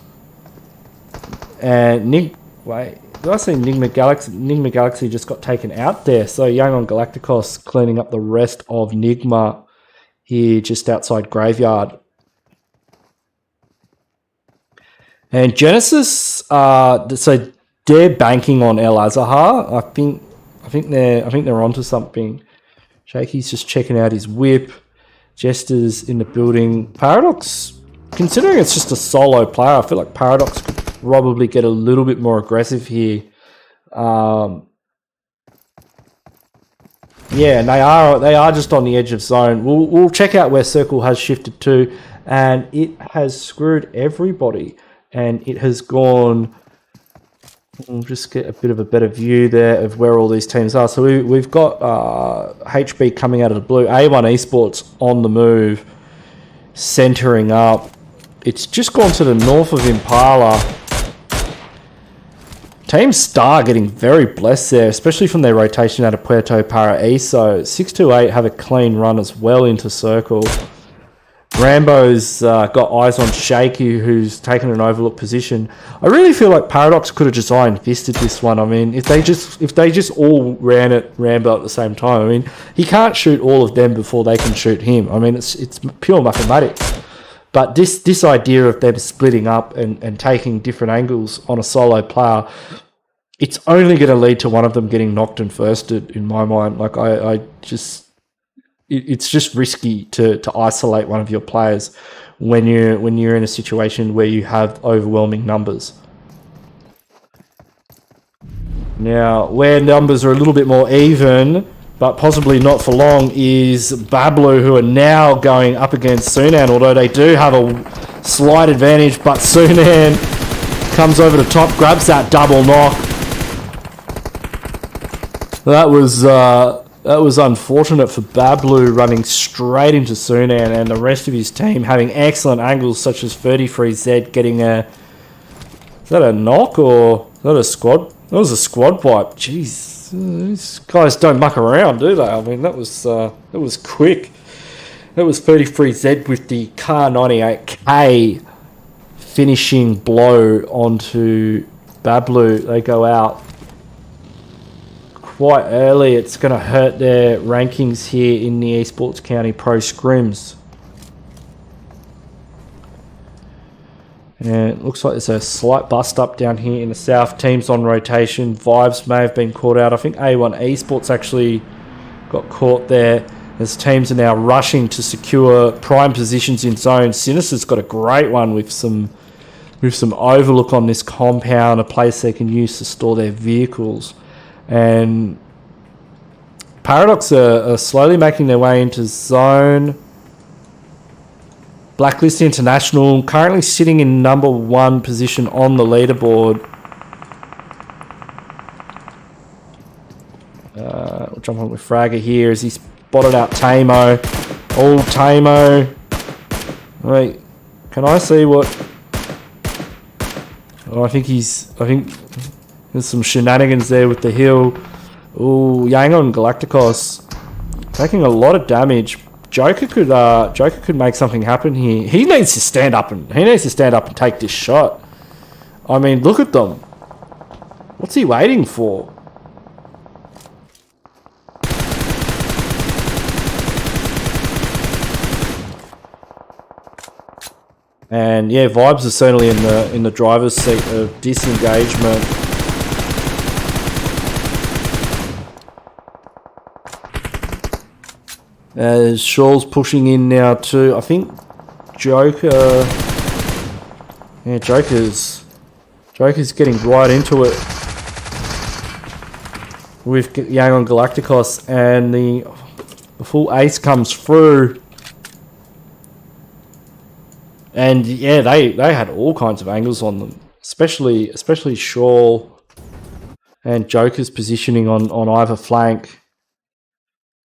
And did I say NIGMA Galaxy? NIGMA Galaxy just got taken out there. So YANGON Galacticos cleaning up the rest of NIGMA here just outside Graveyard. And Genesis, so they're banking on El Azahar. I think they're onto something. Shaky's just checking out his whip. Jester's in the building. Paradox, considering it's just a solo player, I feel like Paradox could probably get a little bit more aggressive here. Yeah, and they are just on the edge of zone. We'll check out where Circle has shifted to, and it has screwed everybody. And it has gone... We'll just get a bit of a better view there of where all these teams are. So we've got HB coming out of the blue. A1 Esports on the move, centering up. It's just gone to the north of Impala. Team Star getting very blessed there, especially from their rotation out of Puerto Paraíso. 628 have a clean run as well into Circle. Rambo's got eyes on Shaky, who's taken an overlooked position. I really feel like Paradox could have just iron fisted this one. I mean, if they just all ran at Rambo at the same time, I mean, he can't shoot all of them before they can shoot him. I mean, it's pure mathematics. But this idea of them splitting up and taking different angles on a solo player, it's only going to lead to one of them getting knocked and firsted in my mind. Like it's just risky to isolate one of your players when you're in a situation where you have overwhelming numbers. Now, where numbers are a little bit more even, but possibly not for long, is Bablu, who are now going up against Sunan, although they do have a slight advantage, but Sunan comes over the top, grabs that double knock. That was unfortunate for Bablu, running straight into Sunan, and the rest of his team having excellent angles, such as 33Z getting a... Is that a knock or is that a squad? That was a squad wipe. Jeez, these guys don't muck around, do they? I mean, that was quick. That was 33Z with the Car 98K finishing blow onto Bablu. They go out quite early. It's going to hurt their rankings here in the Esports County Pro Scrims. And it looks like there's a slight bust up down here in the south. Teams on rotation. Vibes may have been caught out. I think A1 Esports actually got caught there, as teams are now rushing to secure prime positions in zone. Sinister's got a great one with some overlook on this compound, a place they can use to store their vehicles. And Paradox are slowly making their way into zone. Blacklist International currently sitting in #1 position on the leaderboard. We'll jump on with Fragger here as he spotted out Tamo. Old Tamo. Wait, can I see what... Oh, I think there's some shenanigans there with the hill. Ooh, Yangon Galacticos taking a lot of damage. Joker could make something happen here. He needs to stand up and take this shot. I mean, look at them. What's he waiting for? And yeah, Vibes are certainly in the driver's seat of disengagement. As Shaw's pushing in now too. I think Joker... Yeah, Joker's getting right into it with YANGON Galacticos, and the full ace comes through. And yeah, they had all kinds of angles on them, especially Shaw and Joker's positioning on either flank.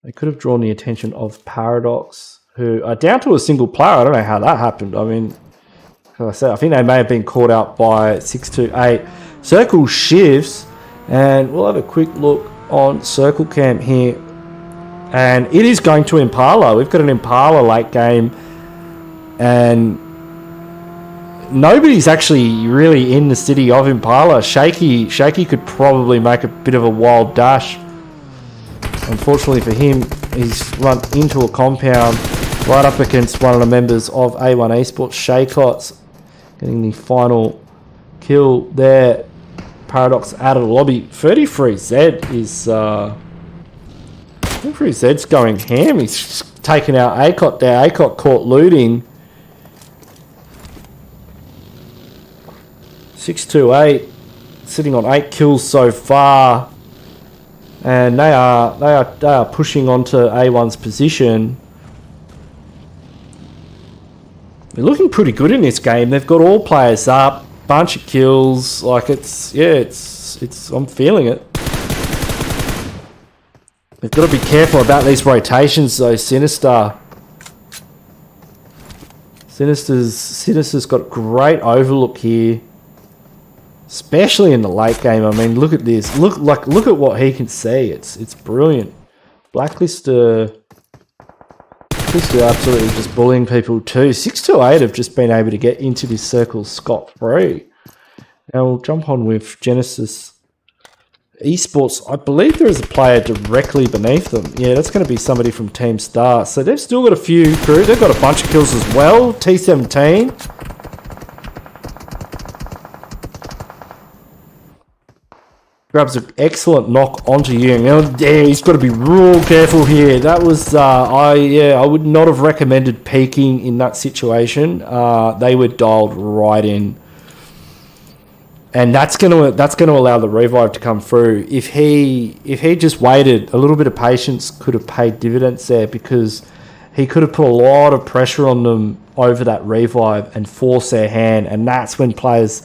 They could have drawn the attention of Paradox, who are down to a single player. I don't know how that happened. I mean, like I said, I think they may have been caught out by 628. Circle shifts, and we'll have a quick look on Circle Cam here. And it is going to Impala. We've got an Impala late game, and nobody's actually really in the city of Impala. Shaky could probably make a bit of a wild dash. Unfortunately for him, he's run into a compound right up against one of the members of A1 Esports, Shaycots, getting the final kill there. Paradox out of the lobby. 33Z is 33Z's going ham. He's taken out ACOT there. ACOT caught looting. 628 sitting on 8 kills so far, and they are pushing onto A1's position. They're looking pretty good in this game. They've got all players up, bunch of kills. Like it's I'm feeling it. They've got to be careful about these rotations though. Sinister's got great overlook here, especially in the late game. I mean, look at this. Look at what he can see. It's brilliant. Blacklist are absolutely just bullying people too. 628 have just been able to get into this circle scot-free. Now we'll jump on with Genesis Esports. I believe there is a player directly beneath them. Yeah, that's going to be somebody from Team Star. So they've still got a few crew. They've got a bunch of kills as well. T17. Grabs an excellent knock onto Yung. Yeah, he's got to be real careful here. That was I would not have recommended peeking in that situation. They were dialed right in, and that's gonna allow the revive to come through. If he just waited, a little bit of patience could have paid dividends there, because he could have put a lot of pressure on them over that revive and force their hand, and that's when players.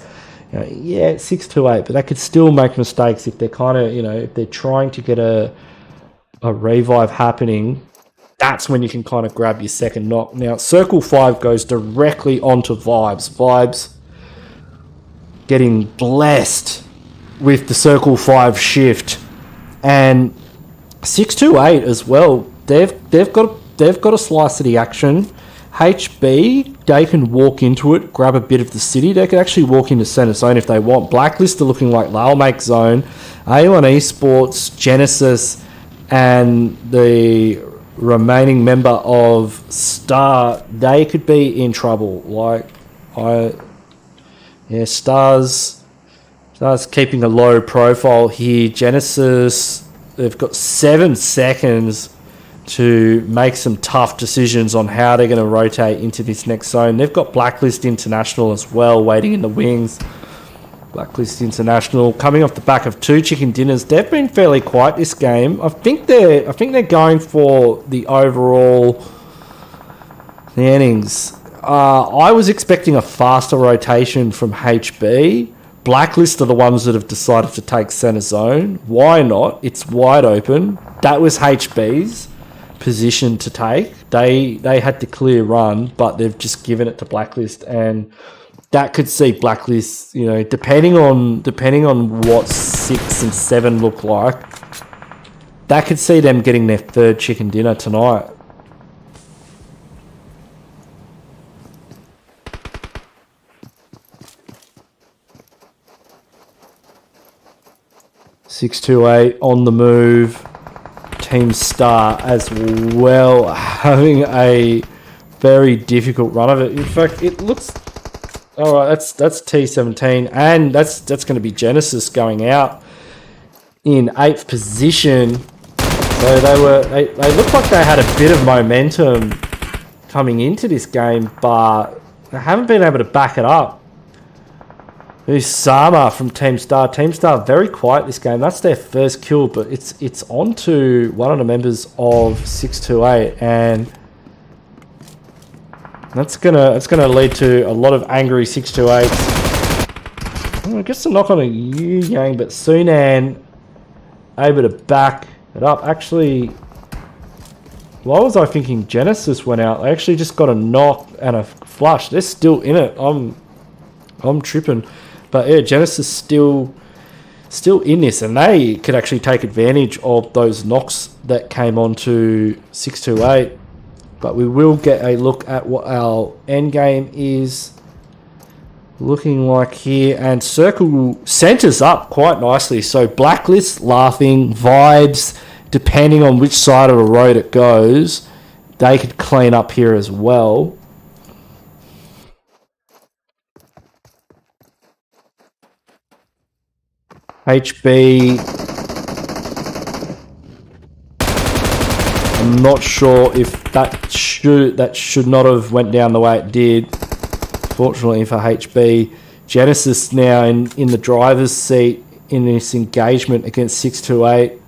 Yeah, 628, but they could still make mistakes if they're kind of, if they're trying to get a revive happening. That's when you can kind of grab your second knock. Now, Circle 5 goes directly onto Vibes. Vibes getting blessed with the Circle 5 shift, and 628 as well. They've got a slice of the action. HB, they can walk into it, grab a bit of the city. They can actually walk into center zone if they want. Blacklist are looking like they'll make zone. A1 Esports, Genesis, and the remaining member of Star, they could be in trouble. Star's keeping a low profile here. Genesis, they've got 7 seconds to make some tough decisions on how they're going to rotate into this next zone. They've got Blacklist International as well waiting in the wings. Blacklist International coming off the back of 2 chicken dinners. They've been fairly quiet this game. I think they're going for the overall innings. I was expecting a faster rotation from HB. Blacklist are the ones that have decided to take center zone. Why not? It's wide open. That was HB's position to take. They had to clear run, but they've just given it to Blacklist, and that could see Blacklist, depending on what 6 and 7 look like, that could see them getting their 3rd chicken dinner tonight. (628) on the move. Team Star as well, having a very difficult run of it. In fact, it looks All right, that's T17, and that's going to be Genesis going out in 8th position. So they looked like they had a bit of momentum coming into this game, but they haven't been able to back it up. There's Sama from Team Star. Team Star very quiet this game. That's their first kill, but it's on to one of the members of 628, and that's gonna lead to a lot of angry 628s. I guess the knock on a Yu Yang, but Sunan able to back it up. Actually, why was I thinking Genesis went out? They actually just got a knock and a flush. They're still in it. I'm tripping. But yeah, Genesis still in this, and they could actually take advantage of those knocks that came onto 628. But we will get a look at what our end game is looking like here, and Circle centers up quite nicely. So Blacklist, Laughing, Vibes, depending on which side of the road it goes, they could clean up here as well. HB, I'm not sure if that should not have went down the way it did. Fortunately for HB, Genesis now in the driver's seat in this engagement against 628.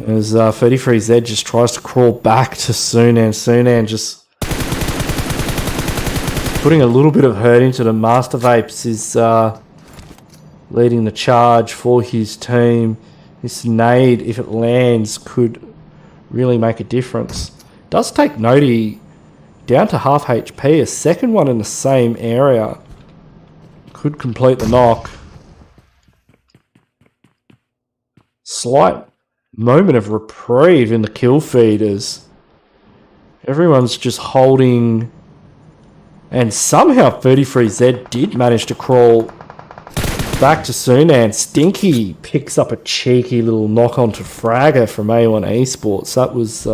As 33Z just tries to crawl back to Sunan. Sunan just putting a little bit of hurt into the Master Vapes, is leading the charge for his team. This nade, if it lands, could really make a difference. Does take Noti down to half HP. A second one in the same area could complete the knock. Slight moment of reprieve in the kill feeders. Everyone's just holding. And somehow 33Z did manage to crawl back to Sunan. Stinky picks up a cheeky little knock onto Fragger from A1 Esports. That was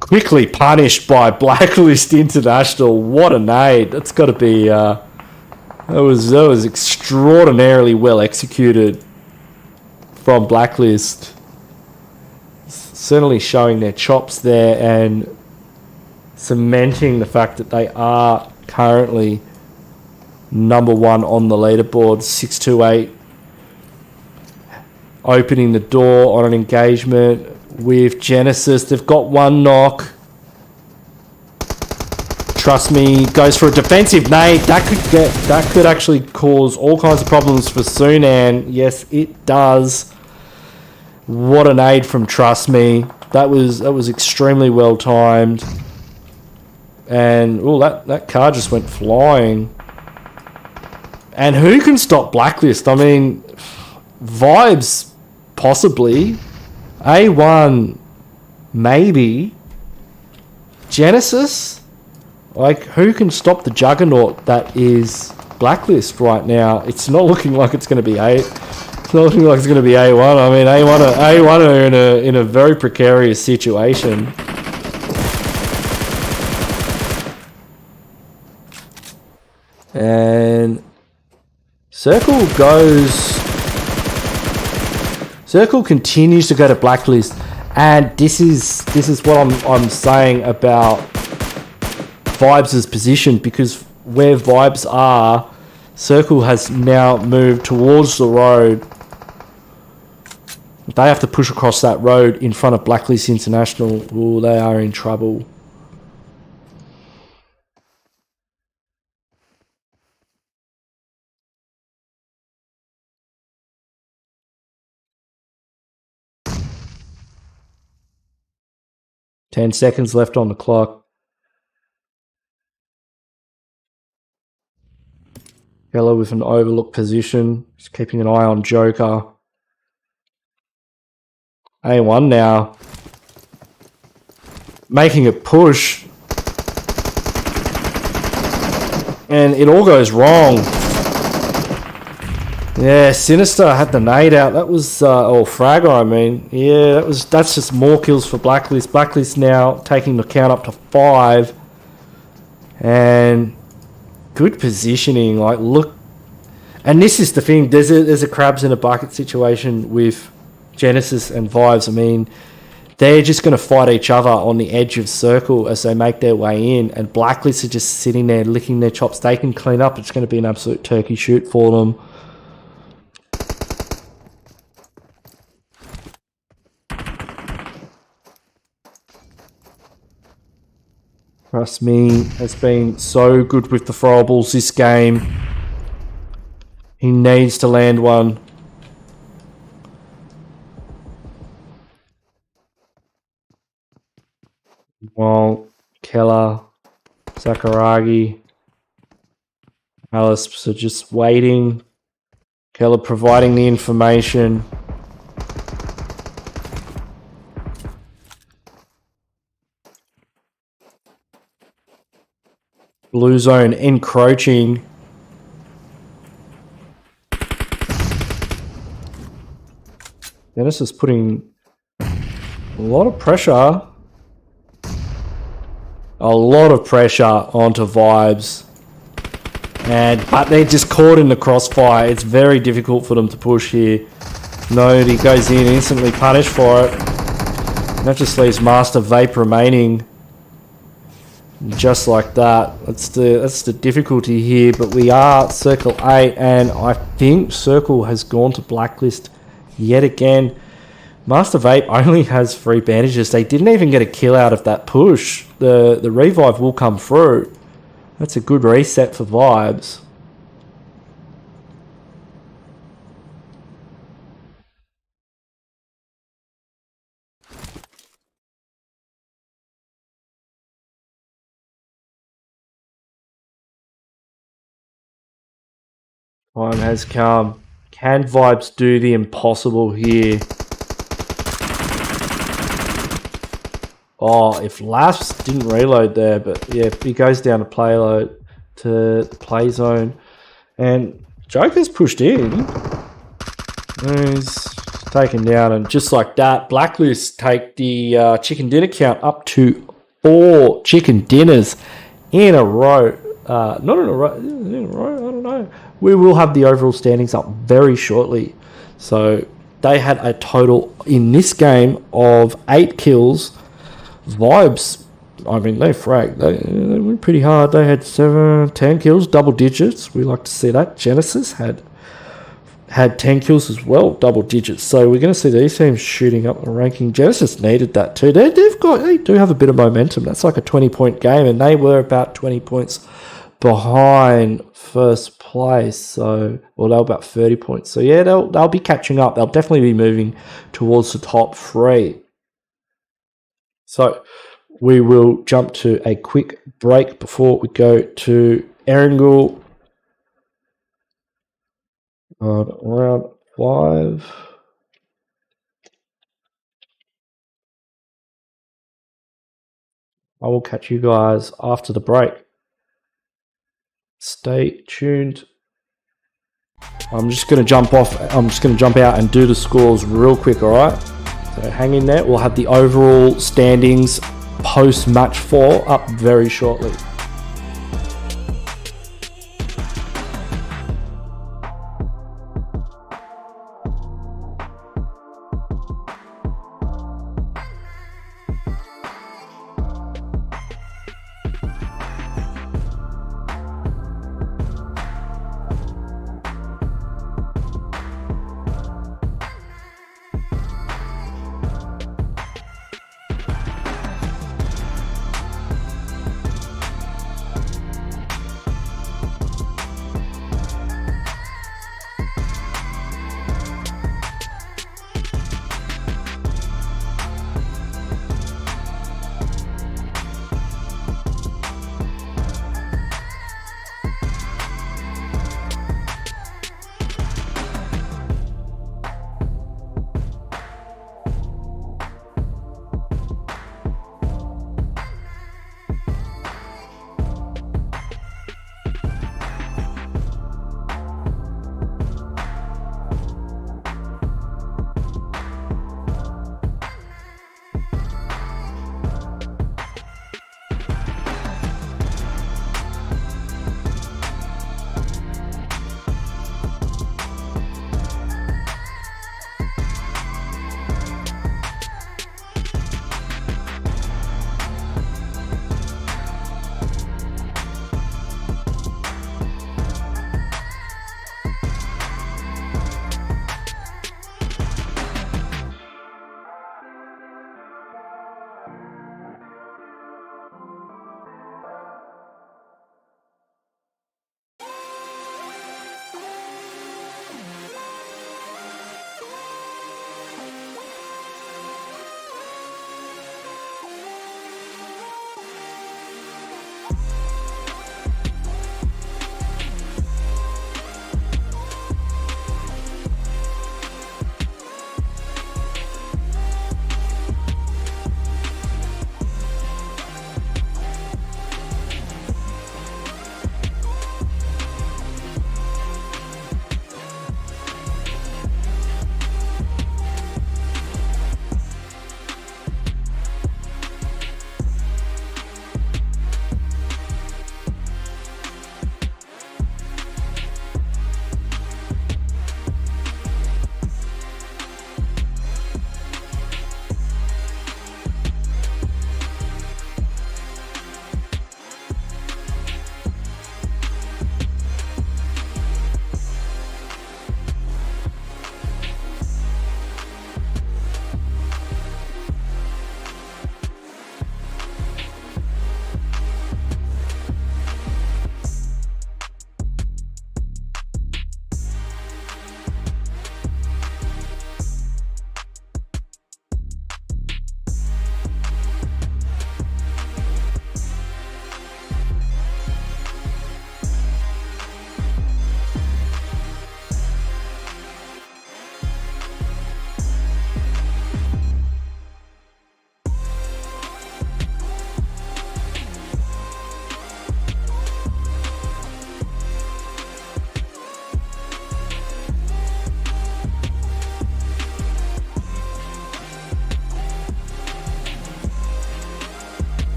quickly punished by Blacklist International. What a nade. That's got to be... that was extraordinarily well executed from Blacklist. Certainly showing their chops there and cementing the fact that they are currently #1 on the leaderboard. 628 opening the door on an engagement with Genesis. They've got one knock. Trust me, goes for a defensive nade. That could actually cause all kinds of problems for Sunan. Yes, it does. What a nade from Trust Me. That was extremely well timed. And oh, that car just went flying. And who can stop Blacklist? I mean, Vibes possibly, A1 maybe, Genesis. Like, who can stop the juggernaut that is Blacklist right now? It's not looking like it's going to be It's not looking like it's going to be A1. I mean, A1 are in a very precarious situation. And Circle continues to go to Blacklist, and this is what I'm saying about Vibes' position, because where Vibes are, Circle has now moved towards the road. They have to push across that road in front of Blacklist International. Oh, they are in trouble. Ten seconds left on the clock. Yellow with an overlook position. Just keeping an eye on Joker. A1 now. Making a push. And it all goes wrong. Yeah, Sinister had the nade out. That was, Fragger, I mean. Yeah, that's just more kills for Blacklist. Blacklist now taking the count up to 5. And good positioning. Like, look. And this is the thing. There's a crabs in a bucket situation with Genesis and Vibes. I mean, they're just going to fight each other on the edge of circle as they make their way in. And Blacklist are just sitting there licking their chops. They can clean up. It's going to be an absolute turkey shoot for them. Trust me, has been so good with the throwables this game. He needs to land one. While Keller, Sakuragi, Alice are just waiting. Keller providing the information. Blue zone encroaching. Dennis is putting a lot of pressure. A lot of pressure onto Vibes. But they're just caught in the crossfire. It's very difficult for them to push here. Node, he goes in, instantly punished for it. And that just leaves Master Vape remaining. Just like that. That's the difficulty here. But we are Circle 8, and I think Circle has gone to Blacklist yet again. Master Vape only has 3 bandages. They didn't even get a kill out of that push. The revive will come through. That's a good reset for Vibes. Time has come. Can Vibes do the impossible here? Oh, if Laps didn't reload there, but yeah, he goes down to payload to the play zone. And Joker's pushed in. He's taken down, and just like that, Blacklist take the chicken dinner count up to 4 chicken dinners in a row. Not in a row, I don't know. We will have the overall standings up very shortly. So they had a total in this game of 8 kills. Vibes, I mean, they fragged. They went pretty hard. They had 10 kills, double digits. We like to see that. Genesis had 10 kills as well, double digits. So we're going to see these teams shooting up the ranking. Genesis needed that too. They do have a bit of momentum. That's like a 20-point game, and they were about 20 points behind first place. So, well, they were about 30 points. So yeah, they'll be catching up. They'll definitely be moving towards the top 3. So we will jump to a quick break before we go to Erangel on round 5. I will catch you guys after the break. Stay tuned. I'm just going to jump off. I'm just going to jump out and do the scores real quick, all right? So hang in there. We'll have the overall standings post match 4 up very shortly.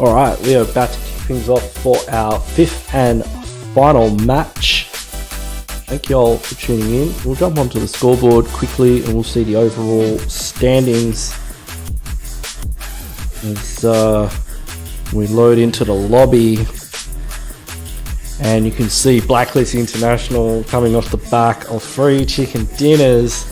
Alright, we are about to kick things off for our 5th and final match. Thank you all for tuning in. We'll jump onto the scoreboard quickly and we'll see the overall standings as we load into the lobby. And you can see Blacklist International coming off the back of 3 chicken dinners.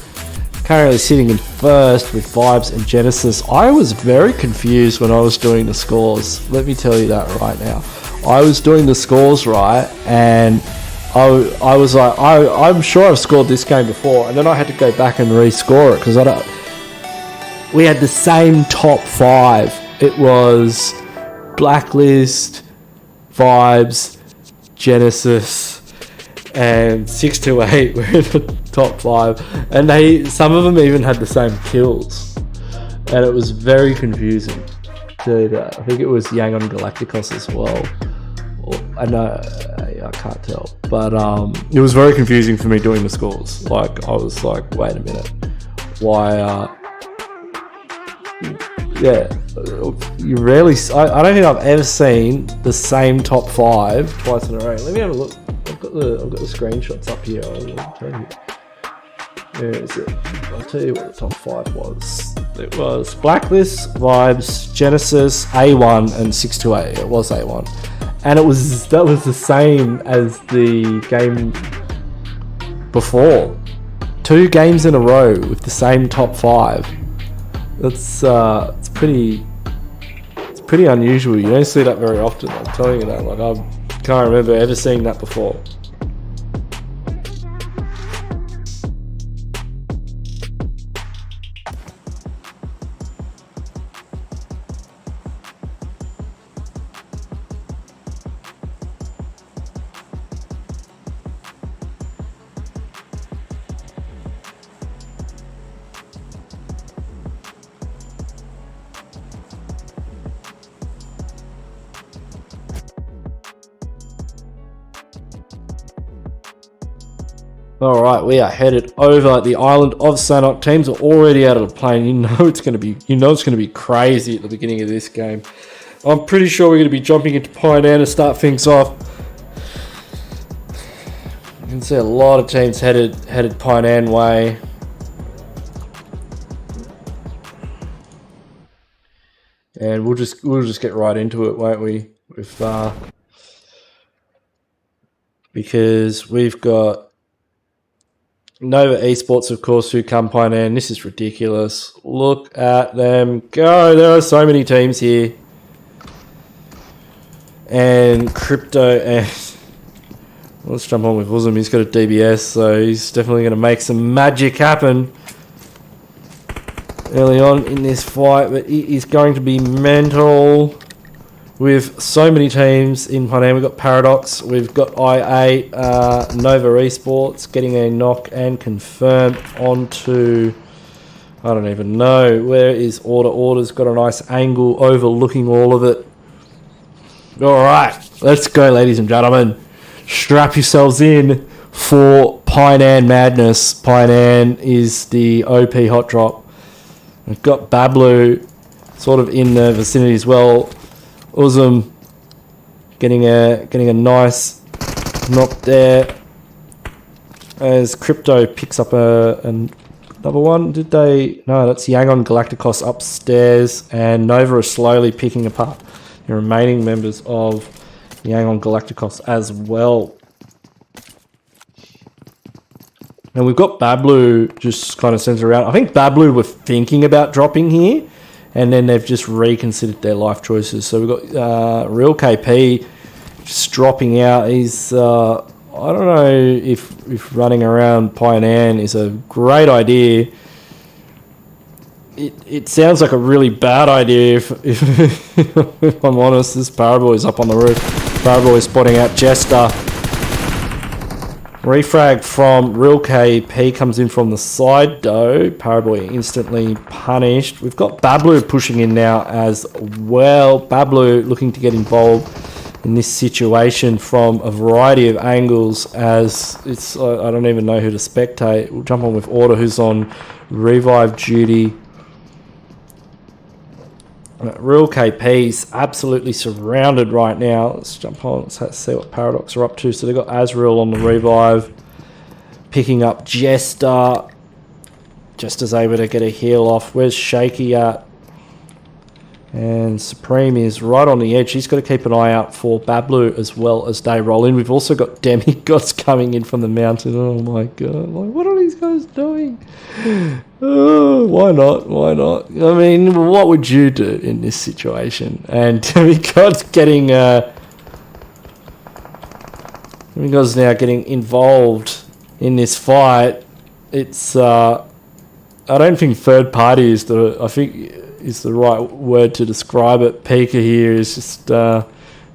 Currently sitting in first with Vibes and Genesis. I was very confused when I was doing the scores. Let me tell you that right now. I was doing the scores right, and I was like, I'm sure I've scored this game before, and then I had to go back and rescore it because we had the same top 5. It was Blacklist, Vibes, Genesis, and 628 were in the top 5, and some of them even had the same kills, and it was very confusing. Dude, I think it was YANGON Galacticos as well. I know, I can't tell, but it was very confusing for me doing the scores. Like, I was like, wait a minute, why? Yeah, you rarely. I don't think I've ever seen the same top 5 twice in a row. Let me have a look. I've got the screenshots up here. I'll tell you. Where is it? I'll tell you what the top 5 was. It was Blacklist, Vibes, Genesis, A1, and 628. It was A1, and that was the same as the game before. 2 games in a row with the same top 5. That's it's pretty unusual. You don't see that very often. I'm telling you that. Like, I can't remember ever seeing that before. Alright, we are headed over the island of Sanok. Teams are already out of the plane. You know it's gonna be crazy at the beginning of this game. I'm pretty sure we're gonna be jumping into Pioneer to start things off. You can see a lot of teams headed Pioneer way. And we'll just get right into it, won't we? Because we've got Nova Esports, of course, who come Pioneer, and this is ridiculous. Look at them go. There are so many teams here. And Crypto, and let's jump on with Uzum. He's got a DBS, so he's definitely going to make some magic happen early on in this fight, but it is going to be mental. With so many teams in Pioneer. We've got Paradox, we've got I8, Nova Esports getting a knock and confirmed onto, I don't even know, where is Order? Order's got a nice angle overlooking all of it. Alright, let's go, ladies and gentlemen. Strap yourselves in for Pioneer madness. Pioneer is the OP hot drop. We've got Bablu sort of in the vicinity as well. Uzum getting a nice knock there as Crypto picks up another one. Did they? No, that's YANGON Galacticos upstairs, and Nova is slowly picking apart the remaining members of YANGON Galacticos as well. And we've got Bablu just kind of sends around. I think Bablu were thinking about dropping here, and then they've just reconsidered their life choices. So we've got Real KP just dropping out. He's, I don't know if running around Pioneer is a great idea. It sounds like a really bad idea if I'm honest. This Paraboy's up on the roof. Paraboy spotting out Jester. Refrag from Real KP comes in from the side though. Paraboy instantly punished. We've got Bablu pushing in now as well. Bablu looking to get involved in this situation from a variety of angles as it's, I don't even know who to spectate. We'll jump on with Order, who's on revive duty. Real KP's absolutely surrounded right now. Let's jump on. Let's see what Paradox are up to. So they've got Azrael on the revive, picking up Jester. Jester's able to get a heal off. Where's Shaky at? And Supreme is right on the edge. He's got to keep an eye out for Bablu as well as they roll in. We've also got Demigods coming in from the mountain. Oh my god. Like, what are these guys doing? Oh, why not? Why not? I mean, what would you do in this situation? And Demigods getting... Demigods now getting involved in this fight. It's... I don't think third party is the... I think... is the right word to describe it. Pika here is just trying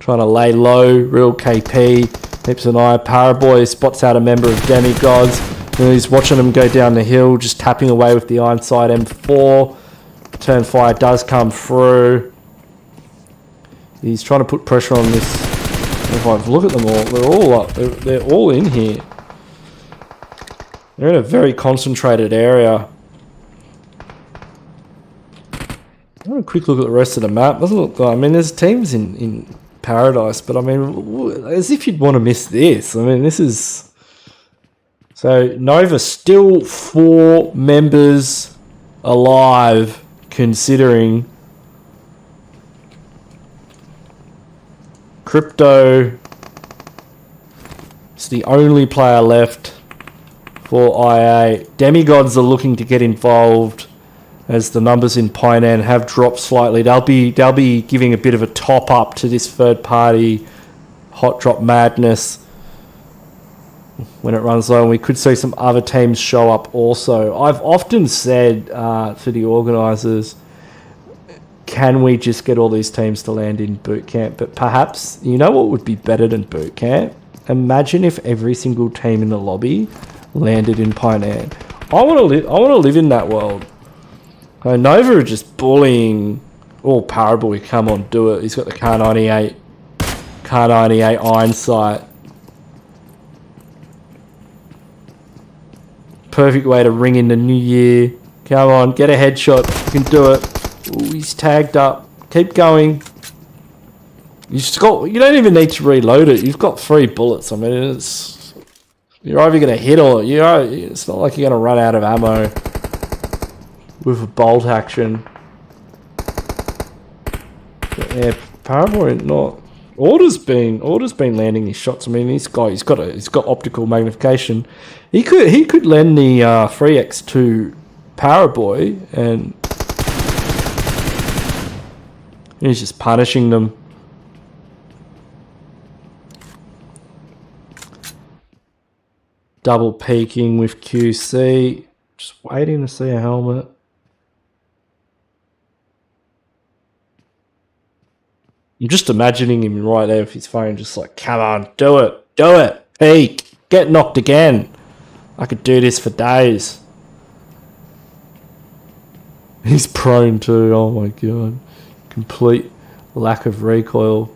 to lay low. Real KP keeps an eye. Paraboy spots out a member of Demigods. And he's watching them go down the hill, just tapping away with the Ironside M4. Turnfire does come through. He's trying to put pressure on this. If I look at them all, they're all up. They're all in here. They're in a very concentrated area. Have a quick look at the rest of the map. Doesn't look like... I mean, there's teams in Paradise, but I mean, as if you'd want to miss this. I mean, this is... So, Nova still 4 members alive, considering... Crypto is the only player left for IA. Demigods are looking to get involved, as the numbers in Painan have dropped slightly. They'll be giving a bit of a top up to this third party hot drop madness when it runs low, and we could see some other teams show up also. I've often said to the organisers, can we just get all these teams to land in boot camp? But perhaps, you know what would be better than boot camp? Imagine if every single team in the lobby landed in Painan. I want to live in that world. Nova are just bullying. Oh, Paraboy, come on, do it. He's got the Kar98 iron sight. Perfect way to ring in the new year. Come on, get a headshot. You can do it. Ooh, he's tagged up. Keep going. You don't even need to reload it. You've got 3 bullets. I mean, you're either going to hit or it's not like you're going to run out of ammo with a bolt action. But yeah, Paraboy not... Order's been landing his shots. I mean, he's got optical magnification. He could lend the 3x to Paraboy, and he's just punishing them. Double peeking with QC. Just waiting to see a helmet. I'm just imagining him right there with his phone, just like, come on, do it, peek, get knocked again. I could do this for days. He's prone too, oh my god. Complete lack of recoil.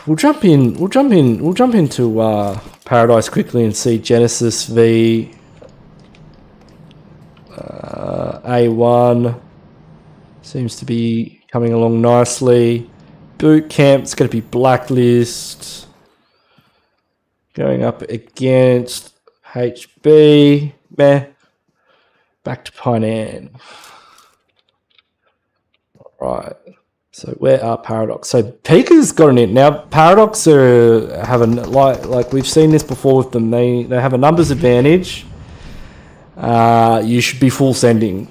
We'll jump into Paradise quickly and see Genesis v A1. Seems to be coming along nicely. Boot camp's going to be Blacklist. Going up against HB. Meh. Back to Painan. Alright. So where are Paradox? So Pika's got an in. Now Paradox are having like we've seen this before with them. They have a numbers advantage. You should be full sending.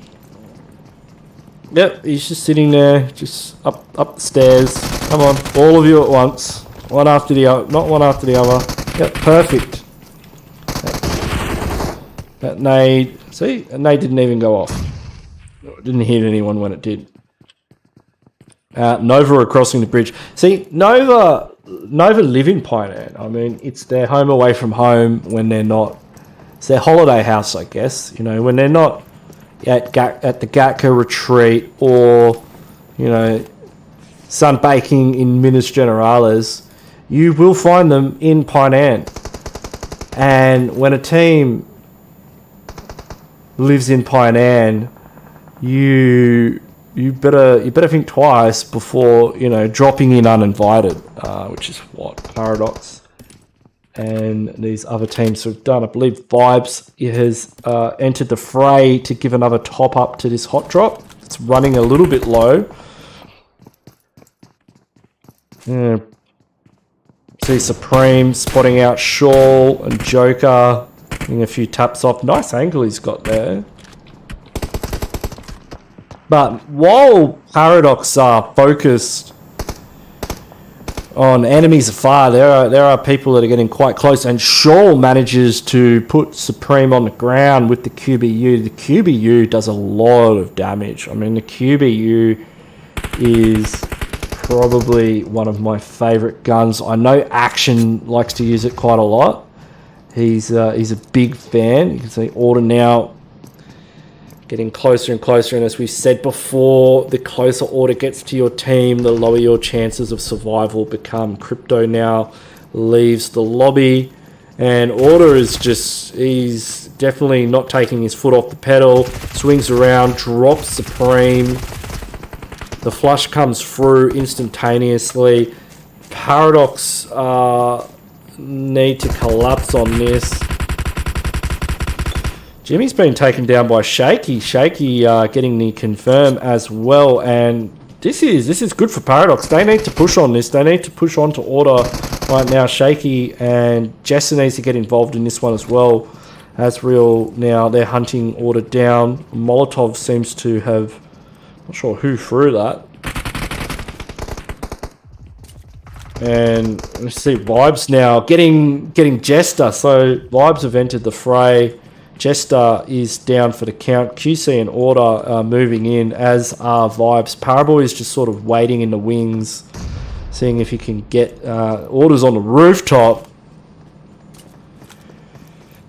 Yep, he's just sitting there, just up the stairs. Come on, all of you at once. One after the other, not one after the other. Yep, perfect. That nade, see? That nade didn't even go off. It didn't hit anyone when it did. Nova are crossing the bridge. See, Nova live in Painan. I mean, it's their home away from home when they're not. It's their holiday house, I guess. You know, when they're not at the Gatka retreat or, you know, sunbaking in Minas Generales, you will find them in Painan. And when a team lives in Painan, you better think twice before, you know, dropping in uninvited, which is what Paradox and these other teams have done. I believe Vibes has entered the fray to give another top up to this hot drop. It's running a little bit low. Yeah. See Supreme spotting out Shawl and Joker, getting a few taps off. Nice angle he's got there. But while Paradox are focused on enemies afar, there are people that are getting quite close, and Shawl manages to put Supreme on the ground with the QBU. The QBU does a lot of damage. I mean, the QBU is probably one of my favorite guns. I know Action likes to use it quite a lot. He's a big fan. You can see Order now getting closer and closer, and as we said before, the closer Order gets to your team, the lower your chances of survival become. Crypto now leaves the lobby, and Order is he's definitely not taking his foot off the pedal. Swings around, drops Supreme. The flush comes through instantaneously. Paradox need to collapse on this. Jimmy's been taken down by Shaky. Shaky getting the confirm as well, and this is good for Paradox. They need to push on this. They need to push on to Order right now. Shaky and Jessa needs to get involved in this one as well. As real now, they're hunting Order down. Molotov seems to have, not sure who threw that. And let's see, Vibes now getting Jester. So Vibes have entered the fray. Jester is down for the count. QC and Order are moving in, as are Vibes. Paraboy is just sort of waiting in the wings, seeing if he can get Orders on the rooftop.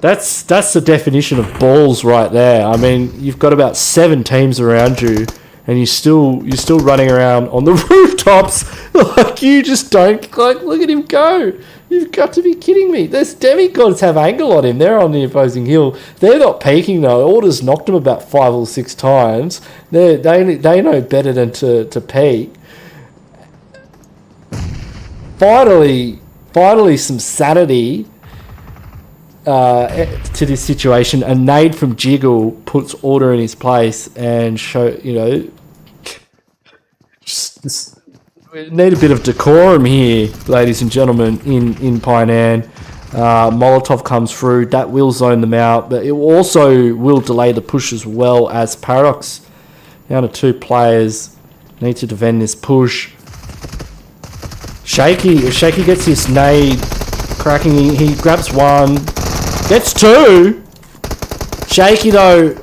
That's the definition of balls right there. I mean, you've got about 7 teams around you, and you're still running around on the rooftops like you just don't, like, look at him go. You've got to be kidding me. Those Demigods have angle on him. They're on the opposing hill. They're not peeking though. Orders knocked him about 5 or 6 times. They know better than to peek. Finally some sanity to this situation. A nade from Jiggle puts Order in his place and we need a bit of decorum here, ladies and gentlemen, in Painan. Molotov comes through. That will zone them out, but it also will delay the push as well, as Paradox down to 2 players need to defend this push. Shaky gets this nade cracking. He grabs 1, gets 2. Shaky though.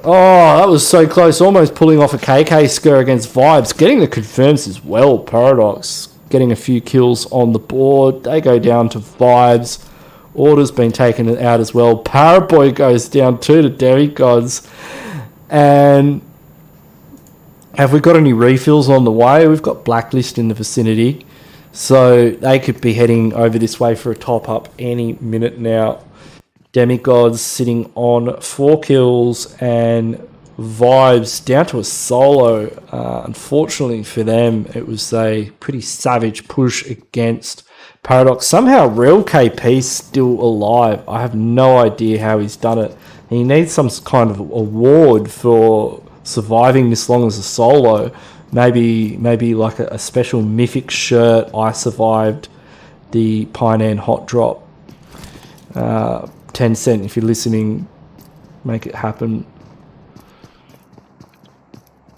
Oh, that was so close. Almost pulling off a KK scare against Vibes. Getting the confirms as well. Paradox getting a few kills on the board. They go down to Vibes. Order's been taken out as well. Paraboy goes down 2 to Demigods. And have we got any refills on the way? We've got Blacklist in the vicinity. So they could be heading over this way for a top up any minute now. Demigods sitting on 4 kills, and Vibes down to a solo. Unfortunately for them, it was a pretty savage push against Paradox. Somehow Real KP's still alive. I have no idea how he's done it. He needs some kind of award for surviving this long as a solo. Maybe like a special mythic shirt. I survived the Painan hot drop. 10 cent if you're listening, make it happen.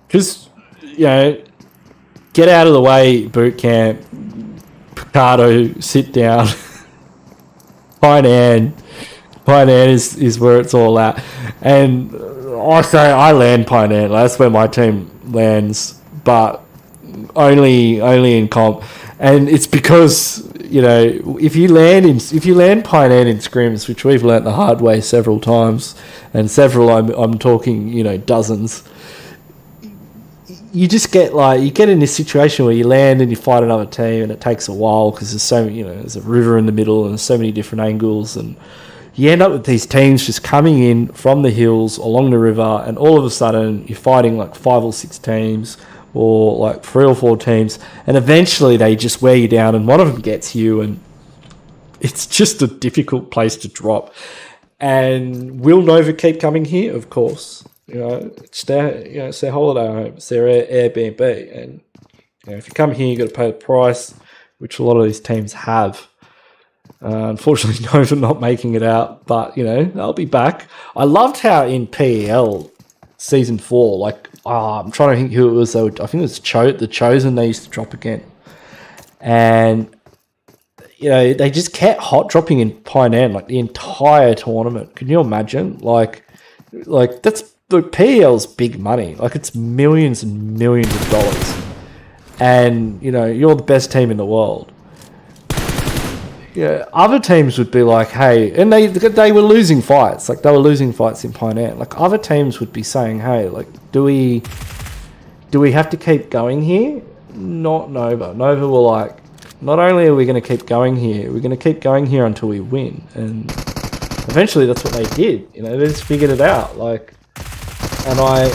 Because, get out of the way, boot camp. Picardo, sit down. Painan is where it's all at. And I land Painan. That's where my team lands, but only in comp. And it's because, if you land Painan in scrims, which we've learnt the hard way several times, and several I'm talking, dozens, you just get in this situation where you land and you fight another team, and it takes a while because there's so many, there's a river in the middle and there's so many different angles, and you end up with these teams just coming in from the hills along the river, and all of a sudden you're fighting like 5 or 6 teams or like 3 or 4 teams, and eventually they just wear you down and one of them gets you, and it's just a difficult place to drop. And will Nova keep coming here? Of course. It's their holiday home, it's their Airbnb, and if you come here, you got to pay the price, which a lot of these teams have. Unfortunately, Nova not making it out, but they'll be back. I loved how in PEL season 4, like I'm trying to think who it was. I think it was the Chosen. They used to drop again, and they just kept hot dropping in Pioneer like the entire tournament. Can you imagine? Like that's the PEL's big money. Like it's millions and millions of dollars, and you're the best team in the world. Other teams would be like, hey, and they were losing fights. Like they were losing fights in Pioneer. Like other teams would be saying, hey, like do we have to keep going here? Not Nova. Nova were like, not only are we going to keep going here, we're going to keep going here until we win. And eventually that's what they did. They just figured it out. Like, and I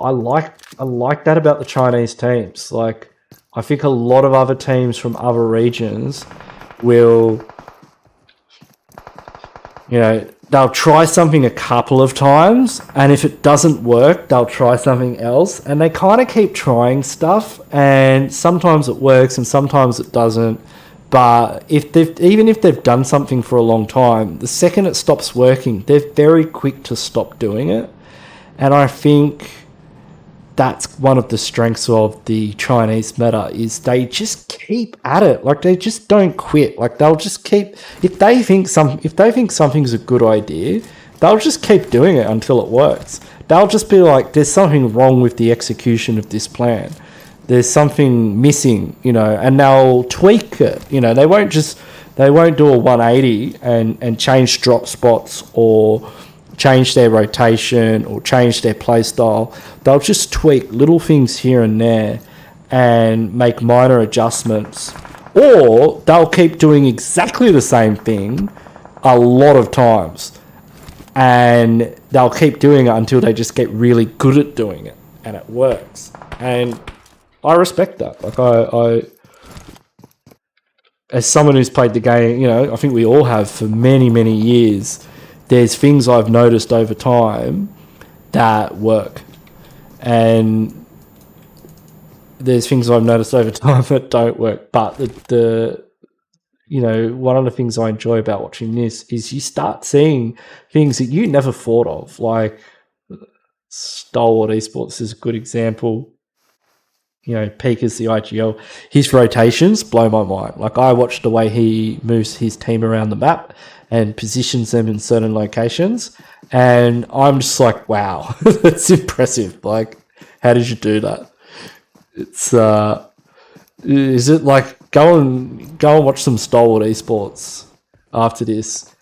like that about the Chinese teams. Like, I think a lot of other teams from other regions will, they'll try something a couple of times, and if it doesn't work, they'll try something else, and they kind of keep trying stuff, and sometimes it works and sometimes it doesn't. But even if they've done something for a long time, the second it stops working, they're very quick to stop doing it. And I think that's one of the strengths of the Chinese meta, is they just keep at it. Like they just don't quit. Like they'll just keep, if they think something's a good idea, they'll just keep doing it until it works. They'll just be like, there's something wrong with the execution of this plan. There's something missing, and they'll tweak it. They won't do a 180 and change drop spots or change their rotation or change their play style. They'll just tweak little things here and there and make minor adjustments, or they'll keep doing exactly the same thing a lot of times, and they'll keep doing it until they just get really good at doing it and it works. And I respect that. Like I as someone who's played the game, I think we all have for many, many years, there's things I've noticed over time that work, and there's things I've noticed over time that don't work. But one of the things I enjoy about watching this is you start seeing things that you never thought of. Like STALWART Esports is a good example. Peekers, the IGL, his rotations blow my mind. Like I watch the way he moves his team around the map and positions them in certain locations, and I'm just like, wow, that's impressive. Like, how did you do that? It's is it like go and watch some STALWART Esports after this,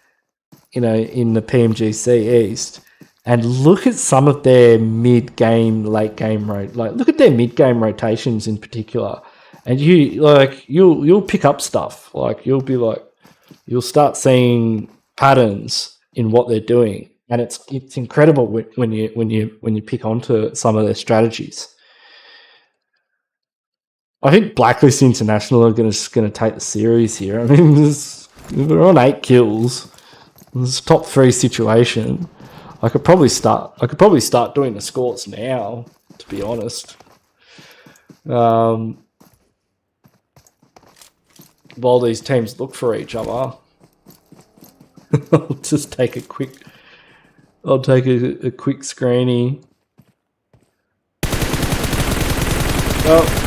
in the PMGC East, and look at some of their mid-game, late-game look at their mid-game rotations in particular, and you'll pick up stuff. Like you'll start seeing patterns in what they're doing, and it's incredible when you pick onto some of their strategies. I think BLACKLIST International are going to take the series here. I mean, we're on 8 kills. It's a top 3 situation. I could probably start doing the scores now, to be honest. While these teams look for each other, I'll just take a quick screeny. Oh,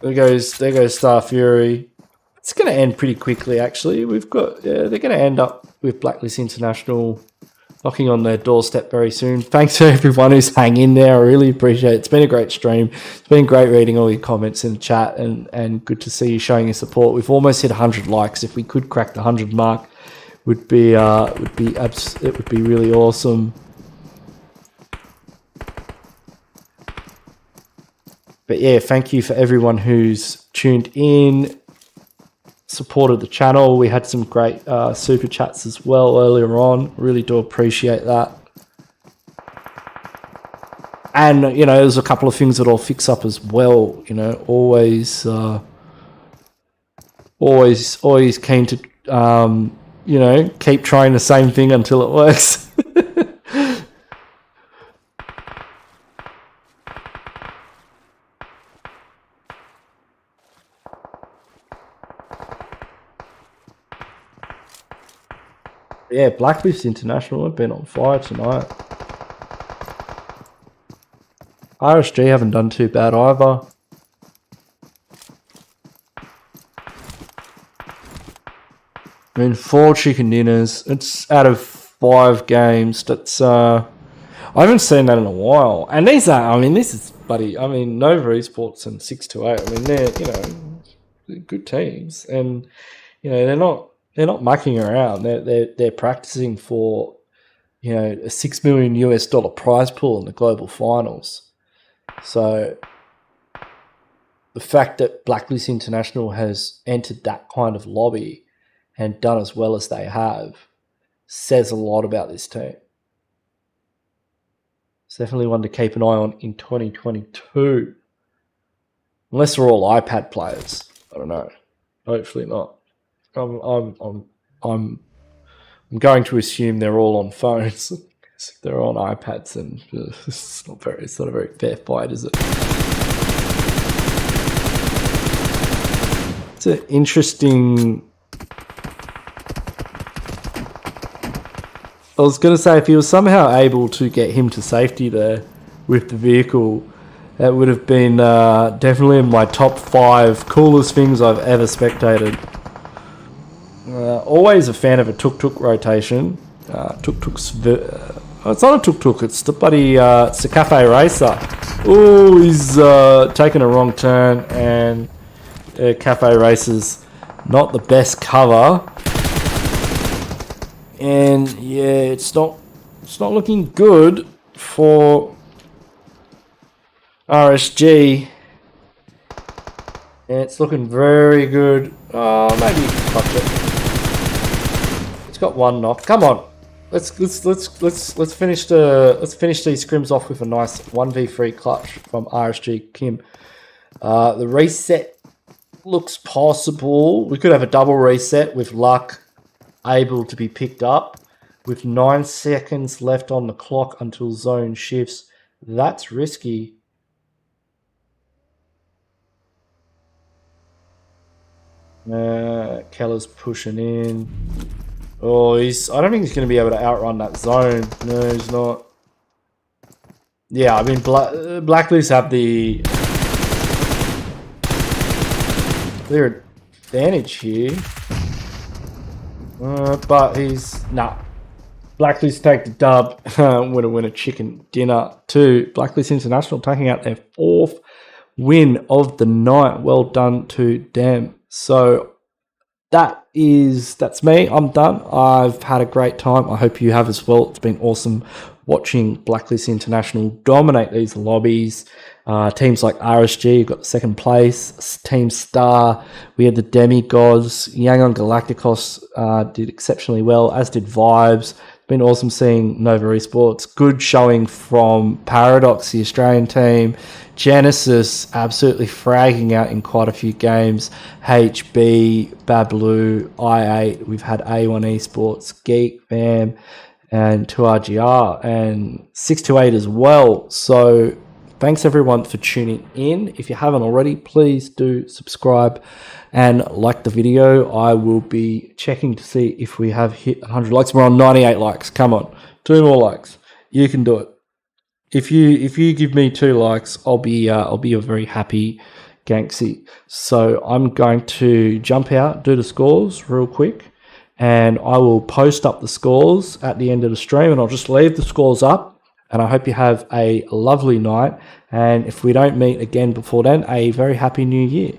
there goes Star Fury. It's going to end pretty quickly, actually. They're going to end up with BLACKLIST International knocking on their doorstep very soon. Thanks to everyone who's hanging in there. I really appreciate it. It's been a great stream. It's been great reading all your comments in the chat, and good to see you showing your support. We've almost hit 100 likes. If we could crack the 100 mark, it would be really awesome. But yeah, thank you for everyone who's tuned in. supported the channel. We had some great super chats as well earlier on. Really do appreciate that. And, you know, there's a couple of things that I'll fix up as well. You know, always keen to, you know, keep trying the same thing until it works. Yeah, Blacklist International have been on fire tonight. RSG haven't done too bad either. I mean, 4 chicken dinners. It's out of 5 games. That's I haven't seen that in a while. And these are, I mean, this is buddy. I mean, Nova Esports and 628. I mean, they're, you know, good teams, and you know they're not mucking around. They're practicing for, you know, a $6 million US prize pool in the global finals. So the fact that Blacklist International has entered that kind of lobby and done as well as they have says a lot about this team. It's definitely one to keep an eye on in 2022. Unless they're all iPad players. I don't know. Hopefully not. I'm going to assume they're all on phones. If they're on iPads, and it's not a very fair fight, is it? It's an interesting. I was going to say, if he was somehow able to get him to safety there with the vehicle, that would have been definitely in my top 5 coolest things I've ever spectated. Always a fan of a tuk-tuk rotation. Tuk-tuk's... it's not a tuk-tuk, it's the bloody... it's the cafe racer. Oh, he's taken a wrong turn, and cafe racer's not the best cover. And yeah, it's not looking good for RSG. And it's looking very good. Oh, maybe you can touch it. It's got 1 knock. Come on, let's finish these scrims off with a nice 1v3 clutch from RSG Kim. The reset looks possible. We could have a double reset with luck able to be picked up with 9 seconds left on the clock until zone shifts. That's risky. Keller's pushing in. Oh, I don't think he's going to be able to outrun that zone. No, he's not. Yeah, I mean, Blacklist have the clear advantage here. But he's... Nah. Blacklist take the dub. Win a chicken dinner to Blacklist International, taking out their 4th win of the night. Well done to them. So that's me. I'm done. I've had a great time. I hope you have as well. It's been awesome watching Blacklist International dominate these lobbies. Teams like RSG got 2nd place. Team Star, we had the Demigods. Yangon Galacticos did exceptionally well, as did Vibes. It's been awesome seeing Nova Esports. Good showing from Paradox, the Australian team. Genesis absolutely fragging out in quite a few games. HB, Bablu, I8. We've had A1 Esports, GEEK, FAM, and 2RGR, and 628 as well. So thanks everyone for tuning in. If you haven't already, please do subscribe and like the video. I will be checking to see if we have hit 100 likes. We're on 98 likes. Come on, 2 more likes. You can do it. If you give me 2 likes, I'll be a very happy Ganksy. So I'm going to jump out, do the scores real quick, and I will post up the scores at the end of the stream, and I'll just leave the scores up. And I hope you have a lovely night. And if we don't meet again before then, a very happy new year.